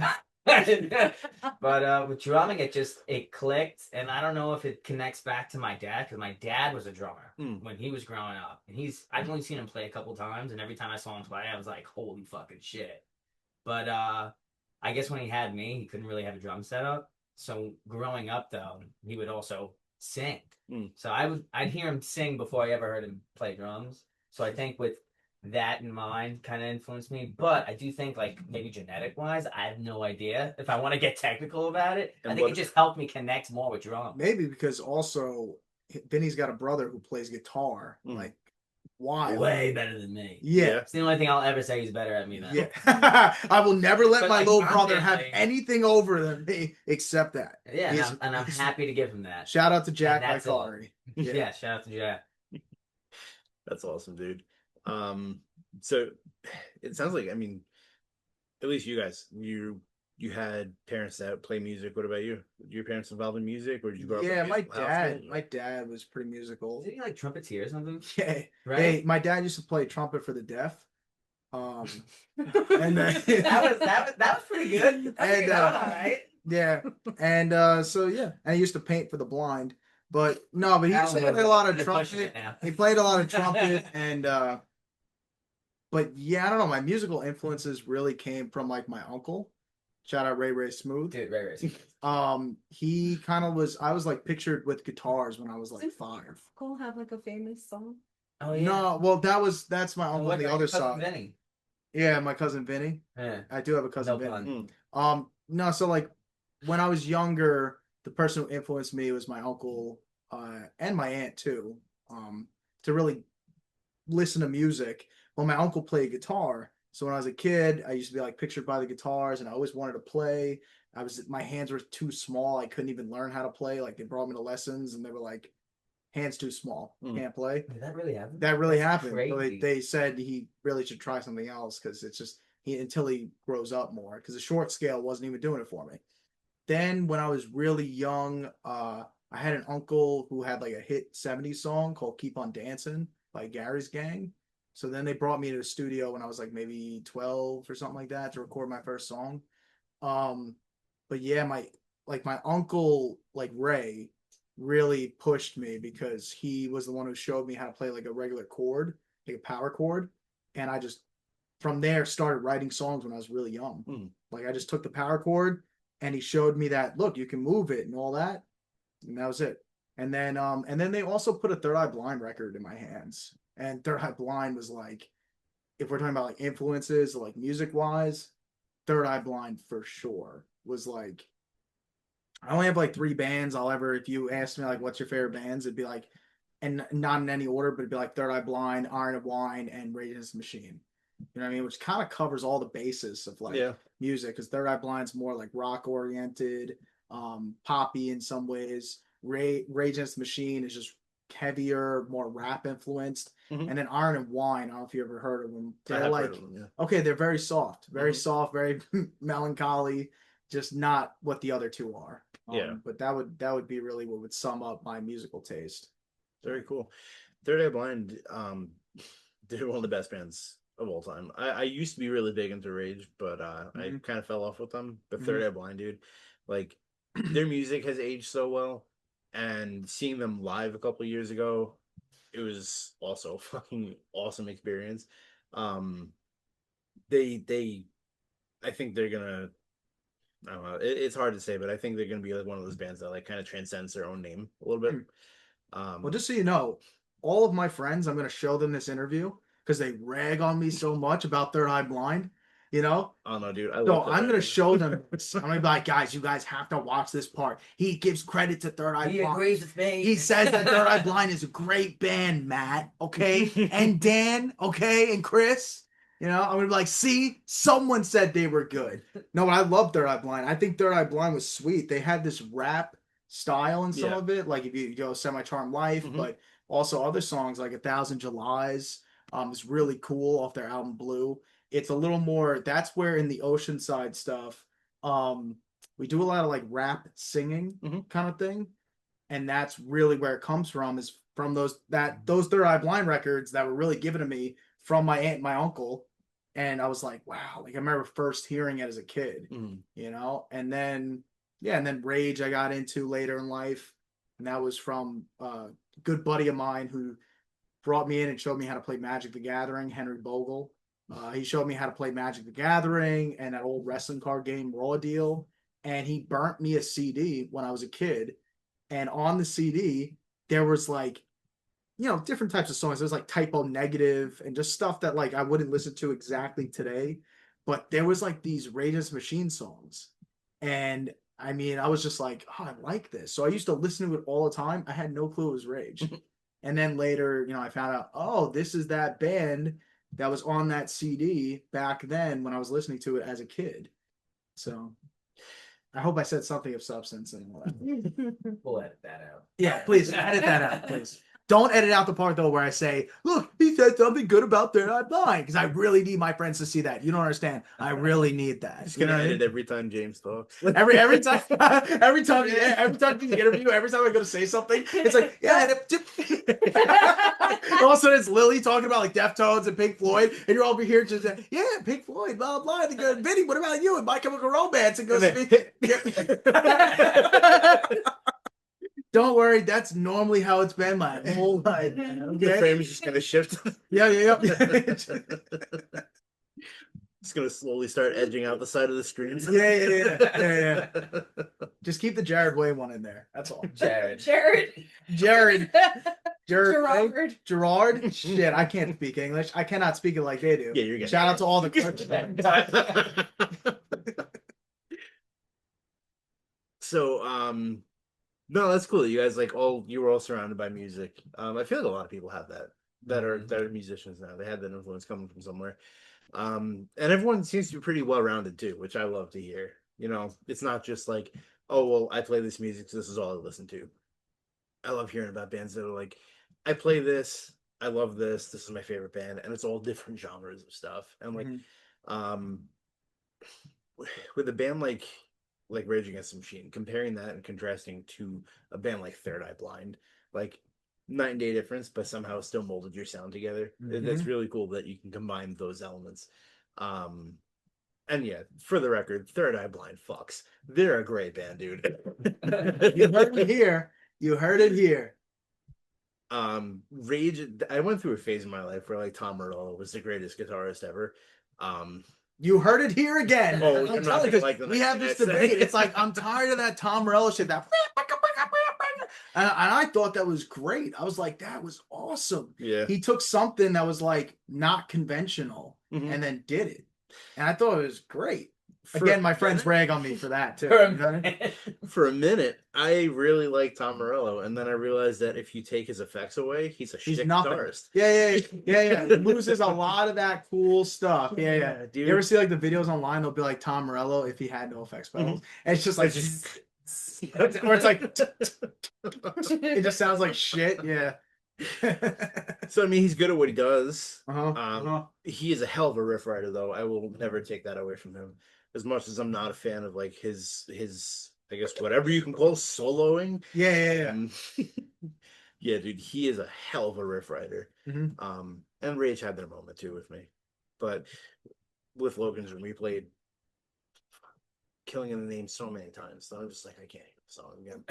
But with drumming, it clicked, and I don't know if it connects back to my dad because my dad was a drummer when he was growing up, and I've only seen him play a couple times, and every time I saw him play, I was like, holy fucking shit. But I guess when he had me, he couldn't really have a drum set up. So growing up, though, he would also sing. So I'd hear him sing before I ever heard him play drums. So I think with that in mind kind of influenced me. But I do think, like, maybe genetic-wise, I have no idea if I want to get technical about it. I think it just helped me connect more with drums. Maybe because also Vinny's got a brother who plays guitar. Like, why? Way better than me. Yeah. It's the only thing I'll ever say he's better at me than. Yeah. I will never let But, my like, little I'm brother have definitely- anything over than me except that. Yeah, and I'm happy to give him that. Shout out to Jack that's all. Vicari. Yeah, shout out to Jack. That's awesome, dude. So it sounds like, I mean, at least you guys, you had parents that play music. What about you? Were your parents involved in music, or did you grow up? Yeah, in a my musical household? dad was pretty musical. Is he like trumpeter or something? Yeah. Right? Hey, my dad used to play trumpet for the deaf. And then, that was pretty good. And, All right. yeah, and so yeah, and he used to paint for the blind. But no, but he used to Alan play a was- lot of they're pushing trumpet. it now. He played a lot of trumpet, and but yeah, I don't know. My musical influences really came from like my uncle. Shout out Ray Smooth. Dude, right. He kind of was. I was like pictured with guitars when I was like Doesn't 5. Cole have like a famous song? Oh yeah. No, well that's my Oh, uncle what on the about other your cousin side. Vinny? Yeah, my cousin Vinny. Yeah. I do have a cousin No Vinny. pun. No, so like when I was younger, the person who influenced me was my uncle and my aunt too, to really listen to music. Well, my uncle played guitar, so when I was a kid, I used to be like pictured by the guitars, and I always wanted to play. My hands were too small. I couldn't even learn how to play. Like they brought me to lessons, and they were like, hands too small, can't play. Did that really happen? That really That's happened. So crazy. they said he really should try something else because it's just until he grows up more. Because the short scale wasn't even doing it for me. Then when I was really young, I had an uncle who had like a hit '70s song called "Keep on Dancing" by Gary's Gang. So then they brought me to the studio when I was like maybe 12 or something like that to record my first song. But yeah, my uncle like Ray really pushed me because he was the one who showed me how to play like a regular chord, like a power chord, and I just from there started writing songs when I was really young. Like I just took the power chord and he showed me that look, you can move it and all that, and that was it. And then they also put a Third Eye Blind record in my hands, and Third Eye Blind was like, if we're talking about like influences like music wise, Third Eye Blind for sure was like, I only have like 3 bands I'll ever, if you ask me like what's your favorite bands, it'd be like, and not in any order, but it'd be like Third Eye Blind, Iron of Wine, and Rage Against the Machine. You know what I mean? Which kind of covers all the bases of like music, because Third Eye Blind's more like rock oriented, poppy in some ways. Rage Against the Machine is just heavier, more rap influenced. And then Iron and Wine, I don't know if you ever heard of them. They're like, okay, they're very soft, soft, very melancholy, just not what the other two are. But that would be really what would sum up my musical taste. Very cool. Third Eye Blind, they're one of the best bands of all time. I used to be really big into Rage, but I kind of fell off with them. But Third Eye Blind, dude, like their music has aged so well, and seeing them live a couple years ago, it was also a fucking awesome experience. They I think they're gonna, I don't know, it's hard to say, but I think they're gonna be like one of those bands that like kind of transcends their own name a little bit. Well, just so you know, all of my friends, I'm going to show them this interview because they rag on me so much about Third Eye Blind, you know? Oh no, dude. So I'm going to show them. I'm going to be like, guys, you guys have to watch this part. He gives credit to Third Eye Blind. He agrees with me. He says that Third Eye Blind is a great band, Matt. Okay. And Dan. Okay. And Chris. You know, I'm gonna be like, see, someone said they were good. No, but I love Third Eye Blind. I think Third Eye Blind was sweet. They had this rap style in some of it, like if you go Semi Charmed Life, but also other songs like A Thousand Julys is really cool off their album Blue. It's a little more, that's where in the Oceanside stuff, we do a lot of like rap singing kind of thing. And that's really where it comes from, is from those Third Eye Blind records that were really given to me from my aunt and my uncle. And I was like, wow, like I remember first hearing it as a kid, you know, and then Rage I got into later in life. And that was from a good buddy of mine who brought me in and showed me how to play Magic the Gathering, Henry Bogle. He showed me how to play Magic the Gathering and that old wrestling card game, Raw Deal. And he burnt me a CD when I was a kid. And on the CD, there was like, you know, different types of songs. There's like Typo Negative and just stuff that like I wouldn't listen to exactly today. But there was like these Rage Against the Machine songs. And I mean, I was just like, oh, I like this. So I used to listen to it all the time. I had no clue it was Rage. And then later, you know, I found out, oh, this is that band that was on that CD back then when I was listening to it as a kid. So I hope I said something of substance and all that. We'll edit that out. Yeah, please edit that out, please. Don't edit out the part though where I say, "Look, he said something good about Third Eye Blind," because I really need my friends to see that. You don't understand. I really need that. Just gonna edit every time James talks. Every time you interview, every time I'm gonna say something, it's like, yeah. All of a sudden, it's Lily talking about like Deftones and Pink Floyd, and you're over here just yeah, Pink Floyd, blah blah. They go, Vinny, what about you? And My Chemical Romance, and goes. Don't worry, that's normally how it's been my whole life. Okay? The frame is just gonna shift. Yeah. It's gonna slowly start edging out the side of the screen. Yeah. Just keep the Jared Way one in there. That's all. Jared. Gerard. Gerard. Shit, I can't speak English. I cannot speak it like they do. Yeah, you're getting Shout out to all the So, no, that's cool. You guys you were all surrounded by music. I feel like a lot of people have that are musicians now. They had that influence coming from somewhere. And everyone seems to be pretty well rounded too, which I love to hear. You know, it's not just like, oh well, I play this music, so this is all I listen to. I love hearing about bands that are like, I play this, I love this is my favorite band, and it's all different genres of stuff. And like, with a band like Rage Against the Machine, comparing that and contrasting to a band like Third Eye Blind, like night and day difference, but somehow still molded your sound together. That's really cool that you can combine those elements. And yeah, for the record, Third Eye Blind fucks. They're a great band, dude. You heard it here. Rage, I went through a phase in my life where like Tom Morello was the greatest guitarist ever. You heard it here again. Oh, I'm telling you, like we have this debate. It's like I'm tired of that Tom Morello shit. And I thought that was great. I was like, that was awesome. Yeah. He took something that was like not conventional and then did it. And I thought it was great. Again, my friends rag on me for that too. For a minute, I really liked Tom Morello, and then I realized that if you take his effects away, he's a shit guitarist. Yeah. He loses a lot of that cool stuff. Yeah. Dude. You ever see like the videos online? They'll be like Tom Morello if he had no effects pedals, and it's just like, or it's like, it just sounds like shit. Yeah. So I mean, he's good at what he does. Uh-huh. He is a hell of a riff writer, though. I will never take that away from him. As much as I'm not a fan of like his I guess whatever you can call soloing. Yeah. Yeah, dude, he is a hell of a riff writer. And Rage had their moment too with me, but with Logan's Room, we played Killing in the Name so many times, so I'm just like, I can't hear the song again.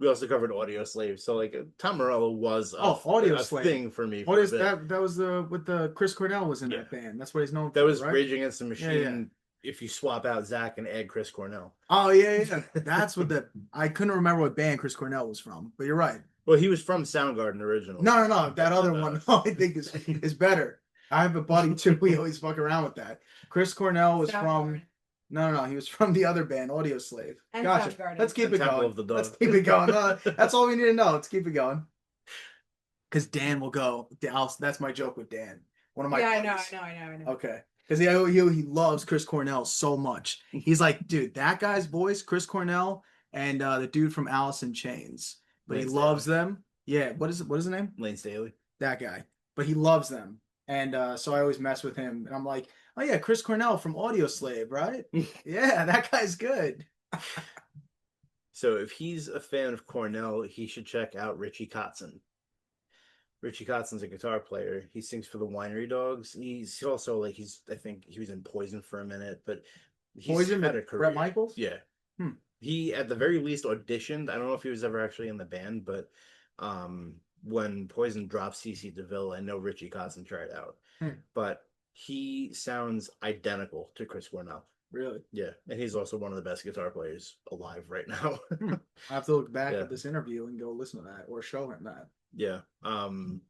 We also covered Audio Slave, so like Tom Morello was Audio Slave thing for me. What is that? That was with the Chris Cornell was in that band. That's what he's known for. That was right? Rage Against the Machine. If you swap out Zach and add Chris Cornell. Oh yeah. That's what I couldn't remember what band Chris Cornell was from, but you're right. Well, he was from Soundgarden originally. No. That other one I think is better. I have a buddy too. We always fuck around with that. Chris Cornell was from. No, he was from the other band, Audio Slave. And gotcha. Soundgarden. Let's keep it going. Of the Dog. Let's keep it going. That's all we need to know. Let's keep it going. Because Dan will go. That's my joke with Dan. One of my Yeah, I know, buddies. I know. Okay. Because he loves Chris Cornell so much. He's like, dude, that guy's voice, Chris Cornell, and the dude from Alice in Chains. But he Lane loves Staley. them. Yeah, what is his name? Lane Staley. That guy. But he loves them. And so I always mess with him. And I'm like, oh yeah, Chris Cornell from Audio Slave, right? Yeah, that guy's good. So if he's a fan of Cornell, he should check out Richie Kotzen. Richie Kotzen's a guitar player. He sings for the Winery Dogs. He's also like I think he was in Poison for a minute, but he's Poison had with a career. Bret Michaels? Yeah. Hmm. He at the very least auditioned. I don't know if he was ever actually in the band, but when Poison dropped CC DeVille, I know Richie Kotzen tried out. But he sounds identical to Chris Cornell. Really? Yeah, and he's also one of the best guitar players alive right now. I have to look back Yeah. at this interview and go listen to that or show him that. Yeah.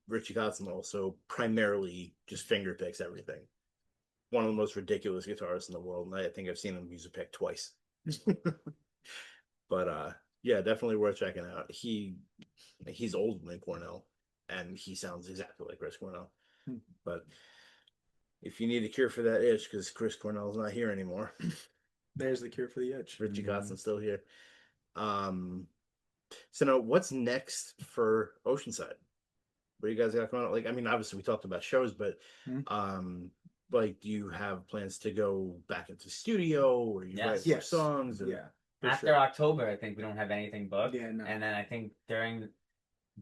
Richie Kotzen also primarily just finger picks everything. One of the most ridiculous guitarists in the world, and I think I've seen him use a pick twice. But yeah, definitely worth checking out. He's older than Cornell, and he sounds exactly like Chris Cornell. But if you need a cure for that itch, because Chris Cornell's not here anymore, There's the cure for the itch. Richie Kotzen's still here. So now, what's next for Oceanside? What do you guys got going on? Like, I mean, obviously we talked about shows, but like, do you have plans to go back into studio or you write more songs? Or... Yeah. After October, I think we don't have anything booked. Yeah, no. And then I think we're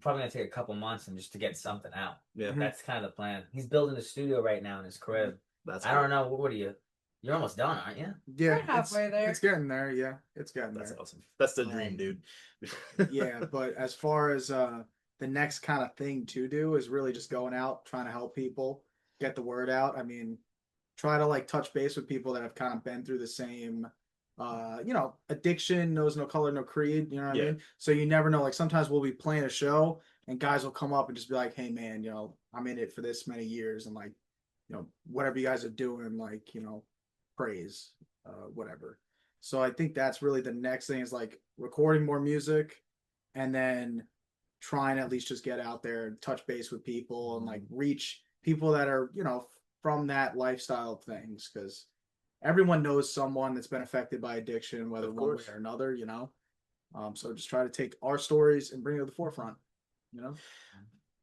probably gonna take a couple months and just to get something out. Yeah, that's kind of the plan. He's building a studio right now in his crib. That's I don't know. What are you? You're almost done, aren't you? Yeah, We're halfway there. It's getting there. Yeah, it's getting That's there. awesome. That's the dream, dude. Yeah, but as far as the next kind of thing to do is really just going out, trying to help people, get the word out. I mean, try to like touch base with people that have kind of been through the same addiction, knows no color, no creed, you know what I mean? So you never know. Like sometimes we'll be playing a show and guys will come up and just be like, hey man, I'm in it for this many years and like, whatever you guys are doing, like, praise, whatever. So I think that's really the next thing is like recording more music and then trying to at least just get out there and touch base with people and like reach people that are, from that lifestyle of things. Cause everyone knows someone that's been affected by addiction, whether one way or another, so just try to take our stories and bring it to the forefront,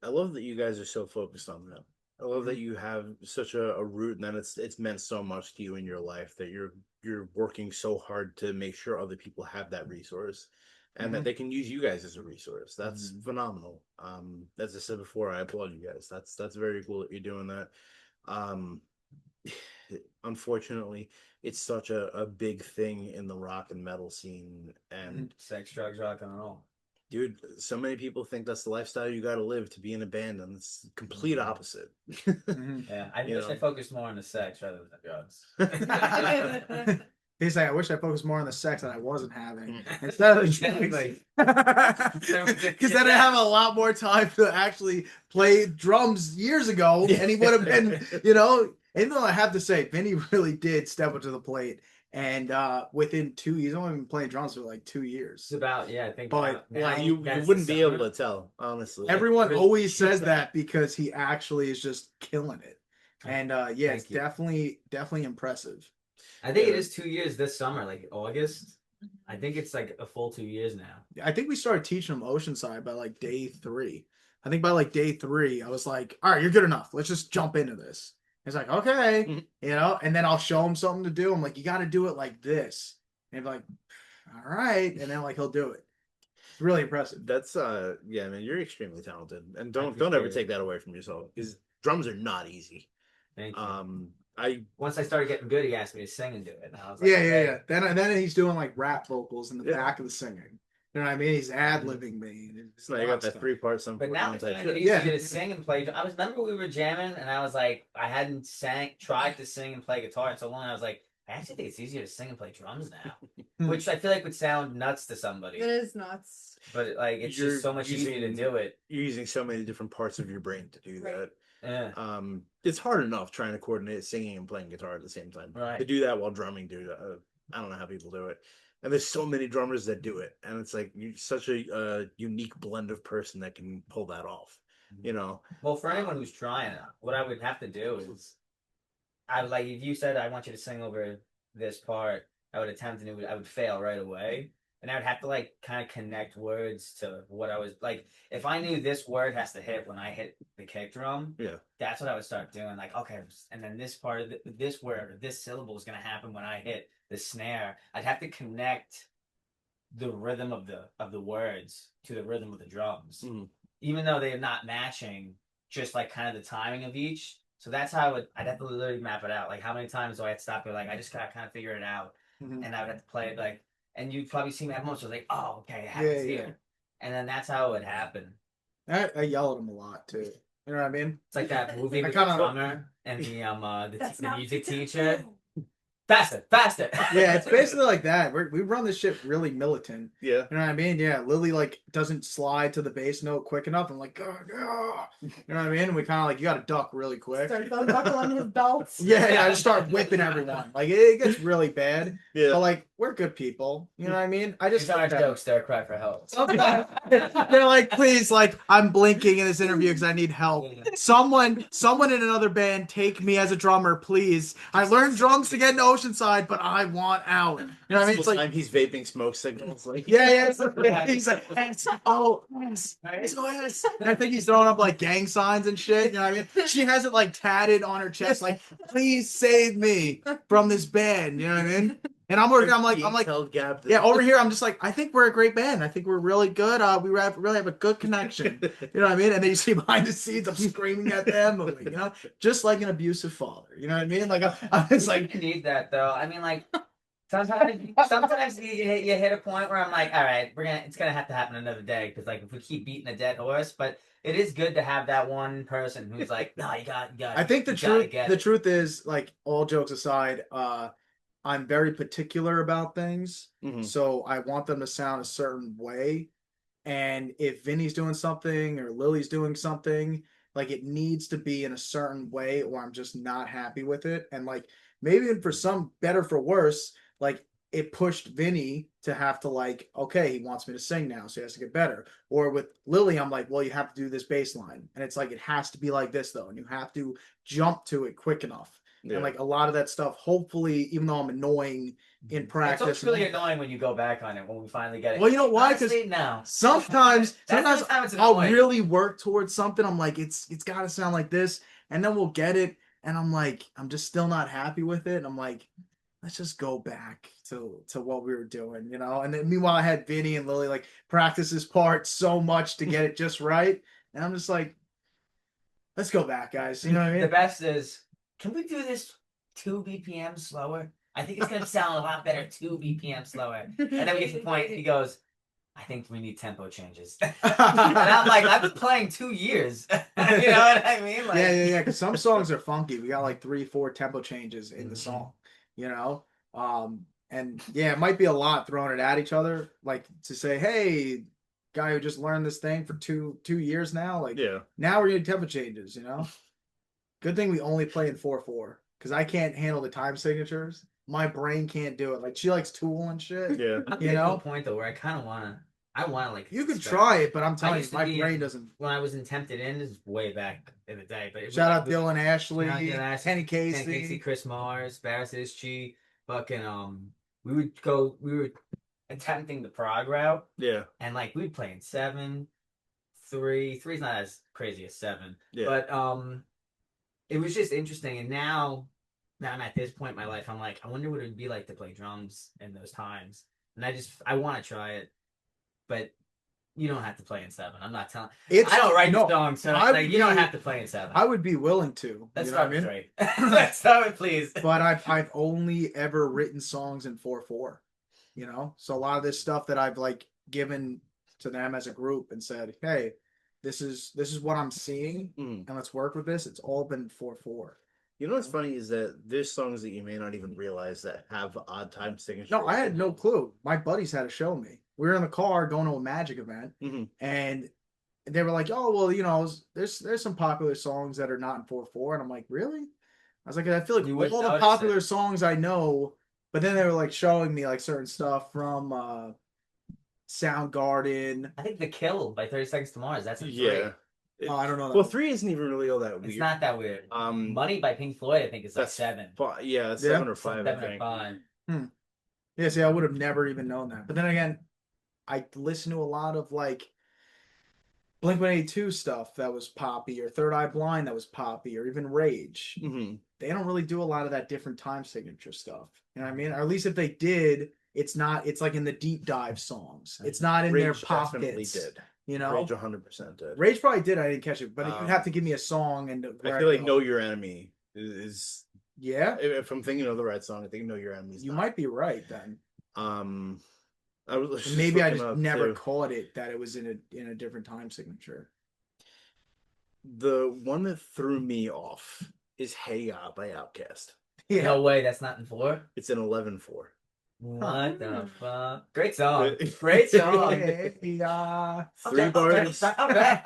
I love that you guys are so focused on that. I love that you have such a root and that it's meant so much to you in your life that you're working so hard to make sure other people have that resource and that they can use you guys as a resource. That's phenomenal. As I said before, I applaud you guys. That's very cool that you're doing that. Unfortunately, it's such a big thing in the rock and metal scene and sex, drugs, rock and roll. Dude, so many people think that's the lifestyle you got to live to be in a band, and it's the complete opposite. Yeah, I wish I focused more on the sex rather than the drugs. He's like, I wish I focused more on the sex that I wasn't having instead of the drugs. Because then I have a lot more time to actually play drums years ago, and he would have been, Even though I have to say, Vinny really did step up to the plate. And within 2 years, he's only been playing drums for like 2 years. It's about, I think. But like, you wouldn't be able to tell, honestly. Everyone always says that because he actually is just killing it. And it's definitely impressive. I think it is 2 years this summer, like August. I think it's like a full 2 years now. I think we started teaching him Oceanside by like day 3. I think by like day 3, I was like, all right, you're good enough. Let's just jump into this. He's like, okay, and then I'll show him something to do. I'm like, you got to do it like this. And he's like, all right. And then like, he'll do it. It's really impressive. That's, yeah, man, you're extremely talented. And don't ever take that away from yourself because drums are not easy. Thank you. Once I started getting good, he asked me to sing and do it. And I was like, yeah. Then he's doing like rap vocals in the back of the singing. You know what I mean? He's ad-libbing me. So now you got that 3-part song. But now it's easier to sing and play. I remember we were jamming, and I was like, I hadn't tried to sing and play guitar in so long. I was like, I actually think it's easier to sing and play drums now, which I feel like would sound nuts to somebody. It is nuts. But like, it's just so much easier to do it. You're using so many different parts of your brain to do that. Yeah. It's hard enough trying to coordinate singing and playing guitar at the same time. Right. To do that while drumming, dude, I don't know how people do it. And there's so many drummers that do it, and it's like you're such a unique blend of person that can pull that off. you know. Well, for anyone who's trying, what I would have to do is, I would, like, if you said I want you to sing over this part, I would attempt and I would fail right away, and I would have to like kind of connect words to what I was like. If I knew this word has to hit when I hit the kick drum, Yeah. that's what I would start doing. Like, okay, and then this part of this word or this syllable is gonna happen when I hit the snare. I'd have to connect the rhythm of the words to the rhythm of the drums, even though they're not matching. Just like kind of the timing of each. So that's how I'd have to literally map it out. Like how many times do I have to stop and like I just gotta kind of figure it out, and I would have to play it like, and you'd probably see me at moments like, oh okay, it happens here, and then that's how it would happen. I yell at him a lot too. You know what I mean? It's like that movie with kinda- the drummer and the music teacher. Faster, faster. Yeah, it's basically like that. We run this shit really militant. Yeah. You know what I mean? Yeah, Lily like doesn't slide to the bass note quick enough. I'm like, you know what I mean? And we kind of like, you got to duck really quick. Start buckling his belts. Yeah, I just start whipping everyone. Like it gets really bad. Yeah. But like we're good people. You know what I mean? I just These aren't jokes. They're a cry for help. Sometimes they're like, please, like I'm blinking in this interview because I need help. Someone in another band take me as a drummer, please. I learned drums to get into Oceanside, but I want out. You know what I mean? It's like he's vaping smoke signals. Like yeah. He's like SOS. SOS. And I think he's throwing up like gang signs and shit. You know what I mean? She has it like tatted on her chest, like, please save me from this band. You know what I mean? And I'm working. I'm like, yeah. Over here, I'm just like, I think we're a great band. I think we're really good. We really have a good connection. You know what I mean? And then you see behind the scenes, I'm screaming at them, like, you know, just like an abusive father. You know what I mean? Like, I was like, you need that though. I mean, like sometimes you hit a point where I'm like, all right, it's gonna have to happen another day because like if we keep beating a dead horse, but it is good to have that one person who's like, no, you got. I think the truth is, like, all jokes aside, I'm very particular about things, so I want them to sound a certain way. And if Vinny's doing something or Lily's doing something, like it needs to be in a certain way, or I'm just not happy with it. And like maybe for some better for worse, like it pushed Vinny to have to like, okay, he wants me to sing now, so he has to get better. Or with Lily, I'm like, well, you have to do this bass line, and it's like it has to be like this though, and you have to jump to it quick enough. Yeah. And like a lot of that stuff, hopefully, even though I'm annoying in practice, it's really annoying when you go back on it when we finally get it. Well, you know why? Because sometimes I'll really work towards something. I'm like, it's got to sound like this, and then we'll get it, and I'm like, I'm just still not happy with it. And I'm like, let's just go back to what we were doing, you know. And then meanwhile, I had Vinny and Lily like practice this part so much to get it just right, and I'm just like, let's go back, guys. You know what I mean? The best is, can we do this 2 BPM slower? I think it's gonna sound a lot better 2 BPM slower. And then we get to the point, he goes, I think we need tempo changes. And I'm like, I've been playing 2 years. You know what I mean? Like, yeah. Because some songs are funky. We got like 3-4 tempo changes in the song, you know? And yeah, it might be a lot throwing it at each other, like to say, hey, guy who just learned this thing for two years now, like, now we're getting tempo changes, you know? Good thing we only play in 4/4 because I can't handle the time signatures. My brain can't do it. Like she likes Tool and shit. Yeah, you know. To a point though where I wanna like. You could try it, but I'm telling you, my brain doesn't. When I was in Tempted In, this is way back in the day. But shout out Dylan Ashley, Kenny Casey, Chris Mars, Barris Ischi, fucking we were attempting the prog route. Yeah, and like we'd play in 7/3. 3's not as crazy as 7. Yeah, but it was just interesting, and now I'm at this point in my life, I'm like, I wonder what it'd be like to play drums in those times. And I want to try it, but you don't have to play in 7. I'm not telling. I don't write the songs, so like, you don't have to play in 7. I would be willing to. Let's start with Drake. Let's start with please. But I've only ever written songs in 4/4. You know, so a lot of this stuff that I've like given to them as a group and said, hey, this is what I'm seeing, and let's work with this. It's all been 4/4. You know what's funny is that there's songs that you may not even realize that have odd time signatures. No, I had no clue. My buddies had to show me. We were in the car going to a Magic event, and they were like, "Oh, well, you know, there's some popular songs that are not in 4/4," and I'm like, "Really?" I was like, "I feel like all the popular songs I know," but then they were like showing me like certain stuff from Soundgarden. I think The Kill by 30 Seconds to Mars. That's in 3. Oh, I don't know. Well, 3 isn't even really all that weird. It's not that weird. Um, Money by Pink Floyd, I think, is like that's 7. Yeah, that's Yeah? 7 or 5. 7 I or think. 5. Yeah, see, I would have never even known that. But then again, I listen to a lot of like Blink-182 stuff that was poppy, or Third Eye Blind that was poppy, or even Rage. Mm-hmm. They don't really do a lot of that different time signature stuff. You know what I mean? Or at least if they did, it's like in the deep dive songs. It's not in their Rage pop definitely hits. did. You know? Rage 100% did. Rage probably did. I didn't catch it, but you'd have to give me a song and I feel like Know Your Enemy is yeah. If I'm thinking of the right song, I think Know Your Enemy is You not. might be right then. I was And maybe I looking just up, never too. caught it that it was in a different time signature. The one that threw me off is Hey Ya by Outkast. Yeah. No way, that's not in 4. It's an 11-4. What the fuck? Great song. But- Great song. Yeah. 3 bars. Okay.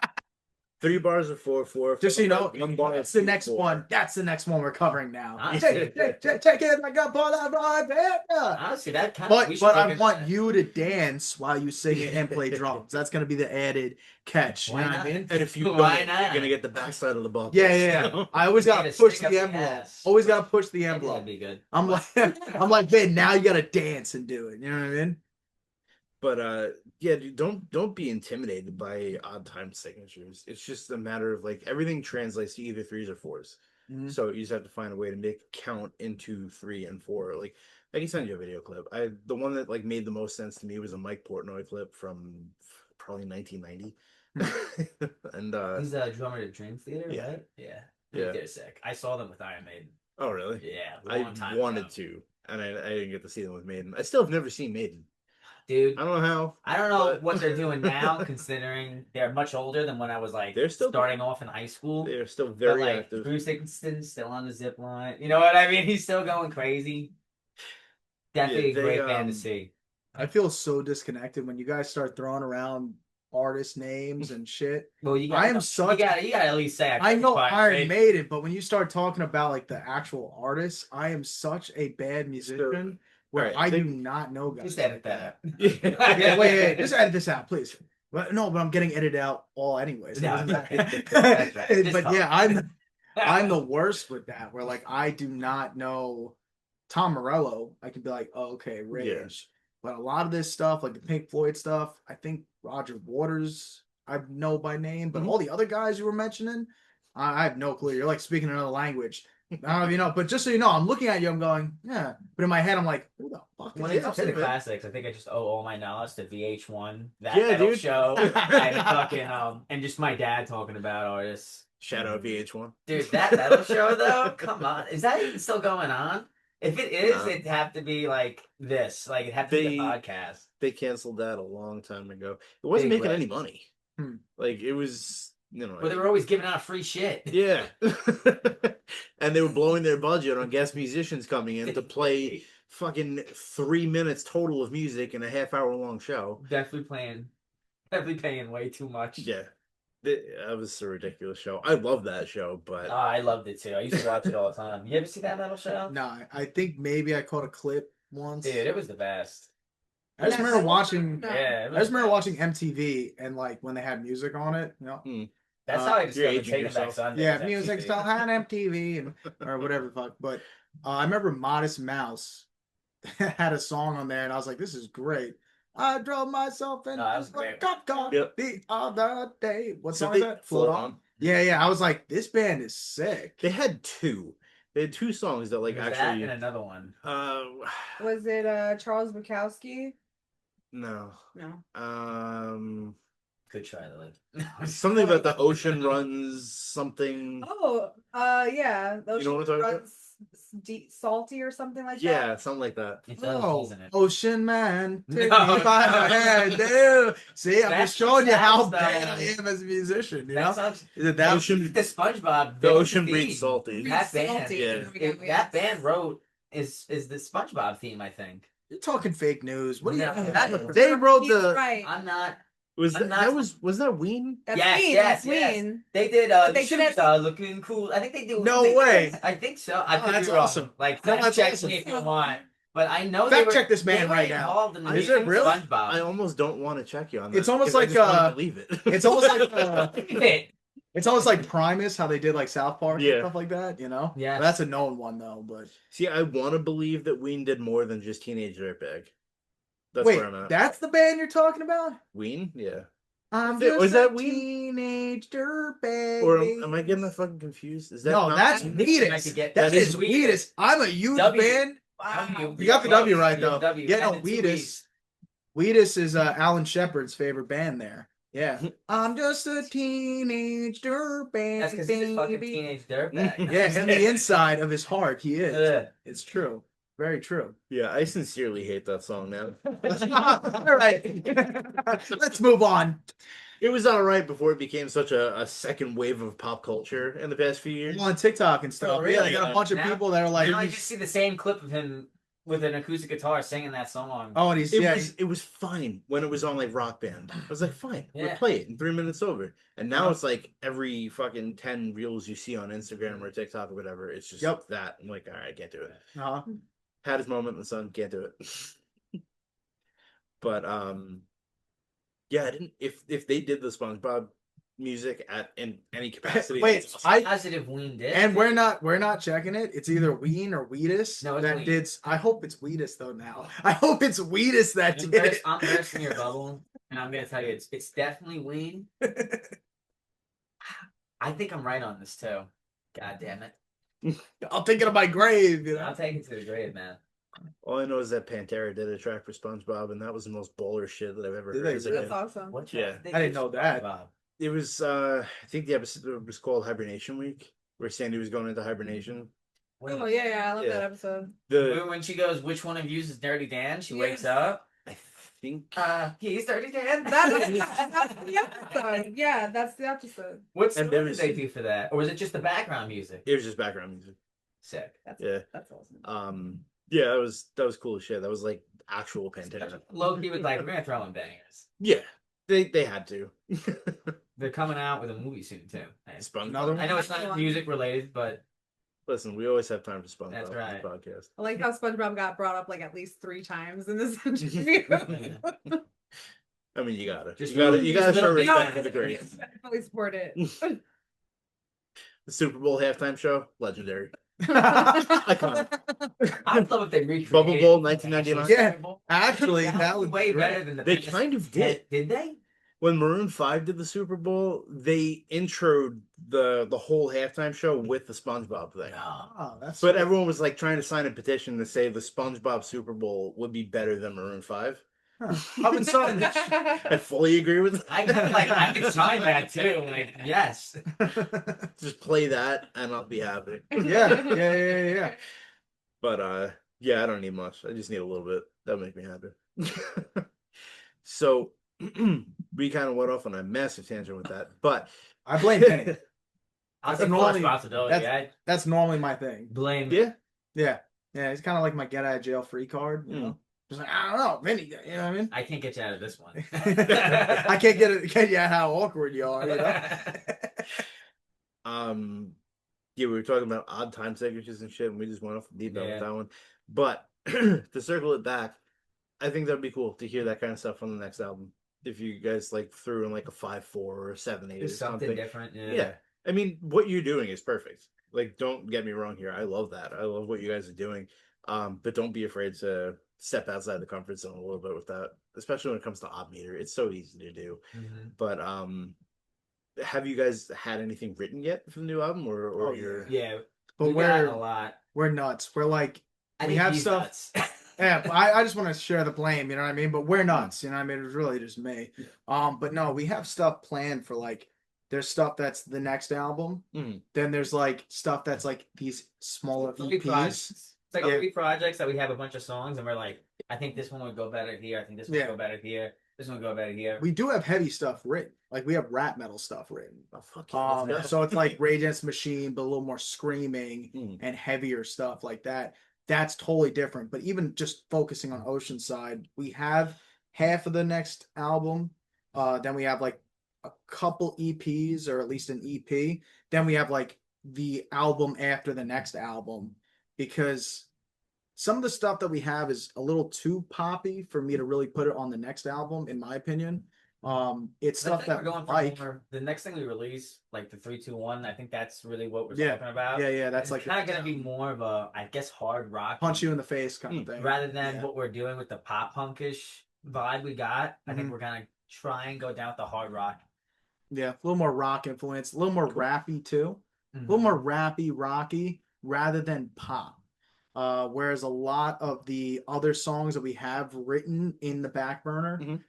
3 bars of 4/4. Just so you know, 1 bar that's of the next 4/4. one. That's the next one we're covering now. Honestly. Take it like a Polaroid picture. Honestly, that kind of. But I want you to dance while you sing it and play drums. That's gonna be the added catch. You Why know what not? I mean? And if you Why don't, not? you're gonna get the backside of the ball. Yeah. I always gotta Gotta push stick the up the envelope. ass. Always gotta push the Maybe envelope. that'd be good. I'm like, man, now you gotta dance and do it. You know what I mean? But yeah, dude, don't be intimidated by odd time signatures. It's just a matter of like everything translates to either 3s or 4s. Mhm. So you just have to find a way to make it count into 3 and 4. Like I can send you a video clip. The one that like made the most sense to me was a Mike Portnoy clip from probably 1990. And He's a drummer at Dream Theater, Yeah. right? Yeah. Yeah. They're sick. I saw them with Iron Maiden. oh really? Yeah. I Long time wanted ago. to, and I didn't get to see them with Maiden. I still have never seen Maiden. Dude, I don't know how. I don't know but- what they're doing now, considering they're much older than when I was like They're still starting off in high school. They're still But very like active. Bruce Dickinson's still on the zip line. You know what I mean? He's still going crazy. Definitely Yeah, a great they, band to see. I feel so disconnected when you guys start throwing around artist names and shit. Well, you I am got such- you got at least say I know Fire Iron Maiden. Maiden, but when you start talking about like the actual artists, I am such a bad musician where alright, I they- do not know guys. Just edit like that. Yeah, wait, just edit this out, please. But no, but I'm getting edited out all anyways. So it doesn't No, matter. that's right. Just But talk. yeah, I'm the worst with that. Where like I do not know Tom Morello. I can be like, oh, okay, Rage. Yeah. But a lot of this stuff, like the Pink Floyd stuff, I think Roger Waters I know by name, but Mhm. all the other guys you were mentioning, I have no clue. You're like speaking another language. I don't know if you know, but just so you know, I'm looking at you, I'm going, yeah. But in my head, I'm like, who the fuck When is it comes to this? the classics, I think I just owe all my knowledge to VH1, that Yeah, metal dude. show, and fucking and just my dad talking about artists. Shout out VH1. Dude, that metal show though, come on, is that even still going on? If it is, No. it'd have to be like this, like it'd have to be They- a podcast. They canceled that a long time ago. It wasn't Big making any Red. money. Hmm. Like it was, you know. But they were always giving out free shit. Yeah. And they were blowing their budget on guest musicians coming in to play fucking 3 minutes total of music in a half-hour long show. Definitely paying way too much. Yeah. That was a ridiculous show. I love that show, but Oh, I loved it too. I used to watch it all the time. You ever see that metal show? No, I think maybe I caught a clip once. Dude, it was the best. I just remember watching. No. Yeah, it I just remember the best. watching MTV and like when they had music on it, you know. That's how I You're discovered aging Taking Back yourself. Sunday. Yeah, was music MTV. still on MTV and or whatever the fuck. But I remember Modest Mouse had a song on there, and I was like, "This is great." I drove myself in that was a great. cop car Yep. the other day. What So song is they- that? Float Float On. on. Yeah. I was like, this band is sick. they had two. They had two songs that like There's that actually and another one. Was it Charles Bukowski? no. No. Good try, though. Something about the ocean runs something. Oh, yeah. Those You know what I'm talking about? runs salty or something like Yeah, that. something like that. It's Oh, isn't it? Ocean Man, take No. me by the hand, dude. See, I'm That's just showing you how the- bad I am as a musician. You That know, sounds is it that? Ocean, the SpongeBob. the thing ocean theme. breeds salty. That band, Salty. yeah. There we go, That yes. band wrote is the SpongeBob theme, I think. You're talking fake news. What do you? No. They wrote He's the. right. I'm not. Was I'm that, not- that was that Ween? That's Yes, Ween. yes, That's yes. Ween. They did They the did superstar looking cool. I think they do. No way. I think so. I Oh, could that's be wrong. awesome. Like No, fact that's check awesome. me if you want. But I know Fact they were, check this man they were right now. involved in the Is it music of really? SpongeBob. I almost don't want to check you on that. It's almost 'cause I like, just wanna believe it. It's almost like It. It's almost like Primus, how they did like South Park and Yeah. stuff like that, you know? Yeah. That's a known one though, but See, I want to believe that Ween did more than just Teenage Dirtbag. That's wait, where I'm at. that's the band you're talking about? Ween? Yeah. I'm Is it- just was a that Ween? teenage dirtbag. Or baby. am I getting that fucking confused? Is that No, not that's Ween? Wheatus. That That is is Wheatus. Wheatus. I'm a huge W. fan. Wow. You got the W right Yeah, though. W. Yeah, no, And the two Wheatus. E's. Wheatus is Alan Shepard's favorite band there. Yeah. I'm just a teenage dirtbag. That's because he's a fucking baby. teenage dirtbag. Yeah, in the inside of his heart, he is. Ugh. It's true. Very true. Yeah, I sincerely hate that song now. All right. Let's move on. It was alright before it became such a second wave of pop culture in the past few years. On TikTok and stuff. Oh, really? Yeah, I got a bunch of Now- people that are like, Now I just see the same clip of him with an acoustic guitar singing that song. oh, and he's It was fine when it was on like Rock Band. I was like, fine, we'll Yeah. play it in 3 minutes over. And now Uh-huh. it's like every fucking 10 reels you see on Instagram or TikTok or whatever, it's just Yep. that. I'm like, all right, I can't do it. uh-huh. Had his moment in the sun, can't do it. But yeah, I didn't if they did the SpongeBob music in any capacity. Wait, it's awesome. I Positive Ween did. and we're not checking it. It's either Ween or Wheatus No, it's that Ween. did. I hope it's Wheatus though. Now I hope it's Wheatus that I'm did it. bursting your bubble, and I'm gonna tell you, it's definitely Ween. I think I'm right on this too. God damn it! I'm thinking of my grave. You know. I'll take it to the grave, man. All I know is that Pantera did a track for SpongeBob, and that was the most baller shit that I've ever Did heard they as a really? kid. That's awesome. What Yeah. track did I they didn't know do that. Bob? It was I think the episode was called Hibernation Week, where Sandy was going into hibernation. Wait, Oh yeah, I love Yeah. that episode. when she goes, "Which one of you is Dirty Dan?" She wakes Yes. up. I think He's Dirty Dan. That's the episode. Yeah, that's the episode. What And song there did was- they do for that, or was it just the background music? it was just background music. Sick. Yeah. That's awesome. Yeah, that was cool as shit. That was like actual Pantera. Loki was like, "We're gonna throw in bangers." Yeah. They had to. They're coming out with a movie soon too. SpongeBob. Another I know it's not music related, but Listen, we always have time for SpongeBob That's on right. this podcast. I like how SpongeBob got brought up like at least 3 times in this interview. I mean, you gotta. Just You gotta show little bit. respect to the great. Definitely support it. The Super Bowl halftime show, legendary. I'd love if they recreated Bubble Bowl, the actual 1999. Yeah. Super Bowl. Actually, that was would way be better great. than the They past kind of 10. did. Did they? When Maroon 5 did the Super Bowl, they introed the whole halftime show with the SpongeBob thing. Oh, that's But everyone was like trying to sign a petition to say the SpongeBob Super Bowl would be better than Maroon 5. I've been signing this. I fully agree with I could sign that too. Like, yes. Just play that and I'll be happy. Yeah. But yeah, I don't need much. I just need a little bit. That'll make me happy. So we kind of went off on a massive tangent with that. But I blame Penny. I'll That's take full normally- responsibility. I That's normally my thing. blame. yeah, Yeah. It's kind of like my get out of jail free card, you know. Just like, I don't know, Vinny, you know what I mean? I can't get you out of this one. I can't get you out how awkward you are, you know. yeah, we were talking about odd time signatures and shit, and we just went off the deep end Yeah. with that one. But to circle it back, I think that'd be cool to hear that kind of stuff on the next album. If you guys like threw in like a 5/4 or a 7/8 or There's something something. different. Yeah. I mean, what you're doing is perfect. Like, don't get me wrong here. I love that. I love what you guys are doing. But don't be afraid to step outside the comfort zone a little bit with that, especially when it comes to odd meter. It's so easy to do. Mhm. But have you guys had anything written yet for the new album, or Oh, you're Yeah. But we got a we're lot. nuts. We're like, I we think have he's stuff. nuts. Yeah, I just want to share the blame, you know what I mean? But we're nuts, you know what I mean? It was really just me. But no, we have stuff planned for like, there's stuff that's the next album. Mhm. Then there's like stuff that's like these smaller Three EPs. projects. It's like Yeah. 3 projects that we have a bunch of songs, and we're like, I think this one would go better here. I think this one would Yeah. go better here. This one would go better here. We do have heavy stuff written. Like we have rap metal stuff written. oh, fuck yeah, let's go. So it's like Rage Against the Machine, but a little more screaming Mhm. and heavier stuff like that. That's totally different. But even just focusing on Oceanside, we have half of the next album. Then we have like a couple EPs or at least an EP. Then we have like the album after the next album because some of the stuff that we have is a little too poppy for me to really put it on the next album, in my opinion. It's I stuff think that we're going for like. more. The next thing we release, like the 3, 2, 1, I think that's really what we're Yeah. talking about. Yeah, that's It's like kind of gonna be more of a, I guess, hard rock, punch you in the face kind of thing. rather than Yeah. what we're doing with the pop punkish vibe we got. I think Mhm. we're gonna try and go down with the hard rock. Yeah, a little more rock influence, a little more rappy too. A little Mhm. more rappy, rocky, rather than pop. Whereas a lot of the other songs that we have written in the back burner,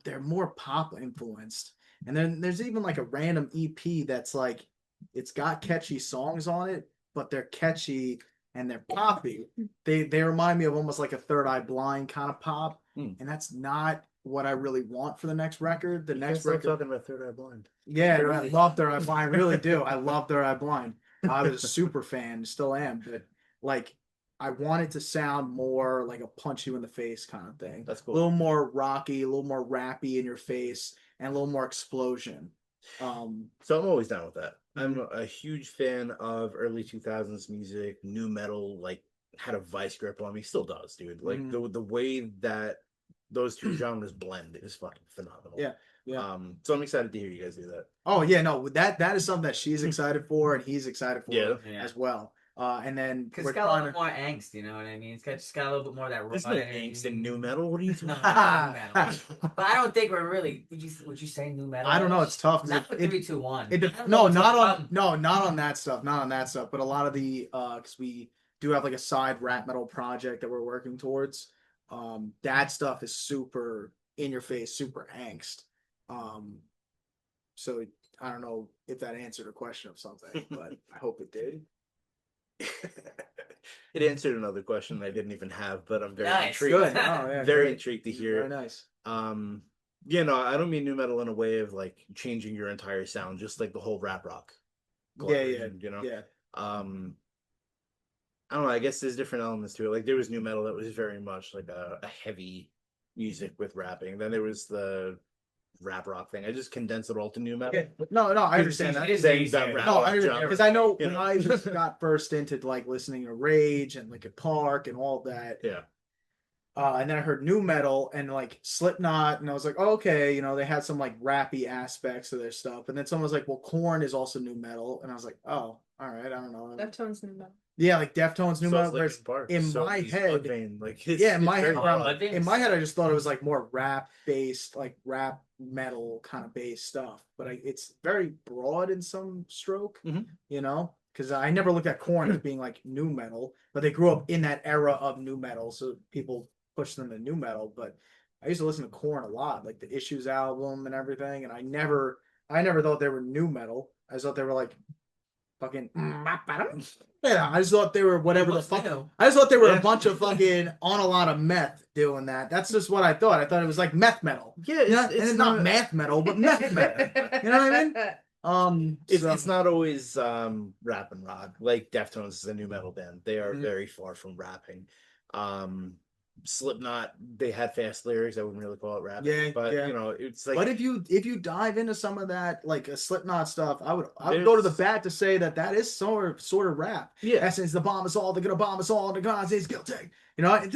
they're more pop influenced. And then there's even like a random EP that's like, it's got catchy songs on it, but they're catchy and they're poppy. They remind me of almost like a Third Eye Blind kind of pop, and that's not what I really want for the next record. The next record, talking about Third Eye Blind. yeah, I love Third Eye Blind. I really do. I love Third Eye Blind. I was a super fan, still am, but like I want it to sound more like a punch you in the face kind of thing. That's cool. A little more rocky, a little more rappy in your face, and a little more explosion. So I'm always down with that. I'm a huge fan of early 2000s music, new metal, like had a vice grip on me, still does, dude. Like the way that those two genres blend is fucking phenomenal. Yeah. Yeah. So I'm excited to hear you guys do that. Oh yeah, no, that is something that she's excited for and he's excited for Yeah. as well. And then Because we're it's got a trying little more angst, you know what I mean? Just got a little bit more of that raw There's no energy. angst in new metal. What are you talking No, about? not new metal. But I don't think we're really. Would you say new metal? I don't know. It's tough. 'Cause Not for 3, 2, 1. No, not on that stuff. Not on that stuff. But a lot of the because we do have like a side rap metal project that we're working towards. That stuff is super in your face, super angst. So I don't know if that answered a question of something, but I hope it did. It answered another question I didn't even have, but I'm very Nice. intrigued. Good. Oh, yeah, Very great. intrigued to hear Very it. nice. Yeah, no, I don't mean new metal in a way of like changing your entire sound, just like the whole rap rock. collaboration, you know? Yeah. I don't know, I guess there's different elements to it. Like there was new metal that was very much like a heavy music with rapping. Then there was the rap rock thing. I just condensed it all to new metal. Okay. No, I understand that. Saying that rap No, rock I understand genre, because I know you when I got first into like listening to Rage and Linkin Park and all that. Yeah. And then I heard new metal and like Slipknot, and I was like, oh, okay, they had some like rappy aspects of their stuff. And then someone was like, well, Korn is also new metal, and I was like, oh, all right, I don't know. Deftones new metal. Yeah, like Deftones new metal. Linkin Park, in so my he's head, Mudvayne, like yeah, in my head, Mudvayne in my head, I just thought it was like more rap based, like rap metal kind of based stuff. But it's very broad in some stroke, because I never looked at Korn as being like new metal, but they grew up in that era of new metal, so people push them to new metal. But I used to listen to Korn a lot, like the Issues album and everything, and I never thought they were new metal. I just thought they were like fucking yeah, I just thought they were whatever the fuck. I just thought they were a bunch of fucking on a lot of meth doing that. That's just what I thought. I thought it was like meth metal. Yeah, it's not math metal, but meth metal. You know what I mean? It's not always rap and rock. Like Deftones is a new metal band. They are very far from rapping. Slipknot, they had fast lyrics. I wouldn't really call it rap. Yeah, but it's like. But if you dive into some of that, like a Slipknot stuff, I would go to the bat to say that is sort of rap. Yeah, essence, the bomb us all. They're gonna bomb us all. The guys is guilty. Look at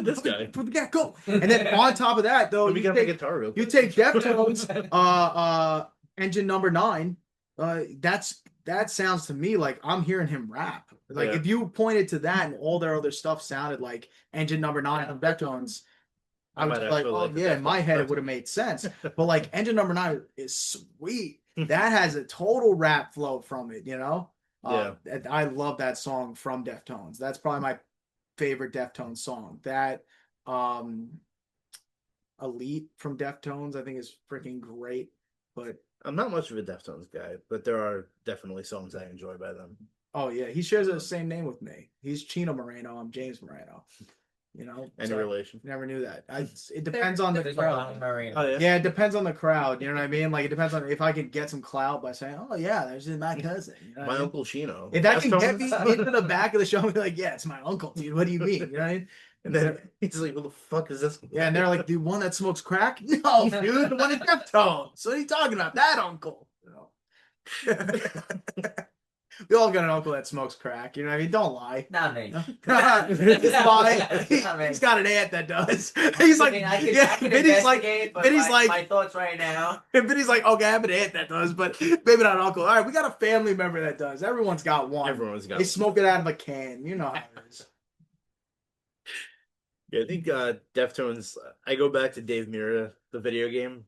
this guy from the get go. And then on top of that, though, you take Deftones, Engine Number 9. That sounds to me like I'm hearing him rap. Like if you pointed to that and all their other stuff sounded like Engine Number 9 from Deftones, I was like, oh yeah, in my head it would have made sense. But like Engine Number 9 is sweet. That has a total rap flow from it, I love that song from Deftones. That's probably my favorite Deftones song. That Elite from Deftones I think is freaking great. But I'm not much of a Deftones guy, but there are definitely songs I enjoy by them. Oh yeah, he shares the same name with me. He's Chino Moreno. I'm James Moreno. Any relation? Never knew that. It depends on the crowd. Oh, yeah, it depends on the crowd. You know what I mean? Like it depends on if I can get some clout by saying, "Oh yeah, there's my cousin." My uncle Chino. If that can get me into the back of the show, and be like, "Yeah, it's my uncle, dude. What do you mean?" You know what I mean? And then he's like, "What the fuck is this?" Yeah, and they're like, "The one that smokes crack?" No, dude, the one in Deftones. What are you talking about? That uncle. We all got an uncle that smokes crack. You know what I mean? Don't lie. Not me. He's lying. Not me. He's got an aunt that does. He's like, I can Vinny's like, investigate, but Vinny's like, my thoughts right now. Vinny's like, okay, I have an aunt that does, but maybe not an uncle. All right, we got a family member that does. Everyone's got one. Everyone's got They one. smoke it out of a can. You know how it is. Yeah, I think Deftones. I go back to Dave Mirra, the video game,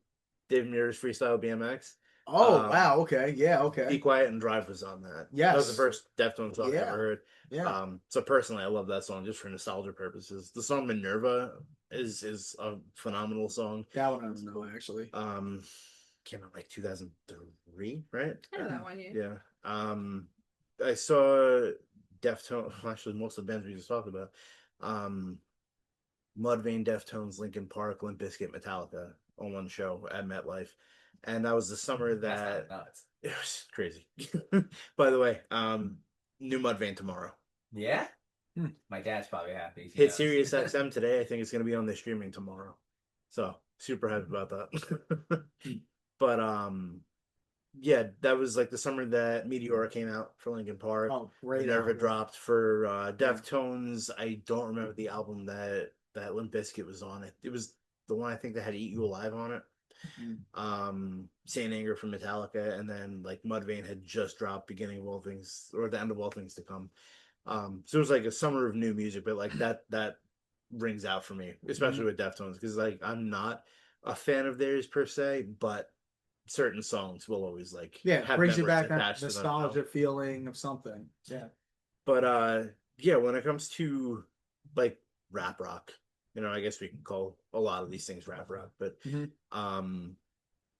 Dave Mirra's Freestyle BMX. Oh wow, okay, yeah, Be okay, Quiet and Drive was on that. Yes. That was the first Deftones song I Yeah. ever heard. yeah. So personally, I love that song just for nostalgia purposes. The song Minerva is a phenomenal song. That one I don't know actually. Came out like 2003, right? I know that one. Yeah. Yeah. I saw Deftones. Actually, most of the bands we just talked about. Mudvayne, Deftones, Linkin Park, Limp Bizkit, Metallica on one show at MetLife, and that was the summer that That's not nuts. it was crazy. By the way, new Mudvayne tomorrow. Yeah? Hmm. My dad's probably happy. Hit Sirius XM today. I think it's going to be on their streaming tomorrow. So super happy about that. But yeah, that was like the summer that Meteora came out for Linkin Park. Oh, great. Never album. dropped for Deftones. I don't remember the album that Limp Bizkit was on. It was the one I think that had Eat You Alive on it. Saint Anger from Metallica, and then like Mudvayne had just dropped Beginning of All Things or the End of All Things to Come. So it was like a summer of new music, but like that rings out for me, especially with Deftones, because like I'm not a fan of theirs per se, but certain songs will always like Brings you memories back that attached to them. nostalgia feeling of something. Yeah. But yeah, when it comes to like rap rock, I guess we can call a lot of these things rap rock, but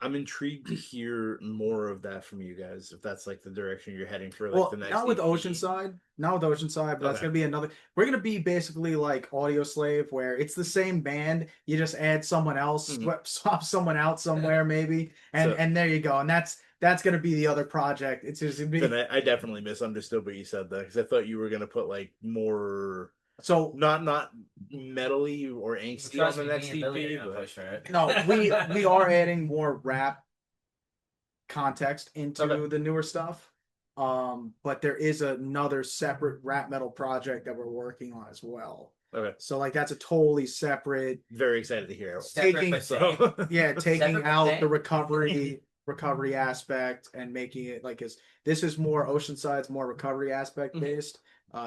I'm intrigued to hear more of that from you guys, if that's like the direction you're heading for like the next not with EP. Oceanside, but that's gonna be another. We're gonna be basically like Audio Slave, where it's the same band, you just add someone else, swap someone out somewhere maybe, and there you go, and that's gonna be the other project. It's just gonna be. Then I definitely misunderstood what you said though, because I thought you were gonna put like more. So not metally or angsty on the next EP. But... No, we are adding more rap context into the newer stuff. But there is another separate rap metal project that we're working on as well. Okay. So like that's a totally separate. Very excited to hear it. Taking out the recovery aspect and making it like this is more Oceanside's more recovery aspect based.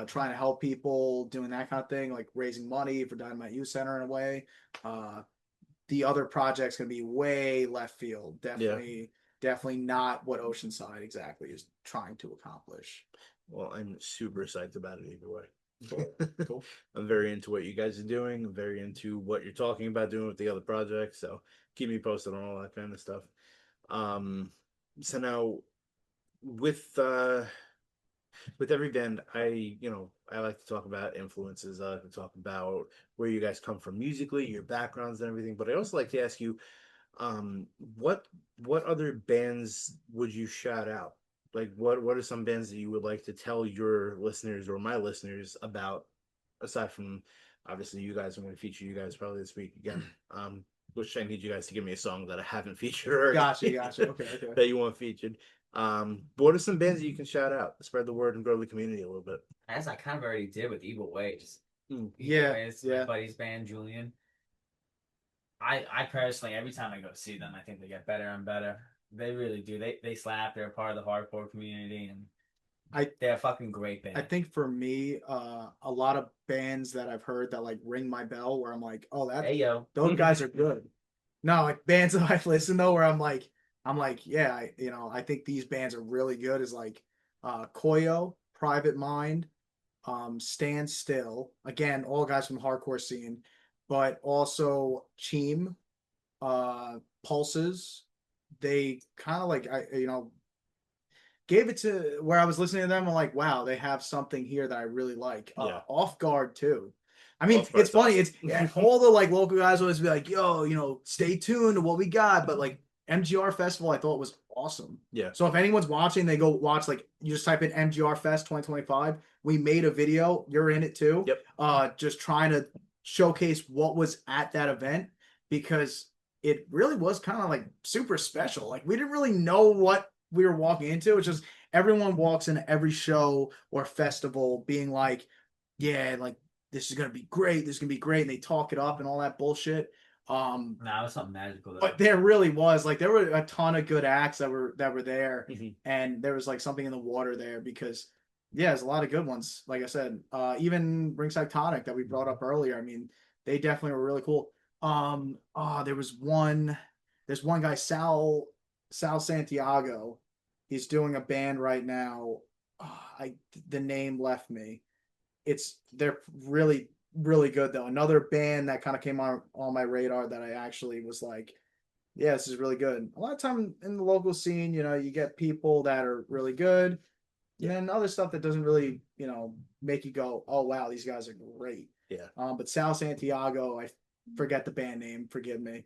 Trying to help people, doing that kind of thing, like raising money for Dynamite Youth Center in a way. The other project's gonna be way left field. Definitely not what Oceanside exactly is trying to accomplish. Well, I'm super psyched about it either way. Cool. I'm very into what you guys are doing. I'm very into what you're talking about doing with the other projects. So keep me posted on all that kind of stuff. So now with every band, I like to talk about influences. I like to talk about where you guys come from musically, your backgrounds and everything. But I also like to ask you, what other bands would you shout out? Like, what are some bands that you would like to tell your listeners or my listeners about, aside from, obviously, you guys? I'm going to feature you guys probably this week again. Which I need you guys to give me a song that I haven't featured already. Gotcha. Okay. That you want featured. But what are some bands that you can shout out, spread the word and grow the community a little bit? As I kind of already did with Evil Ways. My buddy's band, Julian. I personally, every time I go see them, I think they get better and better. They really do. They slap. They're a part of the hardcore community, and they're a fucking great band. I think for me, a lot of bands that I've heard that like ring my bell, where I'm like, oh, those guys are good. No, like bands that I've listened though, where I'm like, yeah, I think these bands are really good. Is like, Koyo, Private Mind, Stand Still. Again, all guys from the hardcore scene, but also Cheem, Pulses. They kind of like gave it to where I was listening to them. I'm like, wow, they have something here that I really like. Off Guard too. I mean, it's funny. It's all the like local guys always be like, yo, stay tuned to what we got. But like MGR Festival, I thought was awesome. Yeah. So if anyone's watching, they go watch, like, you just type in MGR Fest 2025. We made a video. You're in it too. Yep. Just trying to showcase what was at that event, because it really was kind of like super special. Like we didn't really know what we were walking into. It's just everyone walks into every show or festival being like, yeah, like this is gonna be great, this is gonna be great, and they talk it up and all that bullshit. Nah, it was something magical. But there really was like there were a ton of good acts that were there, Mhm. and there was like something in the water there because yeah, there's a lot of good ones. Like I said, even Ringside Tonic that we brought up earlier. I mean, they definitely were really cool. There's one guy, Sal Santiago. He's doing a band right now. The name left me. They're really really good though. Another band that kind of came on my radar that I actually was like, yeah, this is really good. A lot of time in the local scene, you get people that are really good, and then other stuff that doesn't really, make you go, oh wow, these guys are great. Yeah. But Sal Santiago, I forget the band name, forgive me.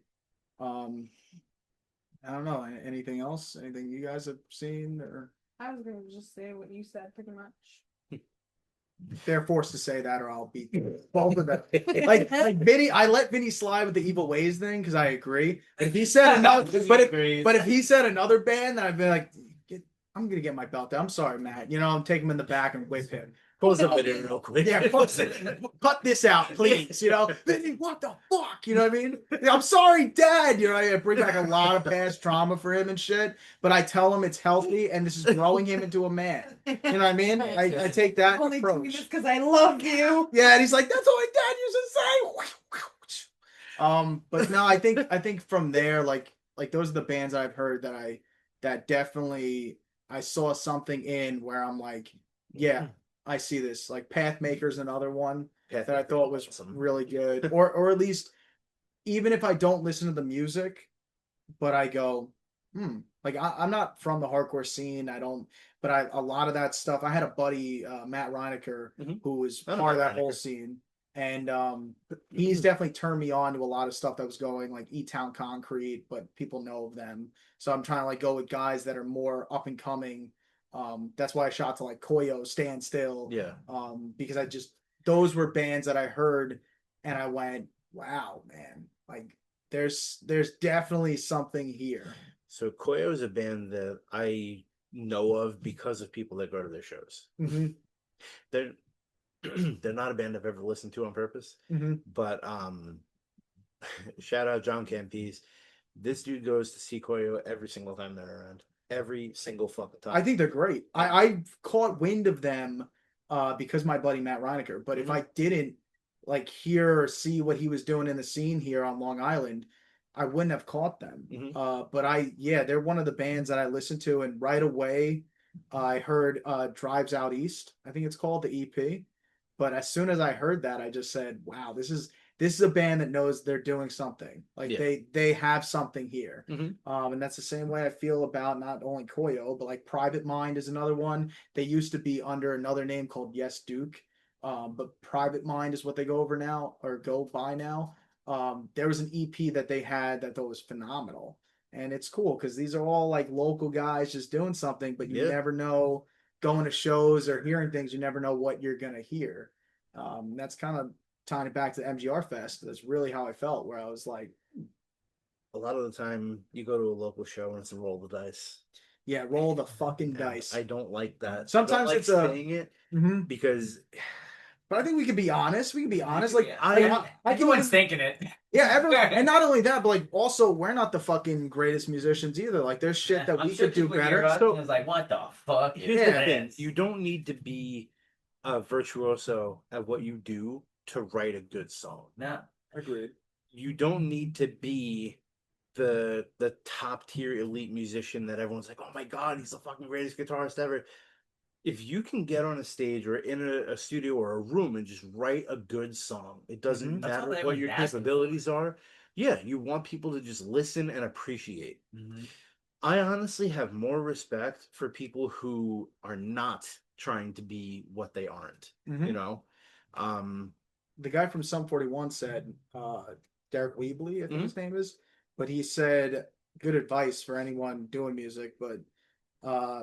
I don't know. Anything else? Anything you guys have seen or? I was gonna just say what you said pretty much. They're forced to say that, or I'll beat both of them. Like Vinny, I let Vinny slide with the evil ways thing because I agree. If he said another, but if he said another band, then I'd be like, I'm gonna get my belt. I'm sorry, Matt. I'm taking him in the back and whip him. Close the video real quick. Yeah, cut this out, please. Vinny, what the fuck? You know what I mean? I'm sorry, Dad. I bring back a lot of past trauma for him and shit. But I tell him it's healthy and this is growing him into a man. You know what I mean? I take that I'm only doing approach. this because I love you. Yeah, and he's like, that's all my dad used to say. But no, I think from there, like those are the bands that I've heard that definitely I saw something in where I'm like, yeah, I see this. Like Pathmaker's another one that I thought was awesome. really good. Or at least even if I don't listen to the music, but I go, like I'm not from the hardcore scene. I don't, but a lot of that stuff. I had a buddy, Matt Reinecker, who was part of that whole scene, and he's definitely turned me on to a lot of stuff that was going like E-Town Concrete, but people know of them. So I'm trying to like go with guys that are more up and coming. That's why I shot to like Koyo, Stand Still. Yeah. Because those were bands that I heard, and I went, wow, man, like. There's definitely something here. So Koyo is a band that I know of because of people that go to their shows. Mm-hmm. They're not a band I've ever listened to on purpose, but shout out John Campese. This dude goes to see Koyo every single time they're around. Every single fucking time. I think they're great. I caught wind of them because my buddy Matt Reinecker. But if I didn't like hear or see what he was doing in the scene here on Long Island, I wouldn't have caught them. But they're one of the bands that I listened to, and right away I heard Drives Out East, I think it's called, the EP. But as soon as I heard that, I just said, wow, this is a band that knows they're doing something. Like they have something here. And that's the same way I feel about not only Koyo, but like Private Mind is another one. They used to be under another name called Yes Duke. But Private Mind is what they go by now. There was an EP that they had that I thought was phenomenal, and it's cool because these are all like local guys just doing something, but you never know, going to shows or hearing things, you never know what you're gonna hear. That's kind of tying it back to the MGR Fest. That's really how I felt, where I was like, a lot of the time you go to a local show and it's a roll the dice. Yeah, roll the fucking dice. I don't like that. Sometimes it's saying it because. But I think we can be honest. We can be honest. Like everyone's thinking it. Yeah, everyone, and not only that, but like also we're not the fucking greatest musicians either. Like there's shit that we could do better. So it's like, what the fuck? Here's the thing: you don't need to be a virtuoso at what you do to write a good song. No, agreed. You don't need to be the top tier elite musician that everyone's like, oh my god, he's the fucking greatest guitarist ever. If you can get on a stage or in a studio or a room and just write a good song, it doesn't matter what your capabilities are. Yeah, you want people to just listen and appreciate. I honestly have more respect for people who are not trying to be what they aren't. You know, the guy from Sum 41 said, Derek Weebly, I think his name is, but he said, good advice for anyone doing music, but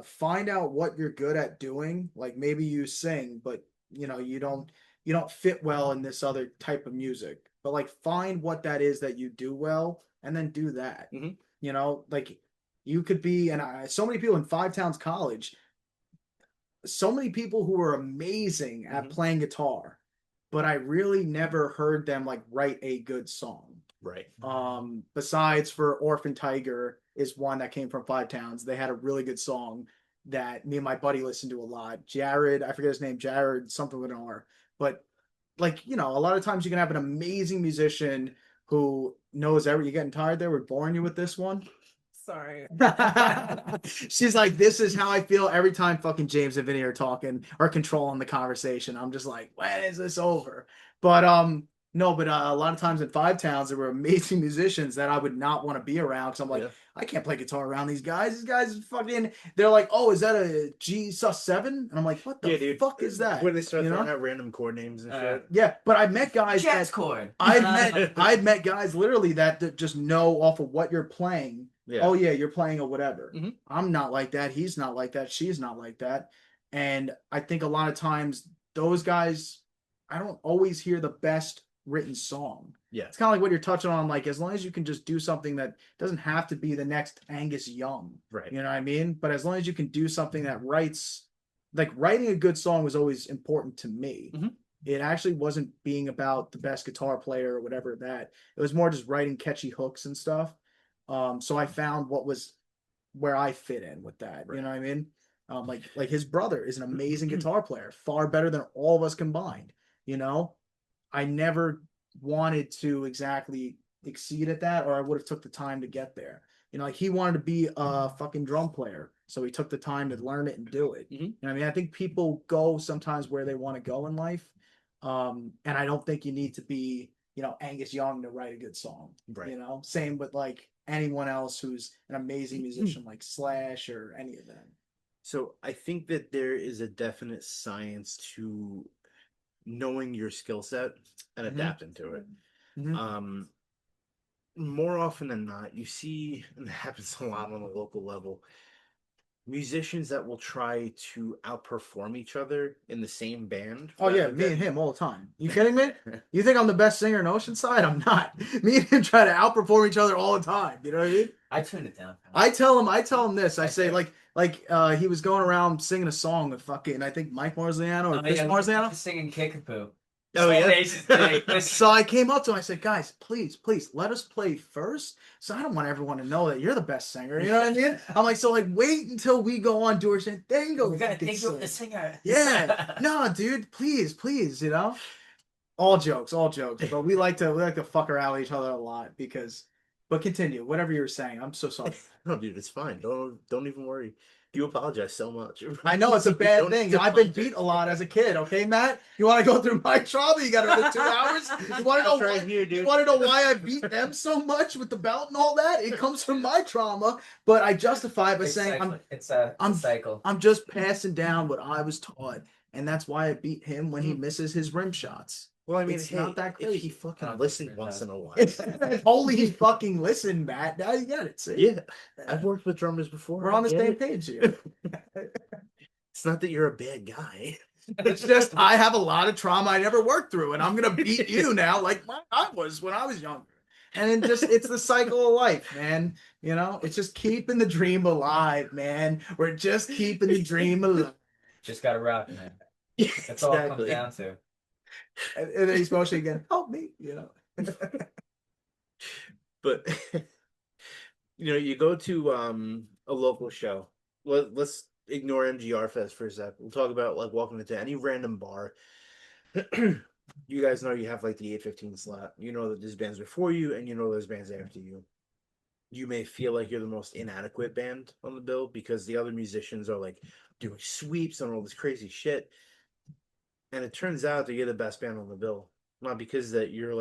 find out what you're good at doing. Like maybe you sing, but you don't fit well in this other type of music. But like find what that is that you do well, and then do that. Like you could be, and so many people in Five Towns College, so many people who are amazing at playing guitar, but I really never heard them like write a good song. Right. Besides for Orphan Tiger is one that came from Five Towns. They had a really good song that me and my buddy listened to a lot. Jared, I forget his name, Jared something with an R. But like, you know, a lot of times you can have an amazing musician who knows every. You getting tired there? We're boring you with this one. Sorry. She's like, this is how I feel every time fucking James and Vinny are talking or controlling the conversation. I'm just like, when is this over? But no, but a lot of times in Five Towns there were amazing musicians that I would not want to be around because I'm like, I can't play guitar around these guys. These guys fucking. They're like, oh, is that a G sus7? And I'm like, what the fuck is that? When they start throwing out random chord names and shit. Yeah, but I met guys. Jazz chord. I've met guys literally that just know off of what you're playing. Yeah. Oh yeah, you're playing a whatever. Mm-hmm. I'm not like that. He's not like that. She's not like that. And I think a lot of times those guys, I don't always hear the best written song. Yeah. It's kind of like what you're touching on. Like, as long as you can just do something that doesn't have to be the next Angus Young. Right. You know what I mean? But as long as you can do something that writes, like writing a good song was always important to me. Mm-hmm. It actually wasn't being about the best guitar player or whatever that. It was more just writing catchy hooks and stuff. So I found what was where I fit in with that. Right. You know what I mean? Like his brother is an amazing guitar player, far better than all of us combined. You know, I never wanted to exactly exceed at that, or I would have took the time to get there. You know, like he wanted to be a fucking drum player, so he took the time to learn it and do it. Mm-hmm. You know, I mean, I think people go sometimes where they want to go in life, and I don't think you need to be, you know, Angus Young to write a good song. Right. You know, same with like anyone else who's an amazing musician like Slash or any of them. So I think that there is a definite science to knowing your skill set and adapting to it. Mm-hmm. More often than not, you see, and it happens a lot on a local level, musicians that will try to outperform each other in the same band. Oh yeah, me and him all the time. You kidding me? You think I'm the best singer in Oceanside? I'm not. Me and him try to outperform each other all the time. You know what I mean? I tune it down. I tell him this. I say like he was going around singing a song with fucking I think Mike Marzano or Chris Marzano singing Kickapoo. Oh yeah. So I came up to him. I said, "Guys, please, let us play first. So I don't want everyone to know that you're the best singer. You know what I mean? I'm like, so like, wait until we go on tour, and then go. We gotta think you're the singer. Yeah. No, dude, please, you know. All jokes. But we like to fuck around with each other a lot because. But continue. Whatever you were saying. I'm so sorry. No, dude, it's fine. Don't even worry. You apologize so much. I know it's a bad thing. I've been beat a lot as a kid. Okay, Matt. You want to go through my trauma? You got to 2 hours. You want to know why? You want to know why I beat them so much with the belt and all that? It comes from my trauma, but I justify it by saying it's a cycle. I'm just passing down what I was taught, and that's why I beat him when he misses his rim shots. Well, I mean, it's not that crazy. If he fucking listened once in a while. Holy he fucking listened, Matt. Now you get it. See? Yeah. I've worked with drummers before. We're on the same page here. It's not that you're a bad guy. It's just I have a lot of trauma I never worked through, and I'm gonna beat you now like I was when I was younger. And it's the cycle of life, man. You know, it's just keeping the dream alive, man. We're just keeping the dream alive. Just gotta rock, man. That's all it comes down to. And then he's motioning again, help me, you know. But you know, you go to a local show. Let's ignore MGR Fest for a sec. We'll talk about like walking into any random bar. You guys know you have like the 8:15 slot. You know that there's bands before you, and you know there's bands after you. You may feel like you're the most inadequate band on the bill because the other musicians are like doing sweeps and all this crazy shit. And it turns out that you're the best band on the bill. Not because that you're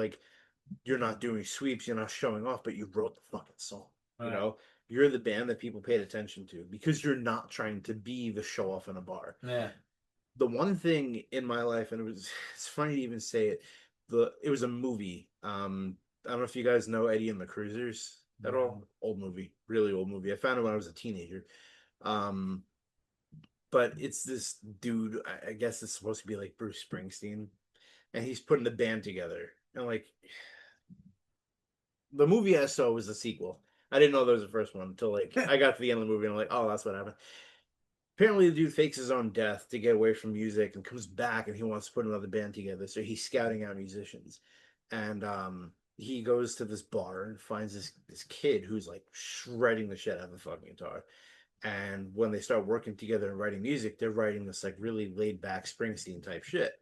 not doing sweeps, you're not showing off, but you wrote the fucking song. Right. You know, you're the band that people paid attention to because you're not trying to be the show off in a bar. Yeah. The one thing in my life, and it's funny to even say it, it was a movie. I don't know if you guys know Eddie and the Cruisers at all. Old movie, really old movie. I found it when I was a teenager. But it's this dude, I guess it's supposed to be like Bruce Springsteen, and he's putting the band together. And like, the movie I saw was the sequel. I didn't know there was the first one until like I got to the end of the movie and I'm like, oh, that's what happened. apparently the dude fakes his own death to get away from music and comes back and he wants to put another band together. So he's scouting out musicians. And he goes to this bar and finds this kid who's like shredding the shit out of the fucking guitar. And when they start working together and writing music, they're writing this like really laid back Springsteen type shit.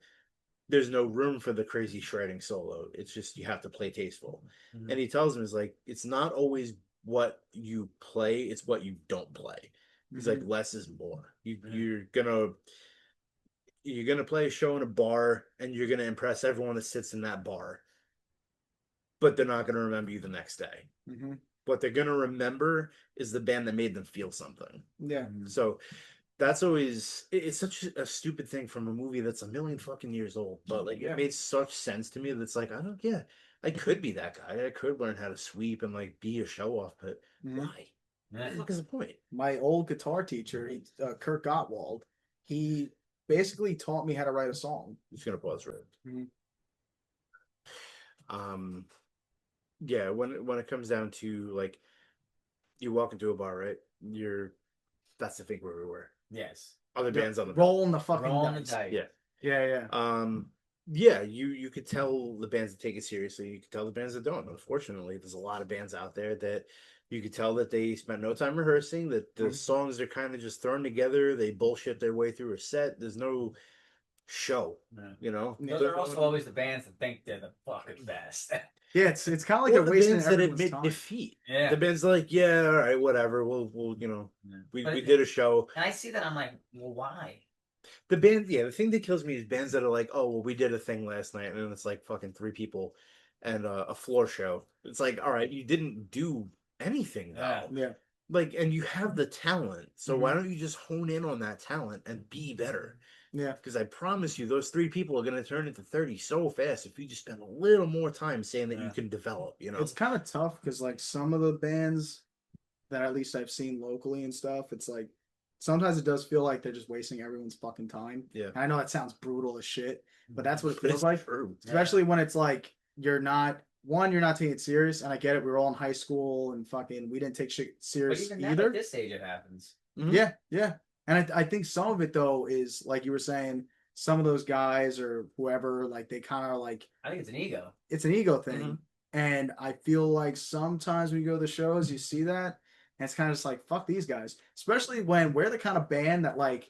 There's no room for the crazy shredding solo. It's just you have to play tasteful. Mhm. And he tells him, is like, it's not always what you play, it's what you don't play. He's like, less is more. You're gonna play a show in a bar and you're gonna impress everyone that sits in that bar, but they're not gonna remember you the next day. Mm-hmm. What they're gonna remember is the band that made them feel something. Yeah. So that's always, it's such a stupid thing from a movie that's a million fucking years old, but like Yeah. it made such sense to me that's like, I could be that guy. I could learn how to sweep and like be a show off, but Mhm. why? Yeah. What the fuck is the point? My old guitar teacher, Kurt Gottwald, he basically taught me how to write a song. I'm just gonna pause right. Mhm. Yeah, when it comes down to like you walk into a bar, right? That's the thing where we were. Yes. Other bands on the bill. Rolling the fucking Rolling the dice. dice. Yeah. Yeah. Yeah, you could tell the bands that take it seriously. You could tell the bands that don't. Unfortunately, there's a lot of bands out there that you could tell that they spent no time rehearsing, that the songs are kind of just thrown together. They bullshit their way through a set. There's no show, you know? Those are also always the bands that think they're the fucking best. Yeah, it's kind of like Well, they're the wasting bands that everyone's admit time. defeat. Yeah. The band's like, yeah, all right, whatever. We'll we did a show. And I see that, I'm like, well, why? The thing that kills me is bands that are like, oh, well, we did a thing last night, and then it's like fucking 3 people and a floor show. It's like, all right, you didn't do anything though. Yeah. Like, and you have the talent, so why don't you just hone in on that talent and be better? Yeah. Because I promise you, those 3 people are going to turn into 30 so fast if you just spend a little more time saying that you can develop. You know, It's kind of tough because like some of the bands that at least I've seen locally and stuff, it's like sometimes it does feel like they're just wasting everyone's fucking time. Yeah. And I know that sounds brutal as shit, but that's what it But feels it's like. true. Especially when it's like you're not taking it serious. And I get it, we were all in high school and fucking we didn't take shit But serious even now, either. at this age, it happens. Yeah, yeah. And I think some of it though is like you were saying, some of those guys or whoever, like they kind of like I think it's an ego. it's an ego thing. And I feel like sometimes when you go to the shows, you see that, and it's kind of just like, fuck these guys. Especially when we're the kind of band that like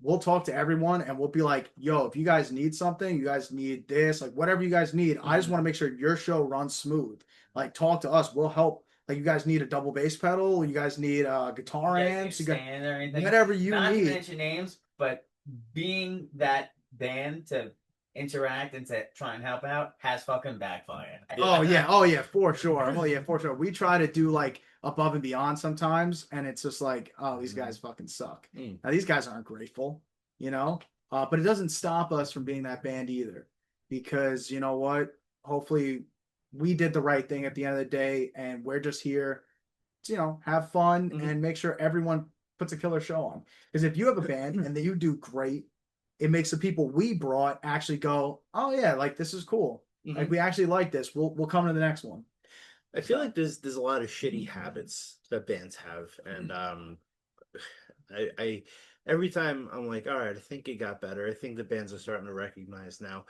we'll talk to everyone and we'll be like, yo, if you guys need something, you guys need this, like whatever you guys need, I just want to make sure your show runs smooth. Like talk to us, we'll help. Like you guys need a double bass pedal, you guys need guitar amps, you got or anything. whatever you Not need. to mention names, but being that band to interact and to try and help out has fucking backfired. Oh yeah, for sure. Oh yeah, for sure. We try to do like above and beyond sometimes, and it's just like, oh, these guys fucking suck. Now these guys aren't grateful, you know. But it doesn't stop us from being that band either, because you know what? Hopefully, we did the right thing at the end of the day, and we're just here to, you know, have fun and make sure everyone puts a killer show on. Because if you have a band and then you do great, it makes the people we brought actually go, oh yeah, like this is cool. Like we actually like this. We'll come to the next one. I feel like there's a lot of shitty habits that bands have, and I every time I'm like, all right, I think it got better. I think the bands are starting to recognize now.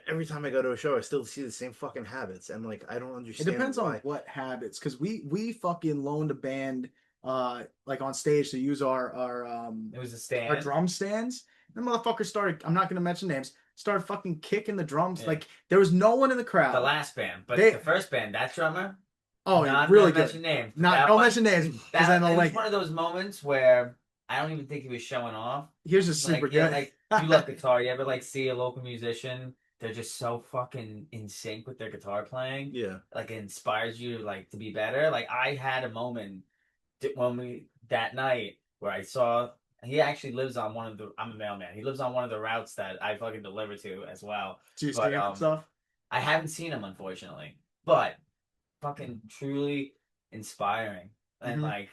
Every time I go to a show, I still see the same fucking habits, and like I don't understand. It depends why. on what habits, because we fucking loaned a band like on stage to use our It was a stand. our drum stands. The motherfucker started, I'm not gonna mention names, started fucking kicking the drums. Yeah. Like there was no one in the crowd. The last band, but They- the first band, that drummer. Oh, not really gonna good. mention names. Don't mention names because That then they'll it was like. one of those moments where I don't even think he was showing off. Here's just super Like, yeah, good. like you love guitar. You ever like see a local musician? They're just so fucking in sync with their guitar playing. Yeah. Like it inspires you like to be better. Like I had a moment that night where I saw he actually lives on one of the. I'm a mailman. He lives on one of the routes that I fucking deliver to as well. Do you But, see him stuff? I haven't seen him unfortunately, but fucking truly inspiring and like.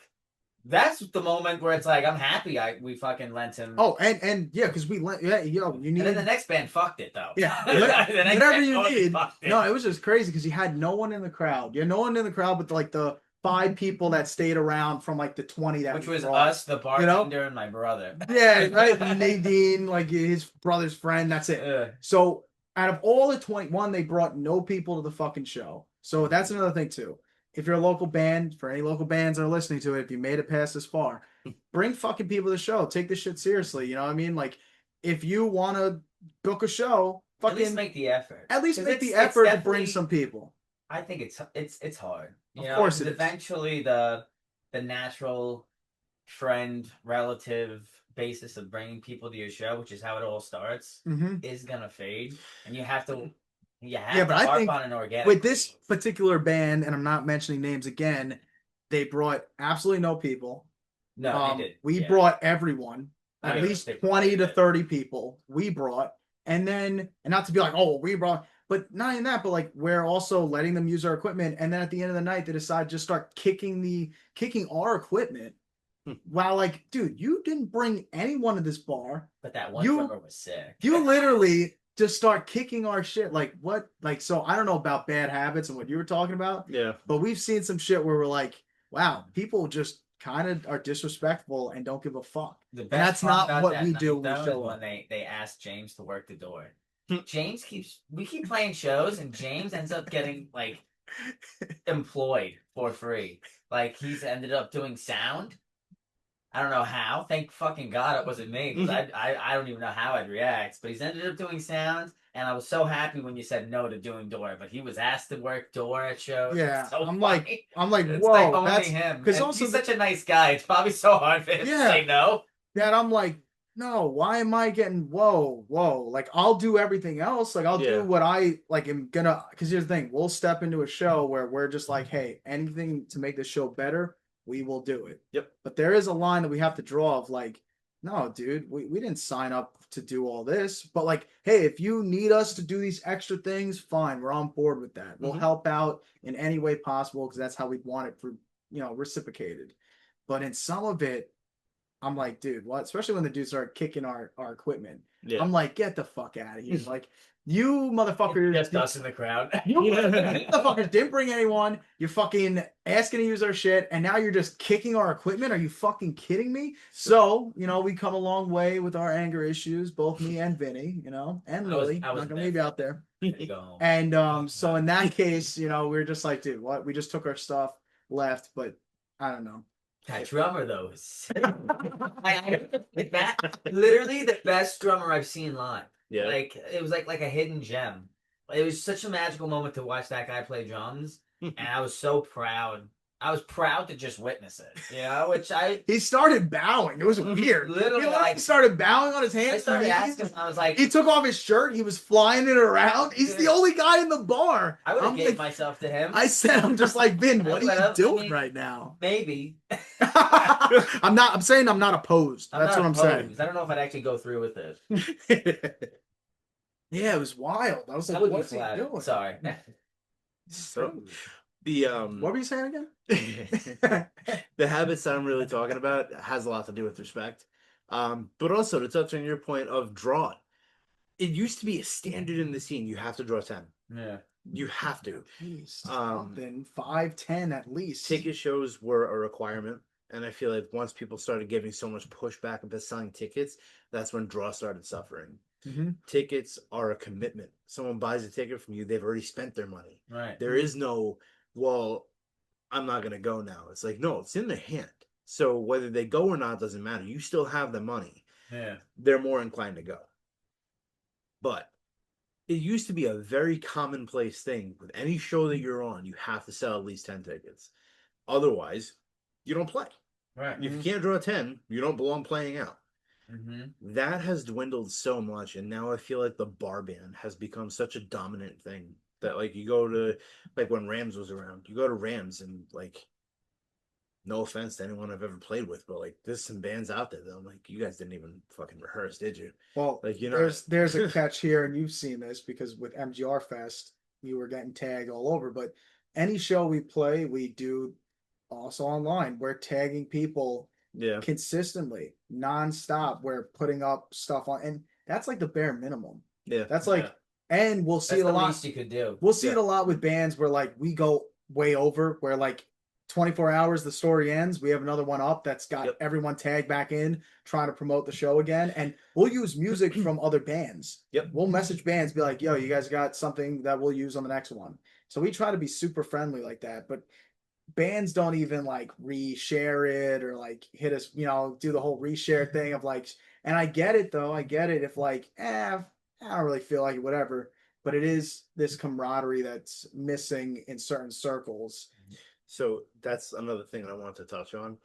That's the moment where it's like I'm happy we fucking lent him. Oh, and yeah, because we lent. Yeah, yo, you need. And then the next band fucked it though. Yeah, The next whatever band you totally need. fucked it. No, it was just crazy because you had no one in the crowd. You had no one in the crowd, but like the 5 people that stayed around from like the 20 that Which we was brought. us, the bartender, and my brother. Yeah, right. Nadine, like his brother's friend. That's it. So out of all the 21, they brought no people to the fucking show. So that's another thing too. If you're a local band, for any local bands that are listening to it, if you made it past this far, bring fucking people to the show. Take this shit seriously. You know what I mean? Like, if you want to book a show, fucking at least make the effort. At least make the effort to bring some people. I think it's hard. Of course, eventually the natural friend relative basis of bringing people to your show, which is how it all starts, is gonna fade, and you have to. Yeah, but I think on an organic with this particular band, and I'm not mentioning names again, they brought absolutely no people. No, they did. We brought everyone, at least 20 to 30 people. We brought, and not to be like, oh, we brought, but not in that, but like we're also letting them use our equipment, and then at the end of the night, they decide to just start kicking our equipment. Wow, like, dude, you didn't bring anyone to this bar, but that one drummer was sick. You literally just start kicking our shit. Like, what? Like, so I don't know about bad habits and what you were talking about. Yeah. But we've seen some shit where we're like, wow, people just kind of are disrespectful and don't give a fuck. And that's not what we do when we show up. When they ask James to work the door. We keep playing shows, and James ends up getting like employed for free. Like, he's ended up doing sound. I don't know how. Thank fucking God it wasn't me, because I don't even know how I'd react. But he's ended up doing sound, and I was so happy when you said no to doing door. But he was asked to work door at shows. Yeah, so I'm funny. like, It's whoa, like only that's him. Because also he's such a nice guy. It's probably so hard for him to say no. That I'm like, no. Why am I getting whoa? Like, I'll do everything else. Like, I'll do what I like. Am gonna. Because here's the thing: we'll step into a show where we're just like, hey, anything to make the show better, we will do it. Yep. But there is a line that we have to draw of like, no, dude, we didn't sign up to do all this. But like, hey, if you need us to do these extra things, fine, we're on board with that. We'll help out in any way possible, because that's how we want it for, reciprocated. But in some of it, I'm like, dude, what? Especially when the dudes start kicking our equipment. Yeah. I'm like, get the fuck out of here. Like, you motherfuckers. Just us in the crowd. You motherfuckers didn't bring anyone. You're fucking asking to use our shit, and now you're just kicking our equipment. Are you fucking kidding me? So, we come a long way with our anger issues, both me and Vinny, and Lily. I'm not gonna leave you out there. And so in that case, we're just like, dude, what? We just took our stuff, left, but I don't know. That drummer though is that literally the best drummer I've seen live. Yeah. Like, it was like a hidden gem. It was such a magical moment to watch that guy play drums, and I was so proud. I was proud to just witness it, He started bowing. It was weird. Literally, he started bowing on his hands. I started asking him, I was like... He took off his shirt. He was flying it around. He's the only guy in the bar. I would have gave myself to him. I said, I'm just like, Vin, what are you doing right now? Maybe. I'm saying I'm not opposed. That's what I'm saying. I don't know if I'd actually go through with it. Yeah, it was wild. I was like, what's he doing? Sorry. So... what were you saying again? The habits that I'm really talking about has a lot to do with respect. But also to touch on your point of drawing. It used to be a standard in the scene. You have to draw 10. Yeah. You have to. Then 5, 10 at least. Ticket shows were a requirement. And I feel like once people started giving so much pushback about selling tickets, that's when draw started suffering. Tickets are a commitment. Someone buys a ticket from you, they've already spent their money. Right. There is no, well, I'm not going to go now. It's like, no, it's in their hand. So whether they go or not doesn't matter. You still have the money. Yeah. They're more inclined to go. But it used to be a very commonplace thing. With any show that you're on, you have to sell at least 10 tickets. Otherwise, you don't play. Right. If you can't draw 10, you don't belong playing out. That has dwindled so much, and now I feel like the bar band has become such a dominant thing that, like, you go to, like, when Rams was around, you go to Rams, and, like, no offense to anyone I've ever played with, but, like, there's some bands out there that I'm like, you guys didn't even fucking rehearse, did you? Well, like, there's a catch here, and you've seen this because with MGR Fest, you were getting tagged all over, but any show we play, we do also online. We're tagging people consistently, nonstop. We're putting up stuff on, and that's like the bare minimum. Yeah, that's like, and we'll see that's it a lot. Least you could do. We'll see it a lot with bands where like we go way over, where like 24 hours, the story ends. We have another one up that's got Yep. everyone tagged back in trying to promote the show again. And we'll use music from other bands. Yep. We'll message bands, be like, yo, you guys got something that we'll use on the next one. So we try to be super friendly like that. But bands don't even like reshare it or like hit us, do the whole reshare thing of like, and I get it though. I get it if like, I don't really feel like it, whatever. But it is this camaraderie that's missing in certain circles. So that's another thing I want to touch on.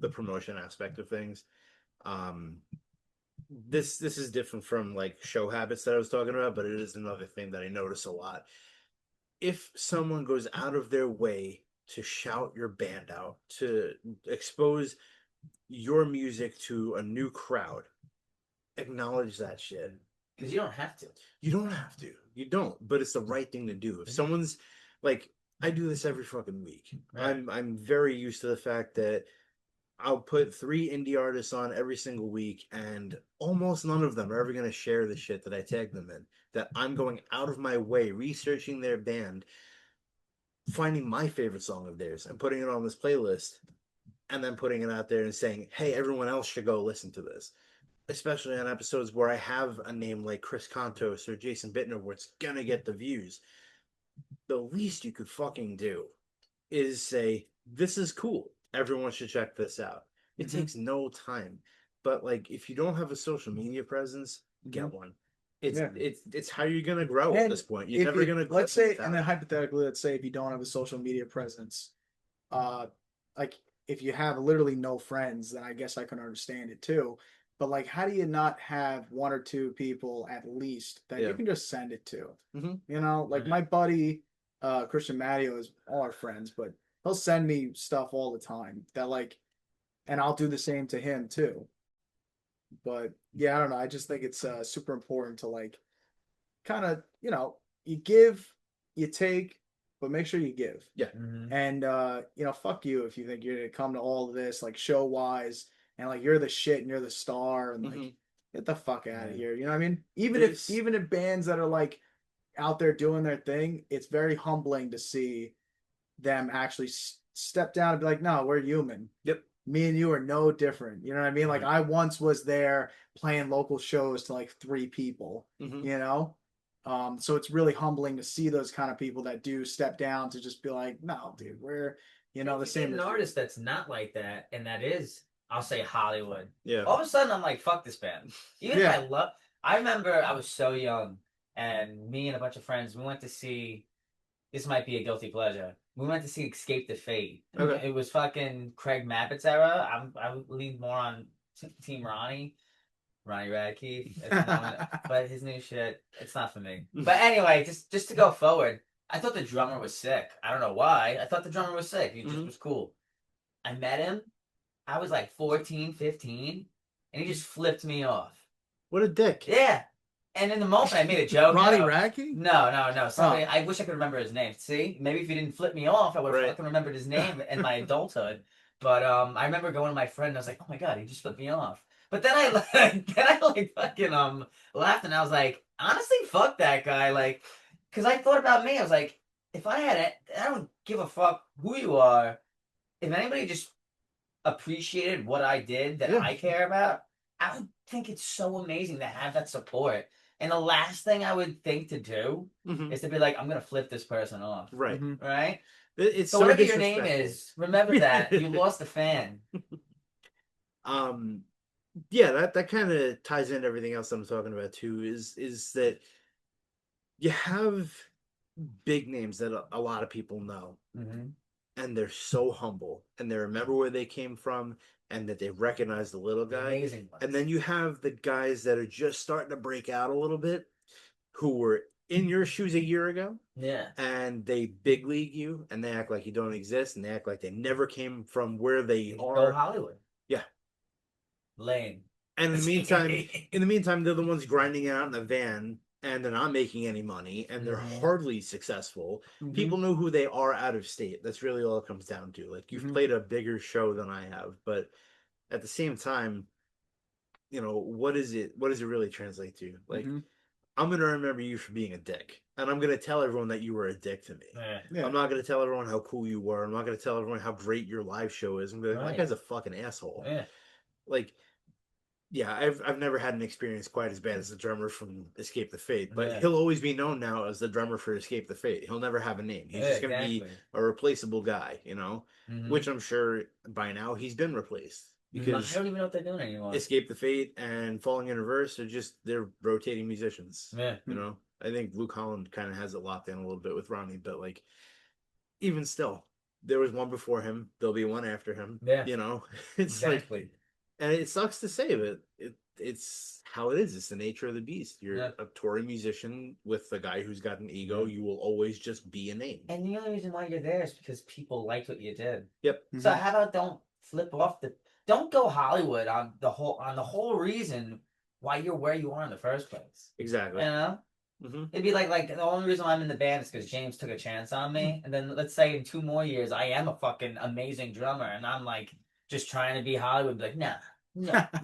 The promotion aspect of things. This is different from like show habits that I was talking about, but it is another thing that I notice a lot. If someone goes out of their way to shout your band out, to expose your music to a new crowd, acknowledge that shit. Because you don't have to. You don't have to. You don't, but it's the right thing to do. If someone's like, I do this every fucking week. Right. I'm very used to the fact that I'll put 3 indie artists on every single week, and almost none of them are ever going to share the shit that I tag them in. That I'm going out of my way, researching their band, finding my favorite song of theirs, and putting it on this playlist, and then putting it out there and saying, hey, everyone else should go listen to this. Especially on episodes where I have a name like Chris Contos or Jason Bittner where it's going to get the views. The least you could fucking do is say, this is cool. Everyone should check this out. It takes no time. But like if you don't have a social media presence, get one. It's how you're gonna grow at this point. You're never gonna let's say, and then hypothetically, let's say if you don't have a social media presence, like if you have literally no friends, then I guess I can understand it too. But like, how do you not have 1 or 2 people at least that you can just send it to? Like my buddy Christian Matteo is all our friends, but he'll send me stuff all the time that like, and I'll do the same to him too. But yeah, I don't know. I just think it's super important to like, kind of, you give, you take, but make sure you give. Yeah. And fuck you if you think you're gonna come to all of this like show wise and like you're the shit and you're the star and like get the fuck out of here. You know what I mean? Even if bands that are like out there doing their thing, it's very humbling to see them actually step down and be like, no, we're human. Yep. Me and you are no different. You know what I mean? Like I once was there playing local shows to like 3 people, so it's really humbling to see those kind of people that do step down to just be like, no, dude, we're, the same. An artist that's not like that, and that is, I'll say Hollywood. Yeah. All of a sudden, I'm like, fuck this band. Even if I remember I was so young, and me and a bunch of friends, we went to see, this might be a guilty pleasure. We went to see Escape the Fate. Okay. It was fucking Craig Mappett's era. I would lean more on Team Ronnie Radke, but his new shit, it's not for me. But anyway, just to go forward, I thought the drummer was sick. I don't know why. I thought the drummer was sick. He just was cool. I met him. I was like 14, 15, and he just flipped me off. What a dick. Yeah. And in the moment, I made a joke. Ronnie Radke? No. Somebody. I wish I could remember his name. See, maybe if he didn't flip me off, I would have fucking remembered his name in my adulthood. But I remember going to my friend, and I was like, "Oh my god, he just flipped me off." But then I like fucking laughed, and I was like, honestly, fuck that guy, like, because I thought about me. I was like, if I had it, I don't give a fuck who you are. If anybody just appreciated what I did that I care about, I would think it's so amazing to have that support. And the last thing I would think to do is to be like, I'm gonna flip this person off. Right. Right? It's so whatever your name is, remember that. You lost a fan. Yeah, that kind of ties into everything else I'm talking about too, is that you have big names that a lot of people know. And they're so humble, and they remember where they came from, and that they recognize the little guy. Amazing. And then you have the guys that are just starting to break out a little bit, who were in your shoes a year ago. Yeah. And they big league you, and they act like you don't exist, and they act like they never came from where they are. Go Hollywood. Yeah. Lame. And in the meantime, they're the ones grinding out in a van, and they're not making any money, and they're hardly successful. People know who they are out of state. That's really all it comes down to. Like, you've played a bigger show than I have, but at the same time, what does it really translate to? Like, I'm gonna remember you for being a dick, and I'm gonna tell everyone that you were a dick to me. Yeah. I'm not gonna tell everyone how cool you were. I'm not gonna tell everyone how great your live show is. I'm gonna be like, that guy's a fucking asshole. Yeah. Like, yeah, I've never had an experience quite as bad as the drummer from Escape the Fate, but he'll always be known now as the drummer for Escape the Fate. He'll never have a name. He's just gonna be a replaceable guy, you know. Which I'm sure by now he's been replaced because I don't even know what they're doing anymore. Escape the Fate and Falling in Reverse are they're rotating musicians. Yeah. You know, I think Luke Holland kind of has it locked in a little bit with Ronnie, but like, even still, there was one before him. There'll be one after him. Yeah. You know, it's like, and it sucks to say, but it's how it is. It's the nature of the beast. You're a touring musician with a guy who's got an ego. You will always just be a name. And the only reason why you're there is because people liked what you did. Yep. So how about don't flip off don't go Hollywood on the whole reason why you're where you are in the first place. Exactly. You know? It'd be like the only reason why I'm in the band is because James took a chance on me. And then let's say in 2 more years I am a fucking amazing drummer and I'm like just trying to be Hollywood, be like, no,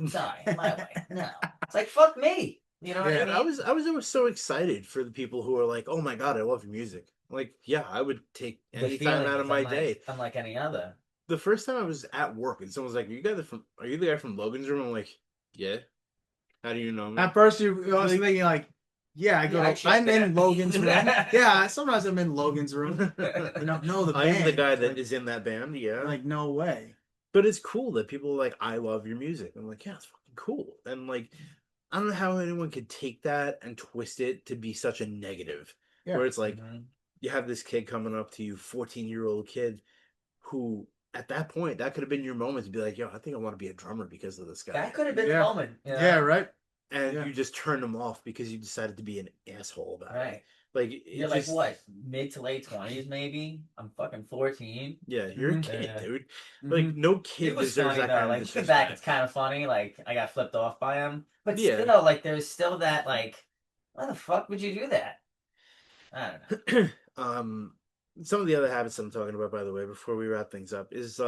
sorry, my way. No. It's like, fuck me. You know what I mean? I was always so excited for the people who are like, oh my god, I love your music. Like, yeah, I would take any time out of my day. Unlike any other. The first time I was at work and someone's like, are you the guy from Logan's Room? I'm like, yeah. How do you know me? At first I was thinking like, yeah, I'm in Logan's room. Yeah, sometimes I'm in Logan's room. You know, the band. I'm the guy that is in that band, yeah. Like, no way. But it's cool that people are like, I love your music. I'm like, yeah, it's fucking cool. And like, I don't know how anyone could take that and twist it to be such a negative. Yeah. Where it's like, you have this kid coming up to you, 14-year-old kid, who at that point, that could have been your moment to be like, yo, I think I want to be a drummer because of this guy. That could have been the moment. You know? Yeah, right. And you just turned him off because you decided to be an asshole about it. Like, you're like, what, mid to late 20s maybe? I'm fucking 14. Yeah, you're a kid, dude. Like, no kid deserves that kind of disrespect. Looking back, it's kind of funny. Like, I got flipped off by him. But still, like, there's still that, like, why the fuck would you do that? I don't know. Some of the other habits I'm talking about, by the way, before we wrap things up, is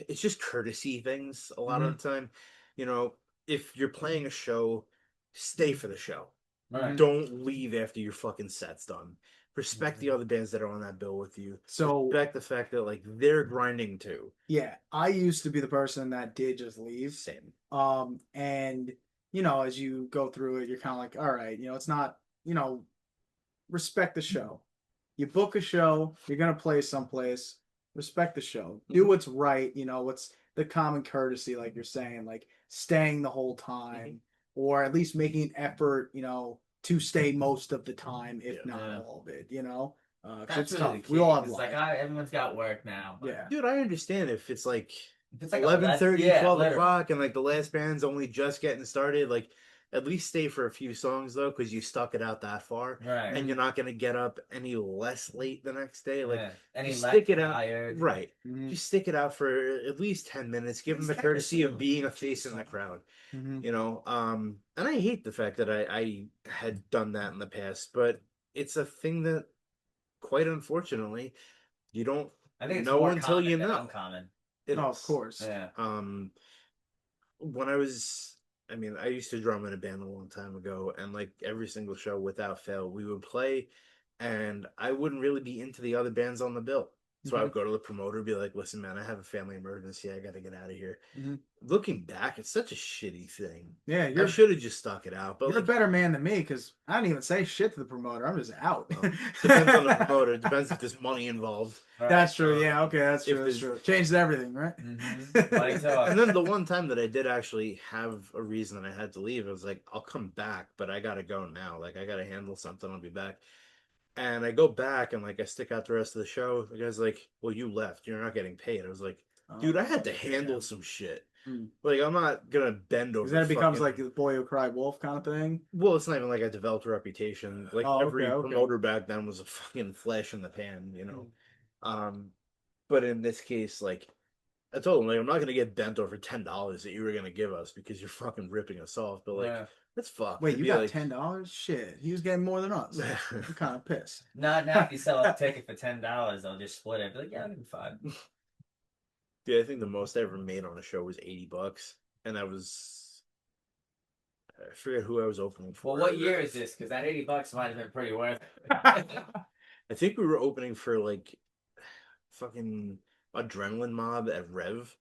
it's just courtesy things a lot of the time. You know, if you're playing a show, stay for the show. Right. Don't leave after your fucking set's done. Respect the other bands that are on that bill with you. So respect the fact that like they're grinding too. Yeah, I used to be the person that did just leave. Same. And you know, as you go through it, you're kind of like, all right, you know, it's not, you know, respect the show. You book a show, you're gonna play someplace. Respect the show. Do what's right. You know, what's the common courtesy, like you're saying, like staying the whole time. Or at least making an effort, you know, to stay most of the time, if not all of it, you know? It's tough. We all have life. Like, everyone's got work now. But... Yeah. Dude, I understand if it's like 11:30, 12 o'clock, and like the last band's only just getting started, like at least stay for a few songs though, because you stuck it out that far. Right. And you're not going to get up any less late the next day. Like, stick it out. Right. Just stick it out for at least 10 minutes. Give them the courtesy of being a face in the crowd. You know, and I hate the fact that I had done that in the past, but it's a thing that, quite unfortunately, you don't know until you know. Uncommon. Of course. Yeah. When I used to drum in a band a long time ago, and like every single show without fail, we would play, and I wouldn't really be into the other bands on the bill. So I would go to the promoter and be like, listen, man, I have a family emergency. I got to get out of here. Looking back, it's such a shitty thing. Yeah, I should have just stuck it out. But you're a better man than me because I don't even say shit to the promoter. I'm just out. Depends on the promoter. It depends if there's money involved. Right. That's true. Yeah, okay, that's true. That's true. Changed everything, right? And then the one time that I did actually have a reason that I had to leave, I was like, I'll come back, but I got to go now. Like, I got to handle something. I'll be back. And I go back and like I stick out the rest of the show. The guy's like, well, you left. You're not getting paid. I was like, dude, I had to handle some shit. Like, I'm not going to bend over. Because then it becomes like the boy who cried wolf kind of thing. Well, it's not even like I developed a reputation. Like every promoter back then was a fucking flash in the pan, you know? But in this case, like, I told him, like, I'm not going to get bent over $10 that you were going to give us because you're fucking ripping us off. But like, that's fucked. Wait, you got like... $10? Shit, he was getting more than us. I'm kind of pissed. Now if you sell a ticket for $10, they'll just split it. Be like, yeah, I'll give you $5. Yeah, I think the most I ever made on a show was $80, and that was I forget who I was opening for. Well, what year is this? Because that $80 might have been pretty worth it. I think we were opening for like fucking Adrenaline Mob at Rev.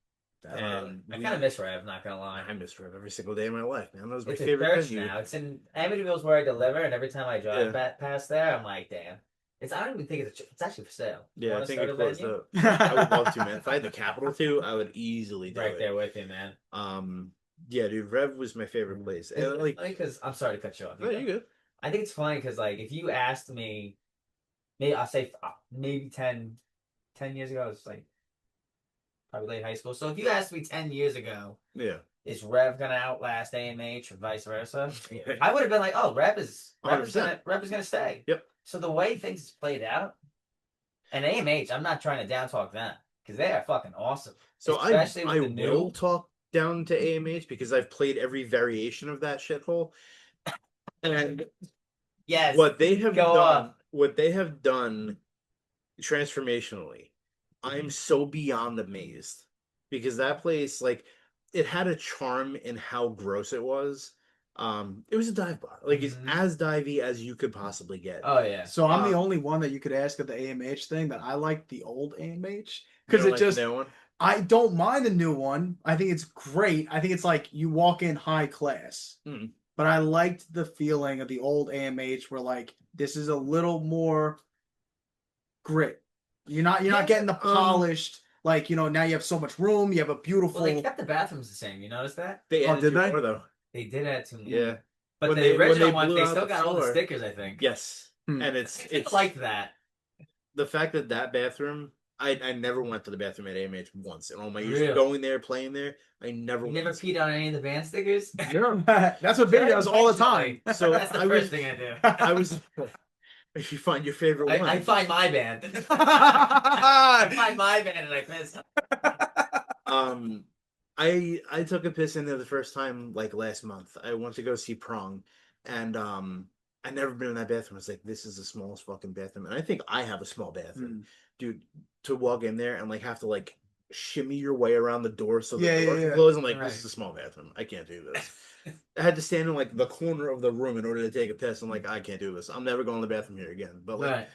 And I kind of miss Rev, not gonna lie. I miss Rev every single day of my life, man. That was my It's a favorite thirst venue. now. It's in Amityville's where I deliver, and every time I drive Yeah. past there, I'm like, damn. I don't even think it's actually for sale. You Yeah, I wanna think start it a closed venue? up. I would love to, man. If I had the capital to, I would easily do Right it. there with you, man. Yeah, dude, Rev was my favorite place. And like, Because I'm sorry to cut you off. no, you good. I think it's funny because like if you asked me, maybe I'll say maybe 10 years ago, it's like probably late high school. So if you asked me 10 years ago, Yeah. is Rev gonna outlast AMH or vice versa? I would have been like, oh, Rev is 100%. gonna stay. Yep. So the way things played out, and AMH, I'm not trying to down talk them because they are fucking awesome. So especially I with the will new. talk down to AMH because I've played every variation of that shithole. And Yes. what they have Go done, on. what they have done transformationally, I'm so beyond amazed because that place, like, it had a charm in how gross it was. It was a dive bar, like it's Mhm. as divey as you could possibly get. Oh yeah. So I'm the Um, only one that you could ask at the AMH thing that I like the old AMH You because don't it like the just new one? I don't mind the new one. I think it's great. I think it's like you walk in high class. Mm. But I liked the feeling of the old AMH where like this is a little more grit. You're not getting the polished like now you have so much room. You have a beautiful. Well, they kept the bathrooms the same. You notice that? They Oh, added did two they? more though. They did add 2 more. Yeah. But When the they original ones, blew they out still the got all the floor. stickers, I think. Yes. Hmm. And it's like that. the fact that bathroom, I never went to the bathroom at AMH once. And all my years Really? of going there, playing there, I never You never once. peed on any of the band stickers? That's what Vinny does all the time. So That's the I first was- thing I do. I was if you find your favorite one. I find my band. I find my band and I piss. I took a piss in there the first time like last month. I went to go see Prong, and I never been in that bathroom. I was like, this is the smallest fucking bathroom, and I think I have a small bathroom, dude. To walk in there and like have to like shimmy your way around the door so the door can close. I'm like, Right. this is a small bathroom. I can't do this. I had to stand in like the corner of the room in order to take a piss. I'm like, I can't do this. I'm never going to the bathroom here again. But like. Right.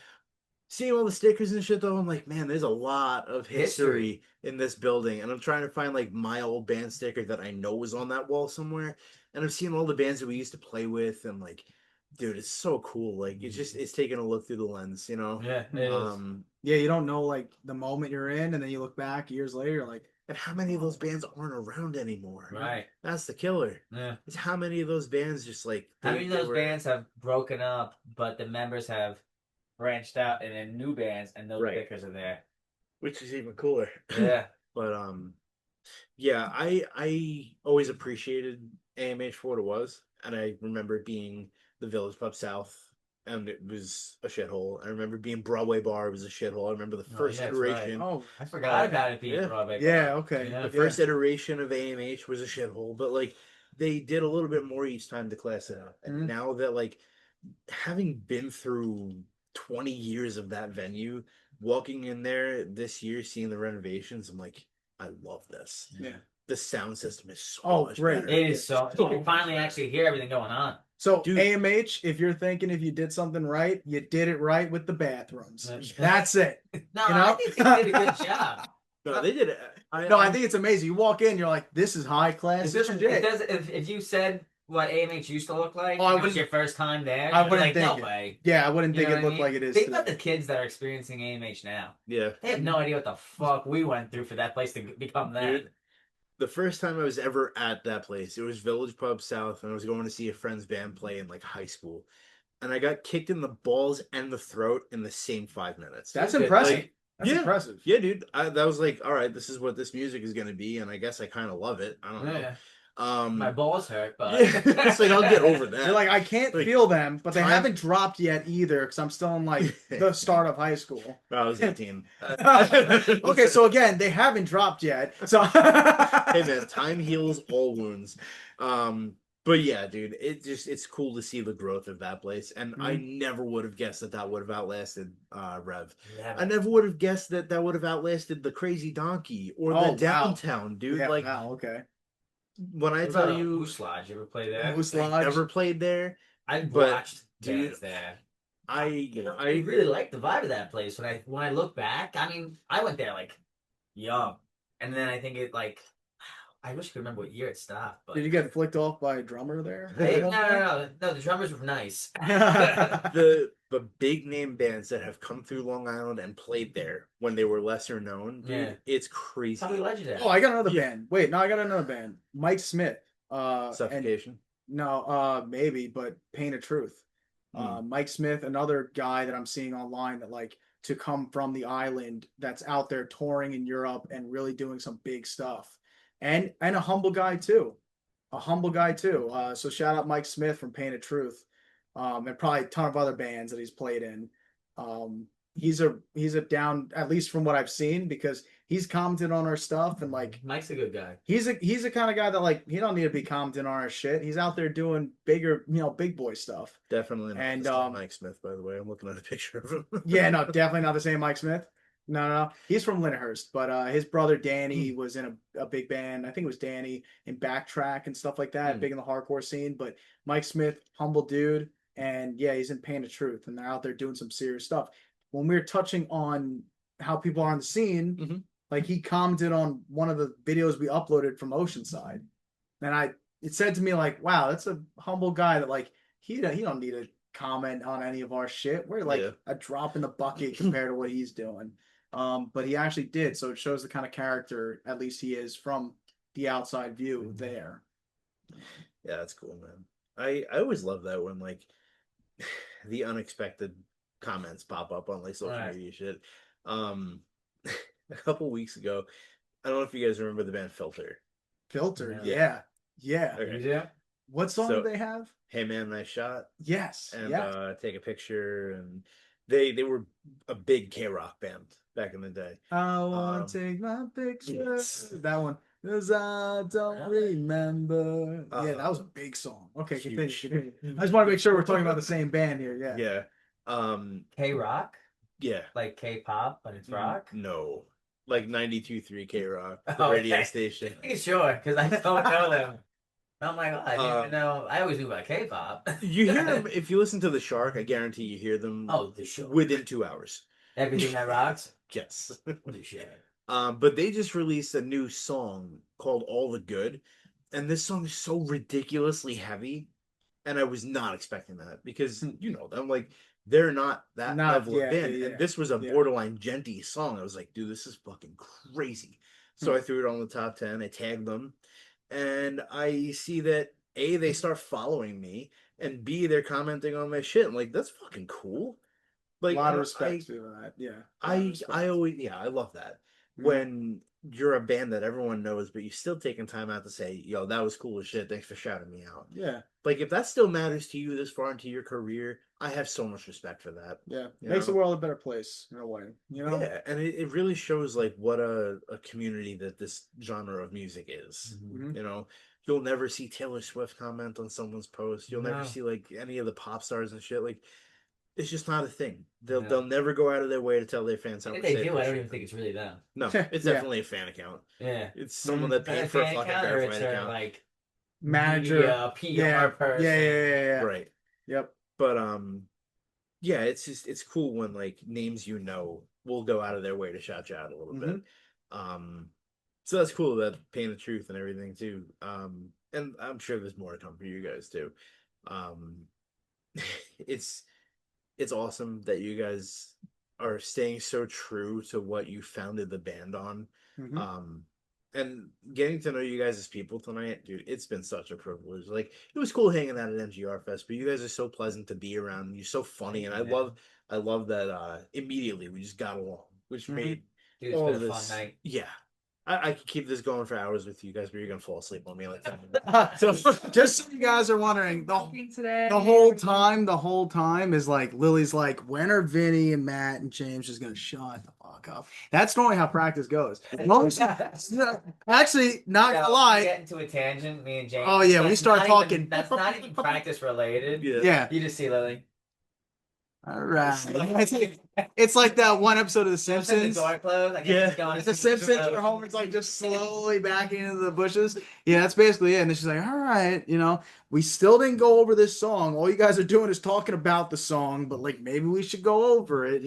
Seeing all the stickers and shit though, I'm like, man, there's a lot of history in this building. And I'm trying to find like my old band sticker that I know was on that wall somewhere. And I'm seeing all the bands that we used to play with and like, dude, it's so cool. Like it's taking a look through the lens, you know? Yeah, it is. Yeah, you don't know like the moment you're in, and then you look back years later, you're like, and how many of those bands aren't around anymore? Right. That's the killer. Yeah. It's how many of those bands just like How many of they those were- bands have broken up, but the members have branched out and in new bands, and those Right. stickers are there? which is even cooler. Yeah. But yeah, I always appreciated AMH for what it was, and I remember it being the Village Pub South, and it was a shithole. I remember being Broadway Bar, it was a shithole. I remember the first yeah, that's right. iteration. oh, I forgot about it being Yeah. Broadway. yeah, okay. Yeah. The first iteration of AMH was a shithole, but like they did a little bit more each time to class it up. And Mhm. now that like having been through 20 years of that venue, walking in there this year, seeing the renovations, I'm like, I love this. Yeah. The sound system is so Oh, much great. better. It is so. You can finally actually hear everything going on. So Dude. AMH, if you're thinking if you did something right, you did it right with the bathrooms. Yeah. That's it. No, You know? I think they did a good job. No, they did it. No, I think it's amazing. You walk in, you're like, this is high class. If, This this, is if, it. there's- if you said what AMH used to look like, Oh, I it was wouldn't- your first time there, I you'd be wouldn't like, no think it. way. Yeah, I wouldn't You think know it what I looked mean? like it is. Think about today. the kids that are experiencing AMH now. Yeah. They have no idea what the fuck we went through for that place to become that. Dude, the first time I was ever at that place, it was Village Pub South, and I was going to see a friend's band play in like high school. And I got kicked in the balls and the throat in the same 5 minutes. That's Good, impressive. right? That's Yeah. impressive. Yeah, dude. That was like, all right, this is what this music is gonna be, and I guess I kind of love it. I don't know. Yeah. Um, My balls hurt, but yeah, it's like I'll get over that. They're like, I can't Like, feel them, but they time- haven't dropped yet either because I'm still in like the start of high school. I was 18. Okay, so again, they haven't dropped yet. So Hey man, time heals all wounds. But yeah, dude, it's cool to see the growth of that place, and I never would have guessed that would have outlasted Rev. I never would have guessed that would have outlasted the Crazy Donkey or Oh, wow. the Downtown, dude. Yeah, like wow, okay. when I What tell about you, Moose Lodge? You ever play there? Moose I Lodge. never played there. I but, watched dude, bands there. I I really like the vibe of that place. When I look back, I mean, I went there like young, and then I think it like I wish I could remember what year it stopped. But Did you get flicked off by a drummer there? no, the drummers were nice. the big name bands that have come through Long Island and played there when they were lesser known, dude, Yeah. it's crazy. Probably legendary. Oh, I got another Yeah. band. Wait, no, I got another band. Mike Smith. And Suffocation. no, maybe, but Pain of Truth. Hmm. Mike Smith, another guy that I'm seeing online that like to come from the island that's out there touring in Europe and really doing some big stuff. And a humble guy too. A humble guy too. So shout out Mike Smith from Pain of Truth. And probably a ton of other bands that he's played in. He's a down, at least from what I've seen, because he's commented on our stuff and like Mike's a good guy. he's a kind of guy that like he don't need to be commenting on our shit. He's out there doing bigger, big boy stuff. Definitely not And, the same Mike Smith, by the way. I'm looking at a picture of him. Yeah, no, definitely not the same Mike Smith. No. He's from Lyndhurst, but his brother Danny was in a big band. I think it was Danny in Backtrack and stuff like that, big in the hardcore scene. But Mike Smith, humble dude, and yeah, he's in Pain of Truth, and they're out there doing some serious stuff. When we were touching on how people are on the scene, like he commented on one of the videos we uploaded from Oceanside, and it said to me like, "Wow, that's a humble guy that like he don't need to comment on any of our shit. We're like a drop in the bucket compared to what he's doing." But he actually did, so it shows the kind of character at least he is from the outside view there. Yeah, that's cool, man. I always love that when like the unexpected comments pop up on like social media shit. A couple weeks ago, I don't know if you guys remember the band Filter. Filter, Yeah. yeah. Okay. Yeah. What song do they have? Hey Man, Nice Shot. Yes. And yeah. Take a Picture, and they were a big K-rock band back in the day. I wanna take my picture. Yes. That one. Cause I don't remember. Yeah, that was a big song. Okay, continue. I just want to make sure we're talking about the same band here. Yeah. Yeah. K-rock? Yeah. Like K-pop, but it's rock? No. Like 92.3 K-rock, the Oh, radio okay. station. Sure, because I don't know them. Oh my god, I didn't even know. I always knew about K-pop. You hear them if you listen to The Shark. I guarantee you hear them. Oh, The Shark. Within 2 hours. Everything that rocks? Yes. The Shark. But they just released a new song called All the Good, and this song is so ridiculously heavy, and I was not expecting that because you know them, like they're not that level of band, and this was a borderline genty song. I was like, dude, this is fucking crazy. So I threw it on the top 10. I tagged them, and I see that A, they start following me, and B, they're commenting on my shit. I'm like, that's fucking cool. Like a lot of respect to that. Yeah. I always I love that. When you're a band that everyone knows, but you're still taking time out to say, yo, that was cool as shit. Thanks for shouting me out. Yeah. Like, if that still matters to you this far into your career, I have so much respect for that. Yeah. Makes the world a better place in a way. You know? Yeah. And it really shows, like, what a community that this genre of music is. You know? You'll never see Taylor Swift comment on someone's post. You'll never see, like, any of the pop stars and shit. Like, it's just not a thing. They'll never go out of their way to tell their fans how. If they do, I don't even think it's really them. No, it's definitely a fan account. Yeah, it's someone that paid for a fucking verified account. Like manager, PR person. Yeah. Right. Yep. But yeah, it's cool when like names will go out of their way to shout you out a little bit. So that's cool, that Pain of Truth and everything too. And I'm sure there's more to come for you guys too. It's awesome that you guys are staying so true to what you founded the band on. And getting to know you guys as people tonight, dude, it's been such a privilege. Like, it was cool hanging out at MGR Fest, but you guys are so pleasant to be around, and you're so funny, and I love that immediately we just got along, which made Dude, all it's been a this fun night. Yeah. I could keep this going for hours with you guys, but you're gonna fall asleep on me like 10 minutes. So just so you guys are wondering, the whole time is like Lily's like, when are Vinny and Matt and James just gonna shut the fuck up? That's normally how practice goes. Actually, not gonna lie. Get into a tangent, me and James. Oh yeah, we start talking. That's not even practice related. Yeah. You just see Lily. All right. It's like that one episode of The The Simpsons. door closed. I Yeah. guess going It's The Simpsons where Homer's like just slowly backing into the bushes. Yeah, that's basically it. And then she's like, all right, we still didn't go over this song. All you guys are doing is talking about the song, but like maybe we should go over it,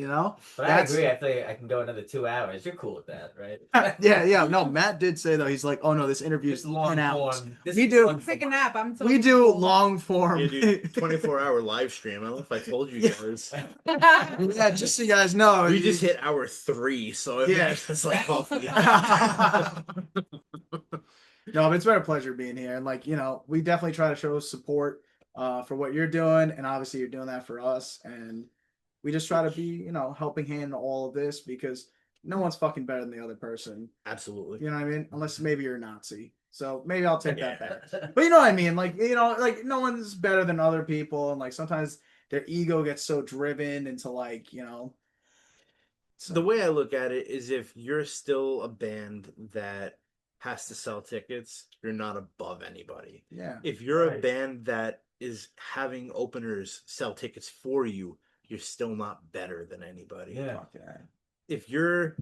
But I agree. I feel like I can go another 2 hours. You're cool with that, right? Yeah. No, Matt did say though, he's like, oh no, this interview is It's long 10 hours. form. This We is do- long Take a form. nap. I'm so We do cool. long form. Yeah, dude, 24-hour live stream. I don't know if I told you guys. Yeah, just so you guys know. We just hit hour 3, so it Yeah. makes us like hopefully. No, but it's been a pleasure being here. And we definitely try to show support for what you're doing. And obviously you're doing that for us. And we just try to be, helping hand in all of this because no one's fucking better than the other person. Absolutely. You know what I mean? Unless maybe you're a Nazi. So maybe I'll take that back. Yeah. But you know what I mean? Like no one's better than other people. And sometimes their ego gets so driven into The way I look at it is if you're still a band that has to sell tickets, you're not above anybody. Yeah. If you're a Right. band that is having openers sell tickets for you, you're still not better than anybody. Yeah. Fuck yeah. If your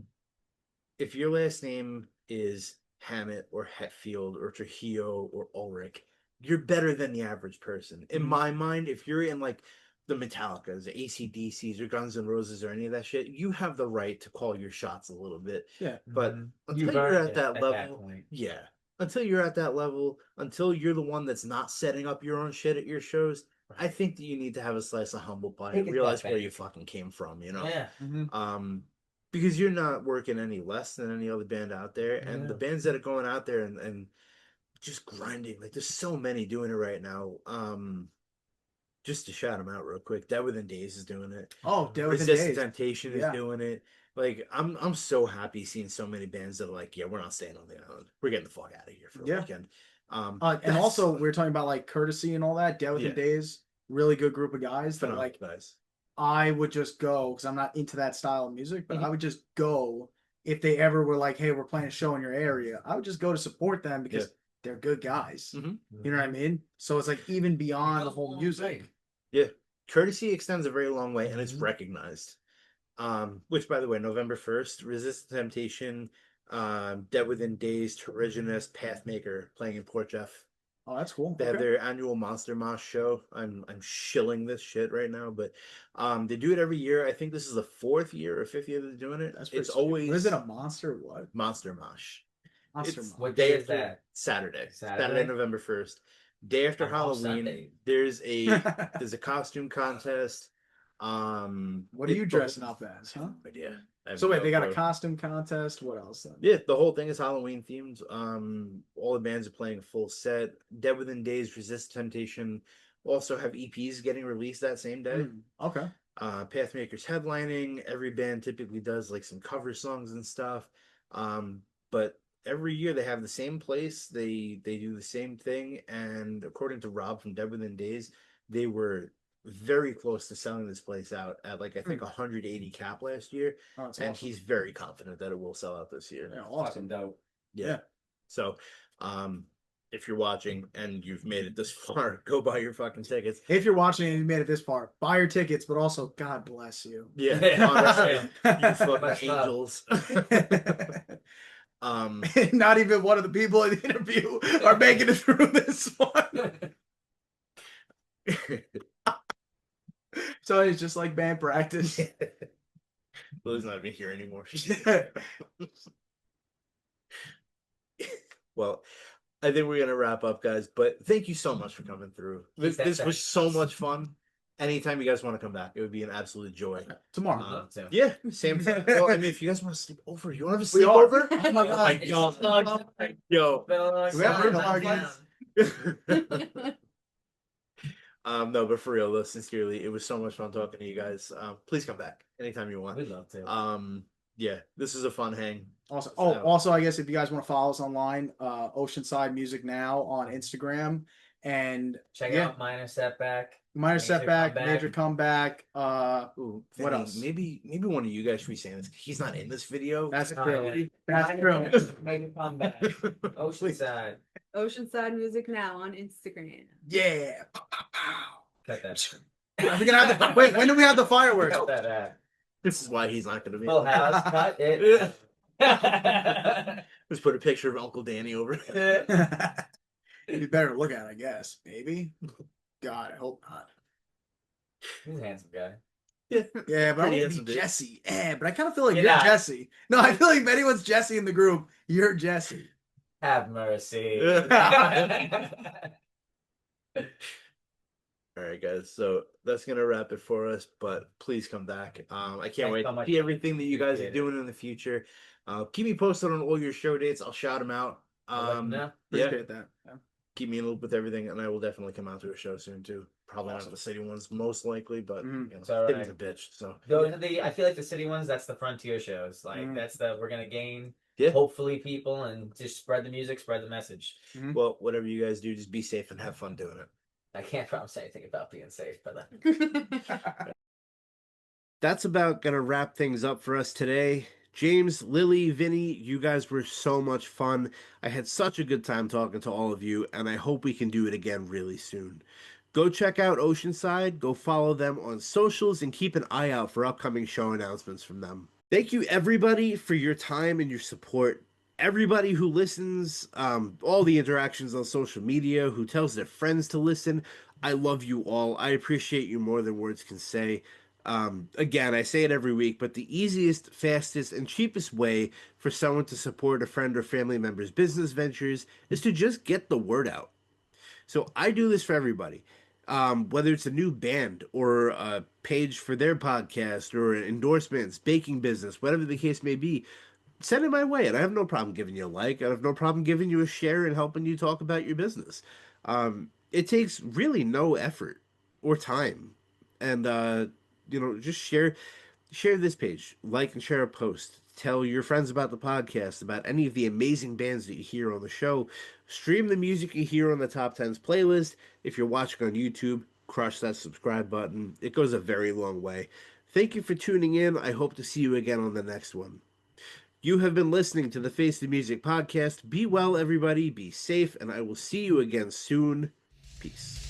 last name is Hammett or Hetfield or Trujillo or Ulrich, you're better than the average person. In Mhm. my mind, if you're in the Metallicas, the AC/DCs, or Guns N' Roses, or any of that shit, you have the right to call your shots a little bit. Yeah. But Mhm. until You've you're earned at it that at level, point. yeah. Until you're at that level, until you're the one that's not setting up your own shit at your shows, I think that you need to have a slice of humble pie Take and a realize step where back. you fucking came from, Yeah. because you're not working any less than any other band out there, and Yeah. the bands that are going out there and just grinding, there's so many doing it right now. Just to shout them out real quick, Dead Within Days is doing it. Oh, Dead Within Resist Days. Temptation is Yeah. doing it. I'm so happy seeing so many bands that are like, yeah, we're not staying on the island. We're getting the fuck out of here for a Yeah. weekend. And That's also we were talking about courtesy and all that. Dead Within Yeah. Days, really good group of guys that phenomenal guys. I would just go because I'm not into that style of music, but Mhm. I would just go if they ever were like, "Hey, we're playing a show in your area." I would just go to support them because Yeah. they're good guys. Mhm. You know what I mean? So it's even beyond the whole music. Yeah, courtesy extends a very long way, and it's Mhm. recognized. Which, by the way, November 1st, Resist Temptation, Dead Within Days, Terrigenous, Pathmaker playing in Port Jeff. Oh, that's cool. They have Okay. their annual Monster Mosh show. I'm shilling this shit right now, but they do it every year. I think this is the 4th year or 5th year they're doing it. That's pretty It's sweet. always What is it? A monster? What? Monster Mosh. Monster? It's What day day is after that? Saturday. Saturday? November 1st. Day after I'm off Halloween. Sunday. There's a costume contest. What are you dressing up as, huh? No idea. I have So wait, no they got a clue. costume contest. What else then? Yeah, the whole thing is Halloween themed. All the bands are playing a full set. Dead Within Days, Resist Temptation also have EPs getting released that same day. Okay. Pathmaker's headlining. Every band typically does some cover songs and stuff. But every year they have the same place. They do the same thing. And according to Rob from Dead Within Days, they were very close to selling this place out at I think 180 cap last year. Oh, that's And awesome. he's very confident that it will sell out this year. Yeah, Fucking awesome. dope. Yeah. So, if you're watching and you've made it this far, go buy your fucking tickets. If you're watching and you made it this far, buy your tickets, but also God bless you. Yeah, Yeah. honestly, you fucking Much love. angels. Not even one of the people in the interview are making it through this one. So it's just like band practice. Lily's not even here anymore. Well, I think we're gonna wrap up, guys. But thank you so much for coming through. This was so much fun. Anytime you guys want to come back, it would be an absolute joy. Tomorrow. Love to. Yeah, same thing. Well, I mean, if you guys want to sleep over, you want to We sleep are. over? Oh my God. Yo. We have to argue. No, but for real, though, sincerely, it was so much fun talking to you guys. Please come back anytime you want. We'd love to. Yeah, this is a fun hang. Also, So- also, I guess if you guys want to follow us online, Oceanside Music Now on Instagram, and Check yeah. out Minor Setback. Minor Major Setback, Comeback. Major Comeback. Ooh, What Vinny, else? Maybe one of you guys should be saying this. He's not in this video. That's Oh, true. yeah. That's true. Major Comeback. Oceanside. Oceanside Music Now on Instagram. Yeah. Pow, pow, pow. Cut that. We're gonna have the wait. When do we have the fireworks? Cut that out. This is why he's not going to be. Full House, cut it. Just put a picture of Uncle Danny over it. You better look at it, I guess. Maybe. God, I hope not. He's a handsome guy. Yeah, but I Pretty want to handsome be dude. Jesse. But I kind of feel like You're you're not. Jesse. No, I feel like if anyone's Jesse in the group, you're Jesse. Have mercy. All right, guys. So that's gonna wrap it for us. But please come back. I can't Thanks wait so to much. see everything that you guys are Appreciate it. doing in the future. Keep me posted on all your show dates. I'll shout them out. I'll let you know. Yeah, Appreciate that. Yeah. keep me in the loop with everything, and I will definitely come out to a show soon too. Probably not the city ones, most likely, but Mhm. you know, It's all city's right. a bitch. So Those are the. I feel like the city ones. That's the frontier shows. Like Mhm. that's the we're gonna gain. yeah. Hopefully, people and just spread the music, spread the message. Well, whatever you guys do, just be safe and have fun doing it. I can't promise anything about being safe, but That's about going to wrap things up for us today. James, Lily, Vinny, you guys were so much fun. I had such a good time talking to all of you, and I hope we can do it again really soon. Go check out Oceanside, go follow them on socials, and keep an eye out for upcoming show announcements from them. Thank you, everybody, for your time and your support. Everybody who listens, all the interactions on social media, who tells their friends to listen, I love you all. I appreciate you more than words can say. Again, I say it every week, but the easiest, fastest, and cheapest way for someone to support a friend or family member's business ventures is to just get the word out. So I do this for everybody. Whether it's a new band or a page for their podcast or endorsements, baking business, whatever the case may be, send it my way. And I have no problem giving you a like. I have no problem giving you a share and helping you talk about your business. It takes really no effort or time. And, just share this page, like and share a post. Tell your friends about the podcast, about any of the amazing bands that you hear on the show. Stream the music you hear on the Top 10s playlist. If you're watching on YouTube, crush that subscribe button. It goes a very long way. Thank you for tuning in. I hope to see you again on the next one. You have been listening to the Face the Music podcast. Be well, everybody. Be safe, and I will see you again soon. Peace.